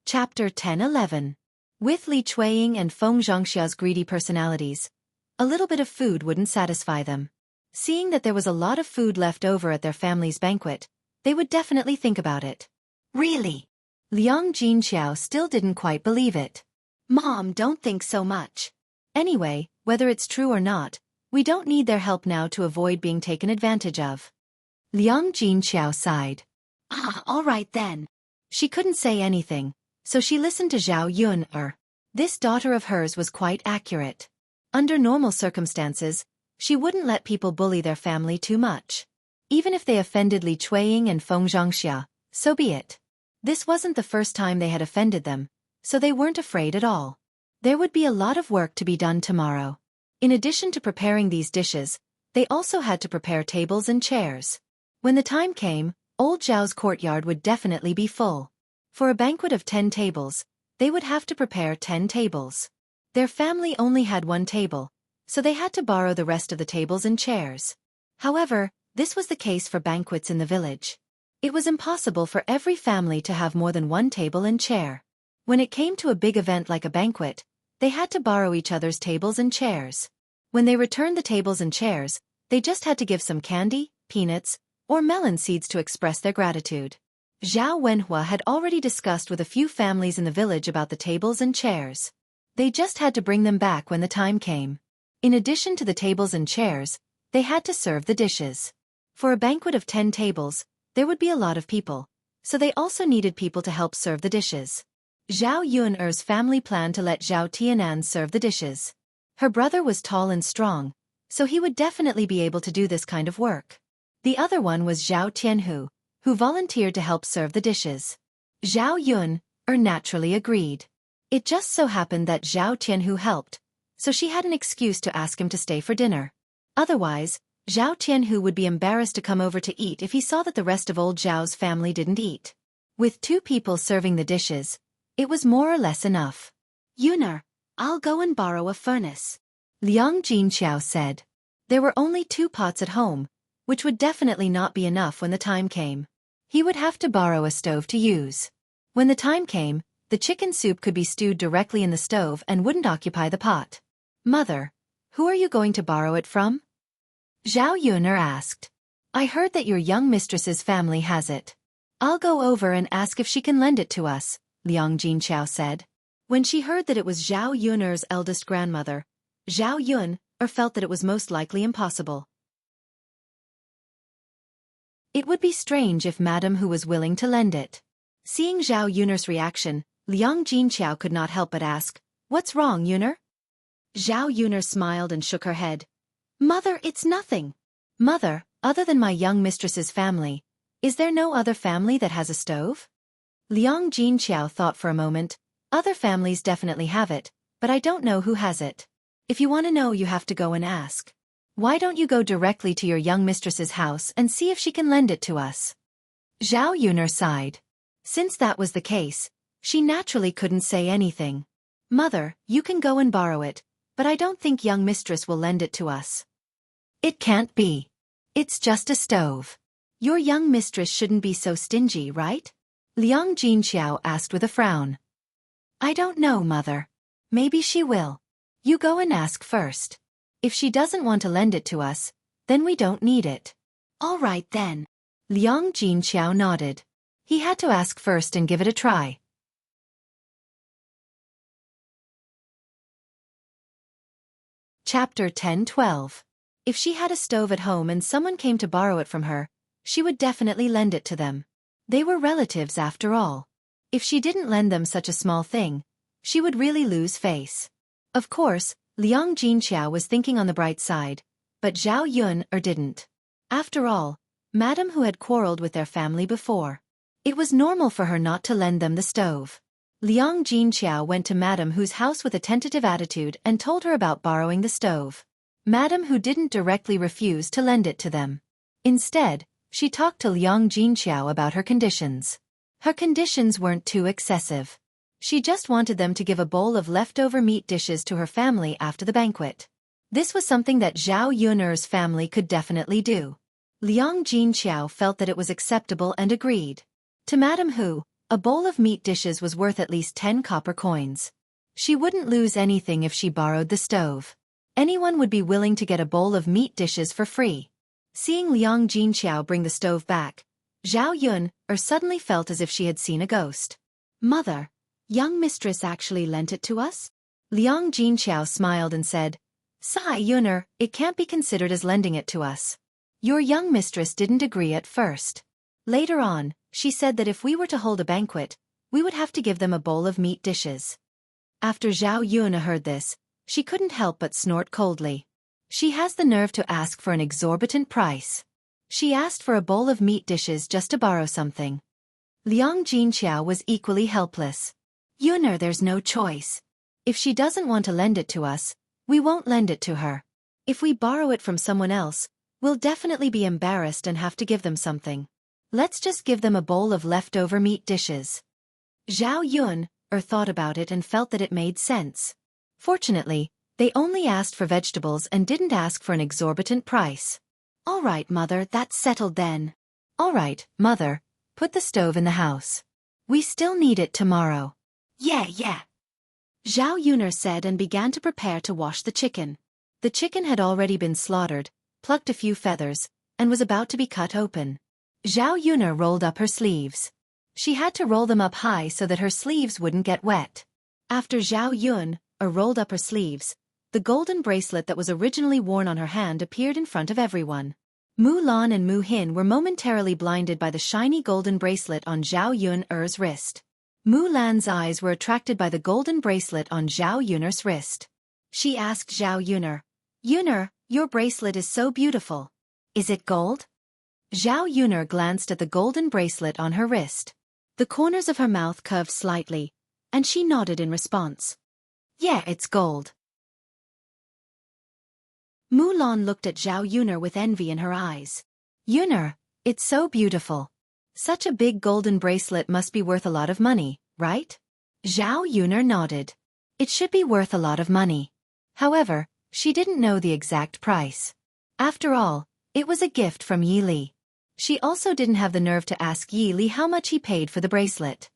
Chapter 10-11. With Li Chuiying and Feng Zhongxia's greedy personalities, a little bit of food wouldn't satisfy them. Seeing that there was a lot of food left over at their family's banquet, they would definitely think about it. Really? Liang Jinqiao still didn't quite believe it. Mom, don't think so much. Anyway, whether it's true or not, we don't need their help now to avoid being taken advantage of. Liang Jinqiao sighed. All right then. She couldn't say anything, so she listened to Zhao Yun'er. This daughter of hers was quite accurate. Under normal circumstances, she wouldn't let people bully their family too much. Even if they offended Li Chuiying and Feng Zhongxia, so be it. This wasn't the first time they had offended them, so they weren't afraid at all. There would be a lot of work to be done tomorrow. In addition to preparing these dishes, they also had to prepare tables and chairs. When the time came, Old Zhao's courtyard would definitely be full. For a banquet of 10 tables, they would have to prepare 10 tables. Their family only had one table, so they had to borrow the rest of the tables and chairs. However, this was the case for banquets in the village. It was impossible for every family to have more than one table and chair. When it came to a big event like a banquet, they had to borrow each other's tables and chairs. When they returned the tables and chairs, they just had to give some candy, peanuts, or melon seeds to express their gratitude. Zhao Wenhua had already discussed with a few families in the village about the tables and chairs. They just had to bring them back when the time came. In addition to the tables and chairs, they had to serve the dishes. For a banquet of 10 tables, there would be a lot of people, so they also needed people to help serve the dishes. Zhao Yun'er's family planned to let Zhao Tianan serve the dishes. Her brother was tall and strong, so he would definitely be able to do this kind of work. The other one was Zhao Tianhu, who volunteered to help serve the dishes. Zhao Yun'er naturally agreed. It just so happened that Zhao Tianhu helped, so she had an excuse to ask him to stay for dinner. Otherwise, Zhao Tianhu would be embarrassed to come over to eat if he saw that the rest of old Zhao's family didn't eat. With 2 people serving the dishes, it was more or less enough. Yun'er, I'll go and borrow a furnace. Liang Jinqiao said. There were only 2 pots at home, which would definitely not be enough when the time came. He would have to borrow a stove to use. When the time came, the chicken soup could be stewed directly in the stove and wouldn't occupy the pot. Mother, who are you going to borrow it from? Zhao Yun'er asked. I heard that your young mistress's family has it. I'll go over and ask if she can lend it to us, Liang Jinqiao said. When she heard that it was Zhao Yun'er's eldest grandmother, Zhao Yun'er felt that it was most likely impossible. It would be strange if Madame Hu was willing to lend it. Seeing Zhao Yun'er's reaction, Liang Jinqiao could not help but ask, What's wrong, Yun'er? Zhao Yun'er smiled and shook her head. Mother, it's nothing. Mother, other than my young mistress's family, is there no other family that has a stove? Liang Jinqiao thought for a moment. Other families definitely have it, but I don't know who has it. If you want to know, you have to go and ask. Why don't you go directly to your young mistress's house and see if she can lend it to us? Zhao Yuner sighed. Since that was the case, she naturally couldn't say anything. Mother, you can go and borrow it, but I don't think young mistress will lend it to us. It can't be. It's just a stove. Your young mistress shouldn't be so stingy, right? Liang Jinqiao asked with a frown. I don't know, Mother. Maybe she will. You go and ask first. If she doesn't want to lend it to us, then we don't need it. All right then. Liang Jinqiao nodded. He had to ask first and give it a try. Chapter 10-12. If she had a stove at home and someone came to borrow it from her, she would definitely lend it to them. They were relatives after all. If she didn't lend them such a small thing, she would really lose face. Of course, Liang Jinqiao was thinking on the bright side, but Zhao Yuner didn't. After all, Madame who had quarreled with their family before. It was normal for her not to lend them the stove. Liang Jinqiao went to Madame Hu's house with a tentative attitude and told her about borrowing the stove. Madame Hu didn't directly refuse to lend it to them. Instead, she talked to Liang Jinqiao about her conditions. Her conditions weren't too excessive. She just wanted them to give a bowl of leftover meat dishes to her family after the banquet. This was something that Zhao Yuner's family could definitely do. Liang Jinqiao felt that it was acceptable and agreed. To Madame Hu, a bowl of meat dishes was worth at least 10 copper coins. She wouldn't lose anything if she borrowed the stove. Anyone would be willing to get a bowl of meat dishes for free. Seeing Liang Jinqiao bring the stove back, Zhao Yuner suddenly felt as if she had seen a ghost. Mother, young mistress actually lent it to us? Liang Jinqiao smiled and said, Zhao Yuner, it can't be considered as lending it to us. Your young mistress didn't agree at first. Later on, she said that if we were to hold a banquet, we would have to give them a bowl of meat dishes. After Zhao Yuner heard this, she couldn't help but snort coldly. She has the nerve to ask for an exorbitant price. She asked for a bowl of meat dishes just to borrow something. Liang Jinqiao was equally helpless. Yuner, there's no choice. If she doesn't want to lend it to us, we won't lend it to her. If we borrow it from someone else, we'll definitely be embarrassed and have to give them something. Let's just give them a bowl of leftover meat dishes. Zhao Yuner thought about it and felt that it made sense. Fortunately, they only asked for vegetables and didn't ask for an exorbitant price. All right, Mother, that's settled then. All right, Mother, put the stove in the house. We still need it tomorrow. Yeah. Zhao Yuner said and began to prepare to wash the chicken. The chicken had already been slaughtered, plucked a few feathers, and was about to be cut open. Zhao Yuner rolled up her sleeves. She had to roll them up high so that her sleeves wouldn't get wet. After Zhao Yuner rolled up her sleeves, the golden bracelet that was originally worn on her hand appeared in front of everyone. Mu Lan and Mu Hin were momentarily blinded by the shiny golden bracelet on Zhao Yuner's wrist. Mu Lan's eyes were attracted by the golden bracelet on Zhao Yuner's wrist. She asked Zhao Yuner, Yuner, your bracelet is so beautiful. Is it gold? Zhao Yuner glanced at the golden bracelet on her wrist. The corners of her mouth curved slightly, and she nodded in response. Yeah, it's gold. Mu Lan looked at Zhao Yuner with envy in her eyes. Yuner, it's so beautiful. Such a big golden bracelet must be worth a lot of money, right? Zhao Yuner nodded. It should be worth a lot of money. However, she didn't know the exact price. After all, it was a gift from Yi Li. She also didn't have the nerve to ask Yi Li how much he paid for the bracelet.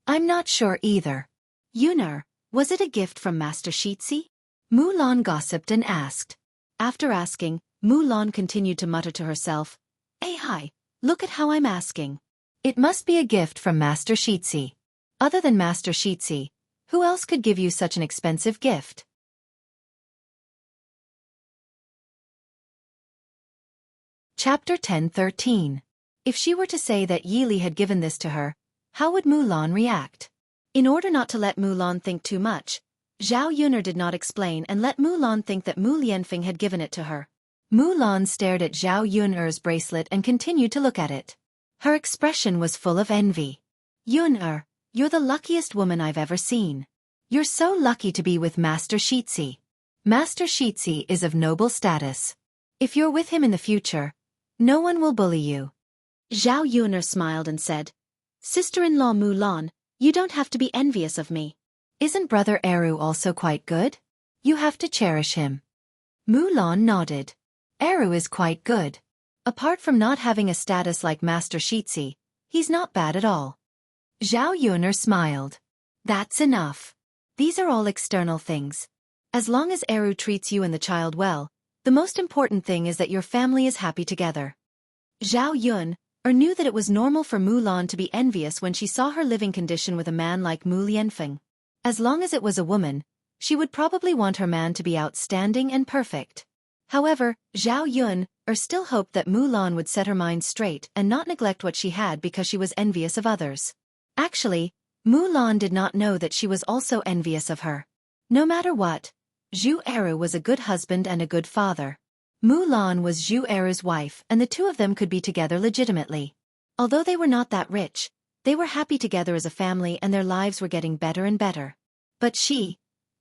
I'm not sure either. Yuner, was it a gift from Master Xueqi? Mu Lan gossiped and asked. After asking, Mu Lan continued to mutter to herself, Hey hi, look at how I'm asking. It must be a gift from Master Xueqi. Other than Master Xueqi, who else could give you such an expensive gift? Chapter 10-13. If she were to say that Yi Li had given this to her, how would Mu Lan react? In order not to let Mu Lan think too much, Zhao Yuner did not explain and let Mu Lan think that Mu Lianfeng had given it to her. Mu Lan stared at Zhao Yuner's bracelet and continued to look at it. Her expression was full of envy. Yuner, you're the luckiest woman I've ever seen. You're so lucky to be with Master Xueqi. Master Xueqi is of noble status. If you're with him in the future, no one will bully you. Zhao Yuner smiled and said, Sister-in-law Mulan, you don't have to be envious of me. Isn't brother Eru also quite good? You have to cherish him. Mulan nodded. Eru is quite good. Apart from not having a status like Master Xueqi, he's not bad at all. Zhao Yuner smiled. That's enough. These are all external things. As long as Eru treats you and the child well, the most important thing is that your family is happy together. Zhao Yun knew that it was normal for Mulan to be envious when she saw her living condition with a man like Mu Lianfeng. As long as it was a woman, she would probably want her man to be outstanding and perfect. However, Zhao Yun still hoped that Mulan would set her mind straight and not neglect what she had because she was envious of others. Actually, Mulan did not know that she was also envious of her. No matter what, Zhu Eru was a good husband and a good father. Mulan was Zhu Eru's wife and the two of them could be together legitimately. Although they were not that rich, they were happy together as a family and their lives were getting better and better. But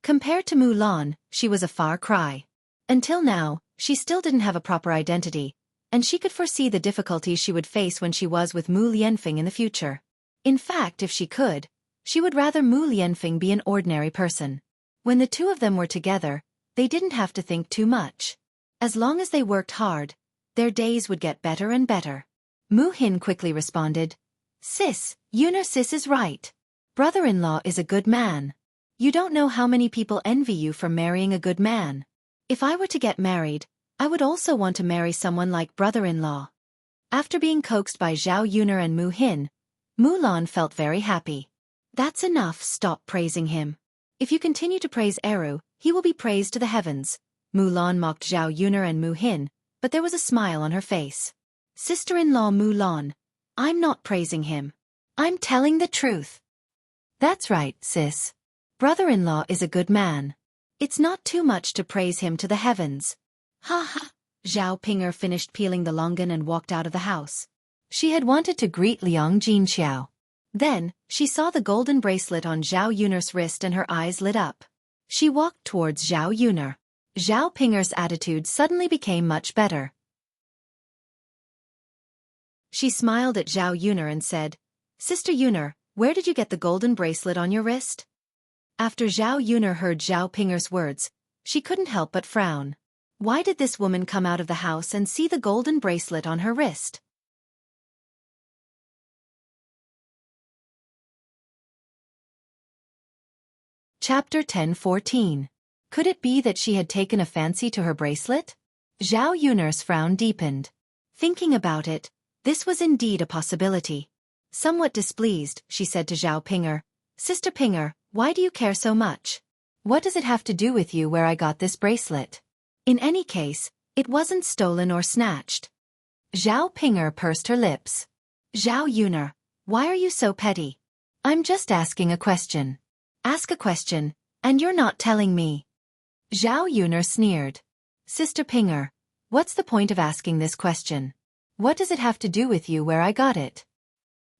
compared to Mulan, she was a far cry. Until now, she still didn't have a proper identity, and she could foresee the difficulties she would face when she was with Mu Lianfeng in the future. In fact, if she could, she would rather Mu Lianfeng be an ordinary person. When the two of them were together, they didn't have to think too much. As long as they worked hard, their days would get better and better. Mu Hin quickly responded, Sis, Yuner sis is right. Brother-in-law is a good man. You don't know how many people envy you for marrying a good man. If I were to get married, I would also want to marry someone like brother-in-law. After being coaxed by Zhao Yuner and Mu Hin, Mulan felt very happy. That's enough, stop praising him. If you continue to praise Eru, he will be praised to the heavens. Mulan mocked Zhao Yuner and Mu Hin, but there was a smile on her face. Sister-in-law Mulan, I'm not praising him. I'm telling the truth. That's right, sis. Brother-in-law is a good man. It's not too much to praise him to the heavens. Ha ha. Zhao Pinger finished peeling the longan and walked out of the house. She had wanted to greet Liang Jinxiao. Then, she saw the golden bracelet on Zhao Yuner's wrist and her eyes lit up. She walked towards Zhao Yuner. Zhao Pinger's attitude suddenly became much better. She smiled at Zhao Yuner and said, Sister Yuner, where did you get the golden bracelet on your wrist? After Zhao Yuner heard Zhao Pinger's words, she couldn't help but frown. Why did this woman come out of the house and see the golden bracelet on her wrist? Chapter 10:14. Could it be that she had taken a fancy to her bracelet? Zhao Yuner's frown deepened. Thinking about it, this was indeed a possibility. Somewhat displeased, she said to Zhao Pinger, Sister Pinger, why do you care so much? What does it have to do with you where I got this bracelet? In any case, it wasn't stolen or snatched. Zhao Pinger pursed her lips. Zhao Yuner, why are you so petty? I'm just asking a question. Ask a question, and you're not telling me. Zhao Yuner sneered. Sister Pinger, what's the point of asking this question? What does it have to do with you where I got it?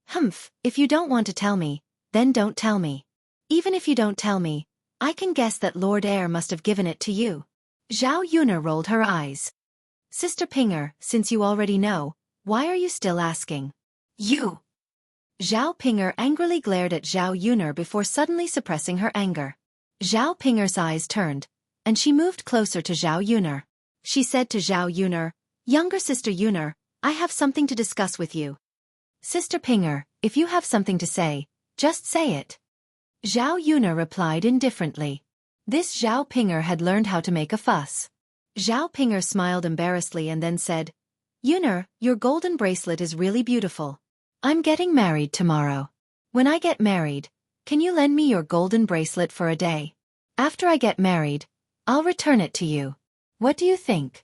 Humph, if you don't want to tell me, then don't tell me. Even if you don't tell me, I can guess that Lord Air must have given it to you. Zhao Yuner rolled her eyes. Sister Pinger, since you already know, why are you still asking? You! Zhao Pinger angrily glared at Zhao Yuner before suddenly suppressing her anger. Zhao Pinger's eyes turned, and she moved closer to Zhao Yuner. She said to Zhao Yuner, Younger Sister Yuner, I have something to discuss with you. Sister Pinger, if you have something to say, just say it. Zhao Yuner replied indifferently. This Zhao Pinger had learned how to make a fuss. Zhao Pinger smiled embarrassedly and then said, Yuner, your golden bracelet is really beautiful. I'm getting married tomorrow. When I get married, can you lend me your golden bracelet for a day? After I get married, I'll return it to you. What do you think?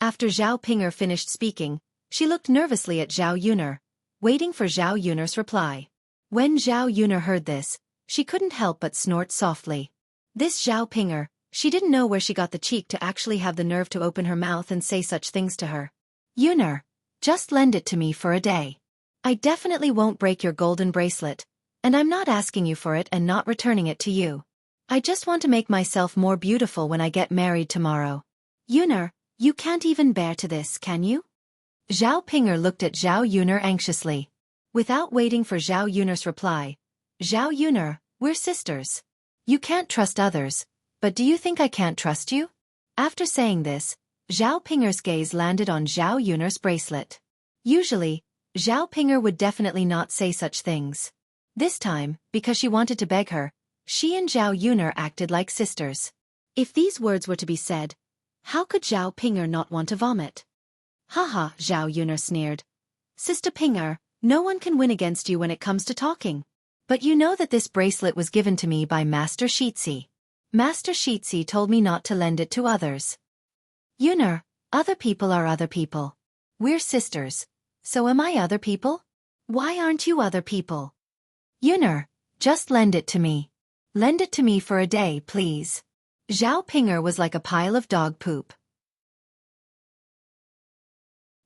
After Zhao Pinger finished speaking, she looked nervously at Zhao Yuner, waiting for Zhao Yuner's reply. When Zhao Yuner heard this, she couldn't help but snort softly. This Zhao Pinger, she didn't know where she got the cheek to actually have the nerve to open her mouth and say such things to her. Yuner, just lend it to me for a day. I definitely won't break your golden bracelet, and I'm not asking you for it and not returning it to you. I just want to make myself more beautiful when I get married tomorrow. Yuner, you can't even bear to this, can you? Zhao Pinger looked at Zhao Yuner anxiously. Without waiting for Zhao Yuner's reply, Zhao Yuner, we're sisters. You can't trust others, but do you think I can't trust you? After saying this, Zhao Pinger's gaze landed on Zhao Yuner's bracelet. Usually, Zhao Pinger would definitely not say such things. This time, because she wanted to beg her, she and Zhao Yuner acted like sisters. If these words were to be said, how could Zhao Pinger not want to vomit? Haha, Zhao Yuner sneered. Sister Pinger, no one can win against you when it comes to talking. But you know that this bracelet was given to me by Master Xueqi. Master Xueqi told me not to lend it to others. Yuner, other people are other people. We're sisters. So am I other people? Why aren't you other people? Yuner, just lend it to me. Lend it to me for a day, please. Zhao Pinger was like a pile of dog poop.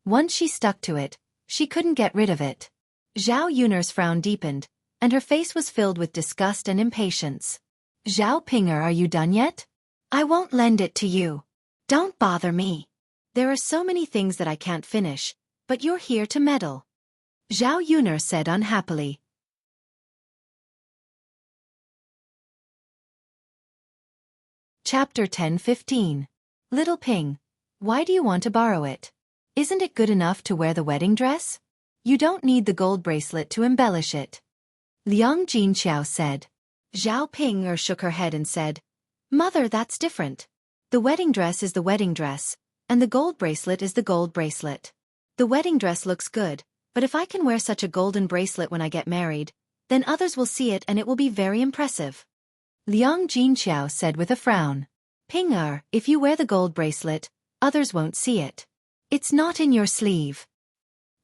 Once she stuck to it, she couldn't get rid of it. Zhao Yuner's frown deepened, and her face was filled with disgust and impatience. Zhao Pinger, are you done yet? I won't lend it to you. Don't bother me. There are so many things that I can't finish, but you're here to meddle. Zhao Yuner said unhappily. Chapter 10:15. Little Ping, why do you want to borrow it? Isn't it good enough to wear the wedding dress? You don't need the gold bracelet to embellish it. Liang Jinqiao said. Zhao Pinger shook her head and said, Mother, that's different. The wedding dress is the wedding dress, and the gold bracelet is the gold bracelet. The wedding dress looks good, but if I can wear such a golden bracelet when I get married, then others will see it and it will be very impressive. Liang Jinqiao said with a frown. Pinger, if you wear the gold bracelet, others won't see it. It's not in your sleeve.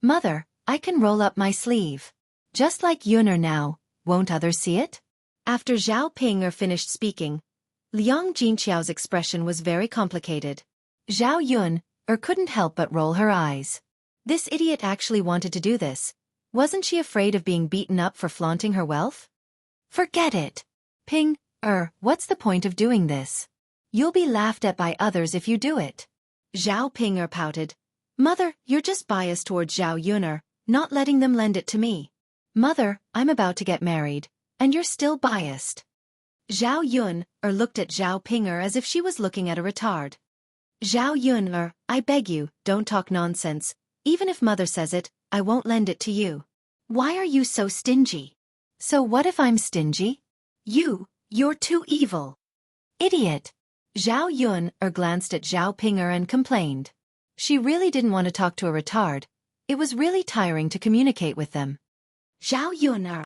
Mother, I can roll up my sleeve. Just like Yuner now, won't others see it? After Zhao Pinger finished speaking, Liang Jinqiao's expression was very complicated. Zhao Yuner couldn't help but roll her eyes. This idiot actually wanted to do this. Wasn't she afraid of being beaten up for flaunting her wealth? Forget it. Pinger, what's the point of doing this? You'll be laughed at by others if you do it. Zhao Pinger pouted. Mother, you're just biased towards Zhao Yuner, not letting them lend it to me. Mother, I'm about to get married, and you're still biased. Zhao Yuner looked at Zhao Pinger as if she was looking at a retard. Zhao Yuner, I beg you, don't talk nonsense. Even if Mother says it, I won't lend it to you. Why are you so stingy? So what if I'm stingy? You're too evil. Idiot. Zhao Yuner glanced at Zhao Pinger and complained. She really didn't want to talk to a retard. It was really tiring to communicate with them. Zhao Yuner.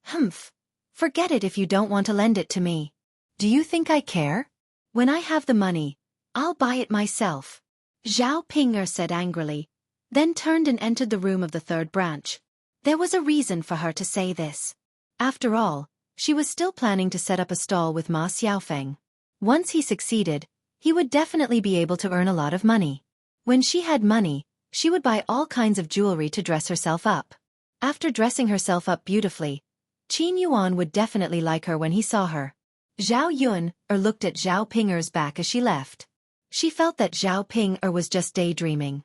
Humph. Forget it if you don't want to lend it to me. Do you think I care? When I have the money, I'll buy it myself. Zhao Pinger said angrily, then turned and entered the room of the third branch. There was a reason for her to say this. After all, she was still planning to set up a stall with Ma Xiaofeng. Once he succeeded, he would definitely be able to earn a lot of money. When she had money, she would buy all kinds of jewelry to dress herself up. After dressing herself up beautifully, Qin Yuan would definitely like her when he saw her. Zhao Yuner looked at Zhao Pinger's back as she left. She felt that Zhao Pinger was just daydreaming.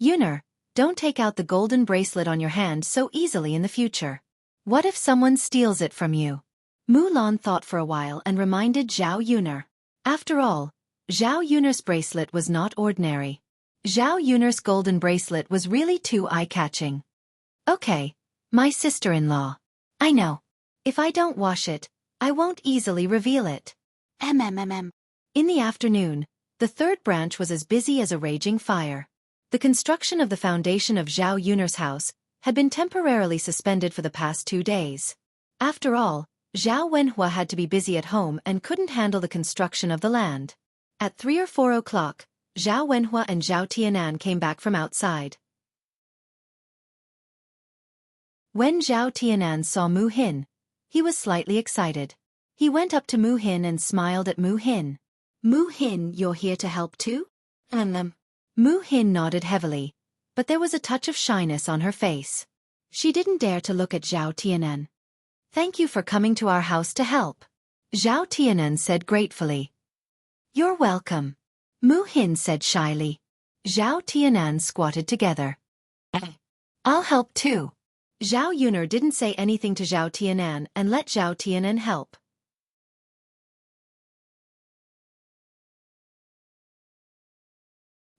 Yuner, don't take out the golden bracelet on your hand so easily in the future. What if someone steals it from you? Mulan thought for a while and reminded Zhao Yuner. After all, Zhao Yuner's bracelet was not ordinary. Zhao Yuner's golden bracelet was really too eye-catching. Okay, my sister-in-law. I know. If I don't wash it, I won't easily reveal it. In the afternoon, the third branch was as busy as a raging fire. The construction of the foundation of Zhao Yuner's house had been temporarily suspended for the past 2 days. After all, Zhao Wenhua had to be busy at home and couldn't handle the construction of the land. At 3 or 4 o'clock, Zhao Wenhua and Zhao Tianan came back from outside. When Zhao Tianan saw Mu Hin, he was slightly excited. He went up to Mu Hin and smiled at Mu Hin. Mu Hin, you're here to help too? Mu Hin nodded heavily, but there was a touch of shyness on her face. She didn't dare to look at Zhao Tianen. "Thank you for coming to our house to help," Zhao Tianen said gratefully. "You're welcome," Mu Hin said shyly. Zhao Tianen squatted together. "I'll help too." Zhao Yuner didn't say anything to Zhao Tianen and let Zhao Tianen help.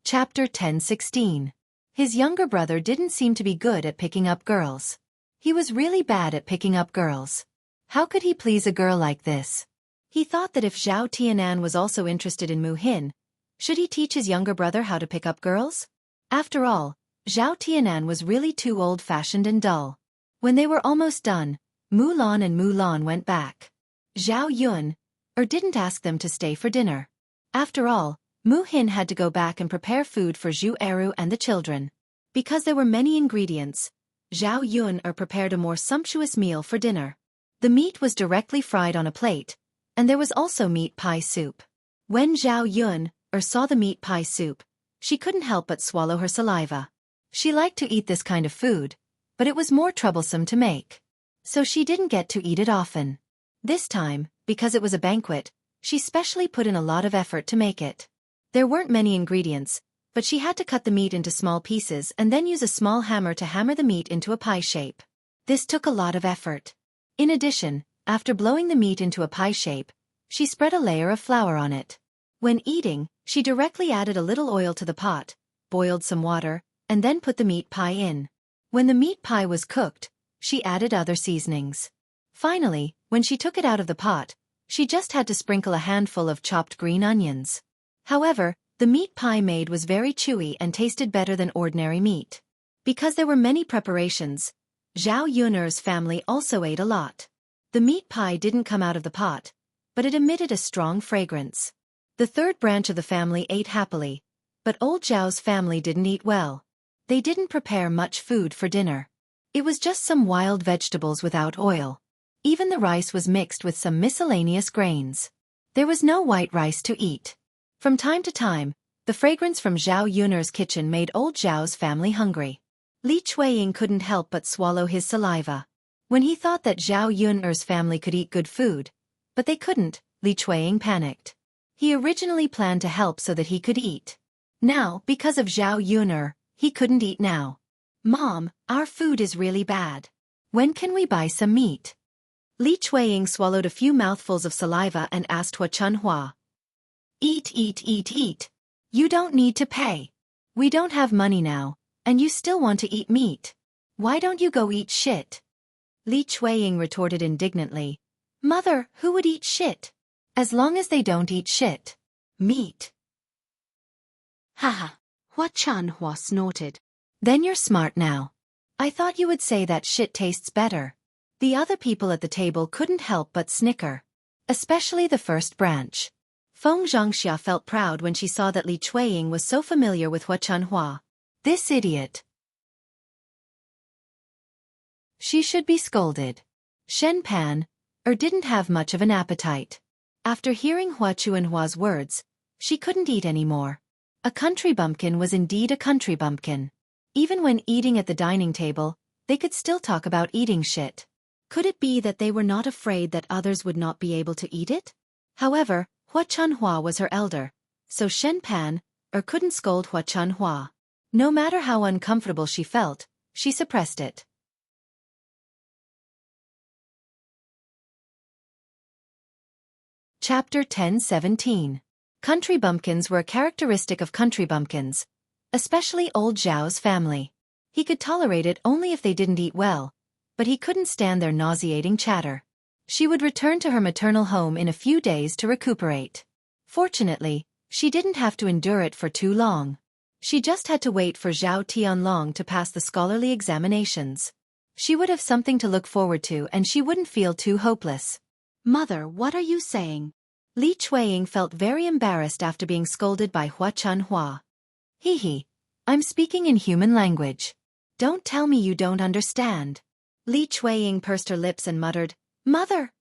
Chapter 10:16. His younger brother didn't seem to be good at picking up girls. He was really bad at picking up girls. How could he please a girl like this? He thought that if Zhao Tianen was also interested in Mu Hin, should he teach his younger brother how to pick up girls? After all, Zhao Tianen was really too old-fashioned and dull. When they were almost done, Mu Lan and Mu Lan went back. Zhao Yun didn't ask them to stay for dinner. After all, Mu Hin had to go back and prepare food for Zhu Eru and the children. Because there were many ingredients, Zhao Yun prepared a more sumptuous meal for dinner. The meat was directly fried on a plate, and there was also meat pie soup. When Zhao Yun saw the meat pie soup, she couldn't help but swallow her saliva. She liked to eat this kind of food, but it was more troublesome to make. So she didn't get to eat it often. This time, because it was a banquet, she specially put in a lot of effort to make it. There weren't many ingredients, but she had to cut the meat into small pieces and then use a small hammer to hammer the meat into a pie shape. This took a lot of effort. In addition, after blowing the meat into a pie shape, she spread a layer of flour on it. When eating, she directly added a little oil to the pot, boiled some water, and then put the meat pie in. When the meat pie was cooked, she added other seasonings. Finally, when she took it out of the pot, she just had to sprinkle a handful of chopped green onions. However, the meat pie made was very chewy and tasted better than ordinary meat. Because there were many preparations, Zhao Yuner's family also ate a lot. The meat pie didn't come out of the pot, but it emitted a strong fragrance. The third branch of the family ate happily, but old Zhao's family didn't eat well. They didn't prepare much food for dinner. It was just some wild vegetables without oil. Even the rice was mixed with some miscellaneous grains. There was no white rice to eat. From time to time, the fragrance from Zhao Yuner's kitchen made old Zhao's family hungry. Li Chueying couldn't help but swallow his saliva. When he thought that Zhao Yuner's family could eat good food, but they couldn't, Li Chueying panicked. He originally planned to help so that he could eat. Now, because of Zhao Yuner, he couldn't eat now. "Mom, our food is really bad. When can we buy some meat?" Li Chueying swallowed a few mouthfuls of saliva and asked Hua Chunhua. "Eat, eat, eat, eat. You don't need to pay. We don't have money now, and you still want to eat meat. Why don't you go eat shit?" Li Chueying retorted indignantly. "Mother, who would eat shit? As long as they don't eat shit. Meat." "Haha," Hua Chunhua snorted. "Then you're smart now. I thought you would say that shit tastes better." The other people at the table couldn't help but snicker. Especially the first branch. Feng Zhangxia felt proud when she saw that Li Chueying was so familiar with Hua Chunhua. This idiot. She should be scolded. Shen Pan didn't have much of an appetite. After hearing Hua Chunhua's words, she couldn't eat anymore. A country bumpkin was indeed a country bumpkin. Even when eating at the dining table, they could still talk about eating shit. Could it be that they were not afraid that others would not be able to eat it? However, Hua Chunhua was her elder, so Shen Pan couldn't scold Hua Chunhua. No matter how uncomfortable she felt, she suppressed it. Chapter 10:17. Country bumpkins were a characteristic of country bumpkins, especially old Zhao's family. He could tolerate it only if they didn't eat well, but he couldn't stand their nauseating chatter. She would return to her maternal home in a few days to recuperate. Fortunately, she didn't have to endure it for too long. She just had to wait for Zhao Tianlong to pass the scholarly examinations. She would have something to look forward to and she wouldn't feel too hopeless. "Mother, what are you saying?" Li Chueying felt very embarrassed after being scolded by Hua Chunhua. "Hee, I'm speaking in human language. Don't tell me you don't understand." Li Chueying pursed her lips and muttered, "Mother!"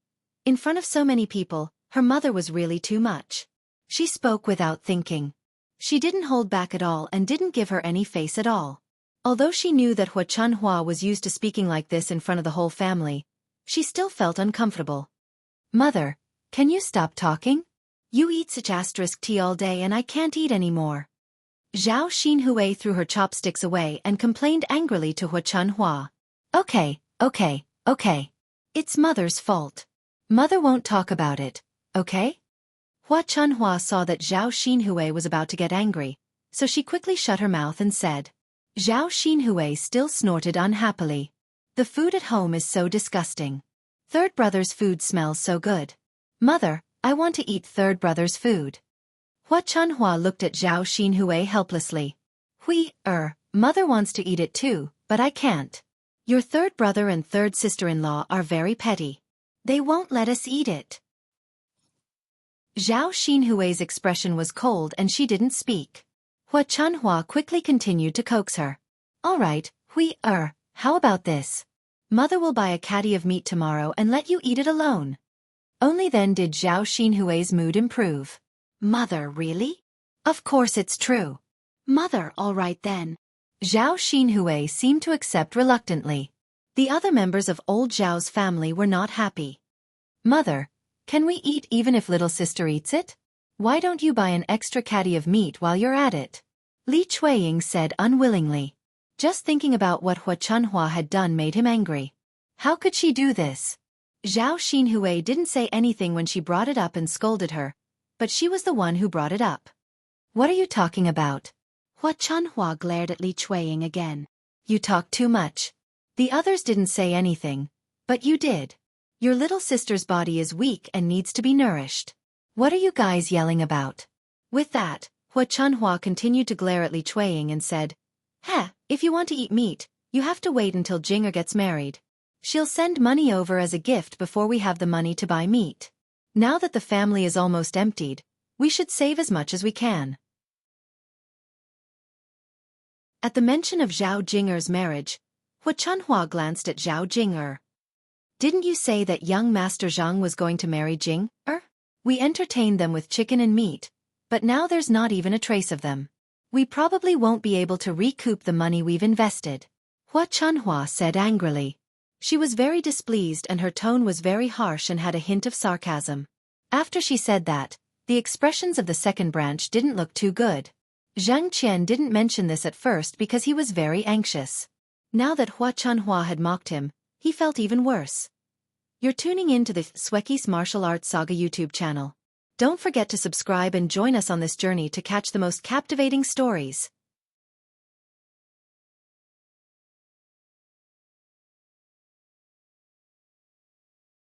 In front of so many people, her mother was really too much. She spoke without thinking. She didn't hold back at all and didn't give her any face at all. Although she knew that Hua Chunhua was used to speaking like this in front of the whole family, she still felt uncomfortable. Mother, can you stop talking? You eat such *tea all day and I can't eat anymore. Zhao Xinhui threw her chopsticks away and complained angrily to Hua Chunhua. Okay. It's Mother's fault. Mother won't talk about it, okay? Hua Chunhua saw that Zhao Xinhui was about to get angry, so she quickly shut her mouth and said. Zhao Xinhui still snorted unhappily. The food at home is so disgusting. Third brother's food smells so good. Mother, I want to eat third brother's food. Hua Chunhua looked at Zhao Xinhui helplessly. Mother wants to eat it too, but I can't. Your third brother and third sister-in-law are very petty. They won't let us eat it. Zhao Xinhui's expression was cold and she didn't speak. Hua Chunhua quickly continued to coax her. All right, how about this? Mother will buy a caddy of meat tomorrow and let you eat it alone. Only then did Zhao Xinhui's mood improve. Mother, really? Of course it's true. Mother, all right then. Zhao Xinhui seemed to accept reluctantly. The other members of old Zhao's family were not happy. Mother, can we eat even if little sister eats it? Why don't you buy an extra caddy of meat while you're at it? Li Chueying said unwillingly. Just thinking about what Hua Chunhua had done made him angry. How could she do this? Zhao Xinhui didn't say anything when she brought it up and scolded her, but she was the one who brought it up. What are you talking about? Hua Chunhua glared at Li Chueying again. You talk too much. The others didn't say anything, but you did. Your little sister's body is weak and needs to be nourished. What are you guys yelling about? With that, Hua Chunhua continued to glare at Li Chueying and said, if you want to eat meat, you have to wait until Jinger gets married. She'll send money over as a gift before we have the money to buy meat. Now that the family is almost emptied, we should save as much as we can. At the mention of Zhao Jinger's marriage, Hua Chunhua glanced at Zhao Jinger. Didn't you say that young Master Zhang was going to marry Jinger? We entertained them with chicken and meat, but now there's not even a trace of them. We probably won't be able to recoup the money we've invested. Hua Chunhua said angrily. She was very displeased and her tone was very harsh and had a hint of sarcasm. After she said that, the expressions of the second branch didn't look too good. Zhang Qian didn't mention this at first because he was very anxious. Now that Hua Chunhua had mocked him, he felt even worse. You're tuning in to the Xueqi's Martial Arts Saga YouTube channel. Don't forget to subscribe and join us on this journey to catch the most captivating stories.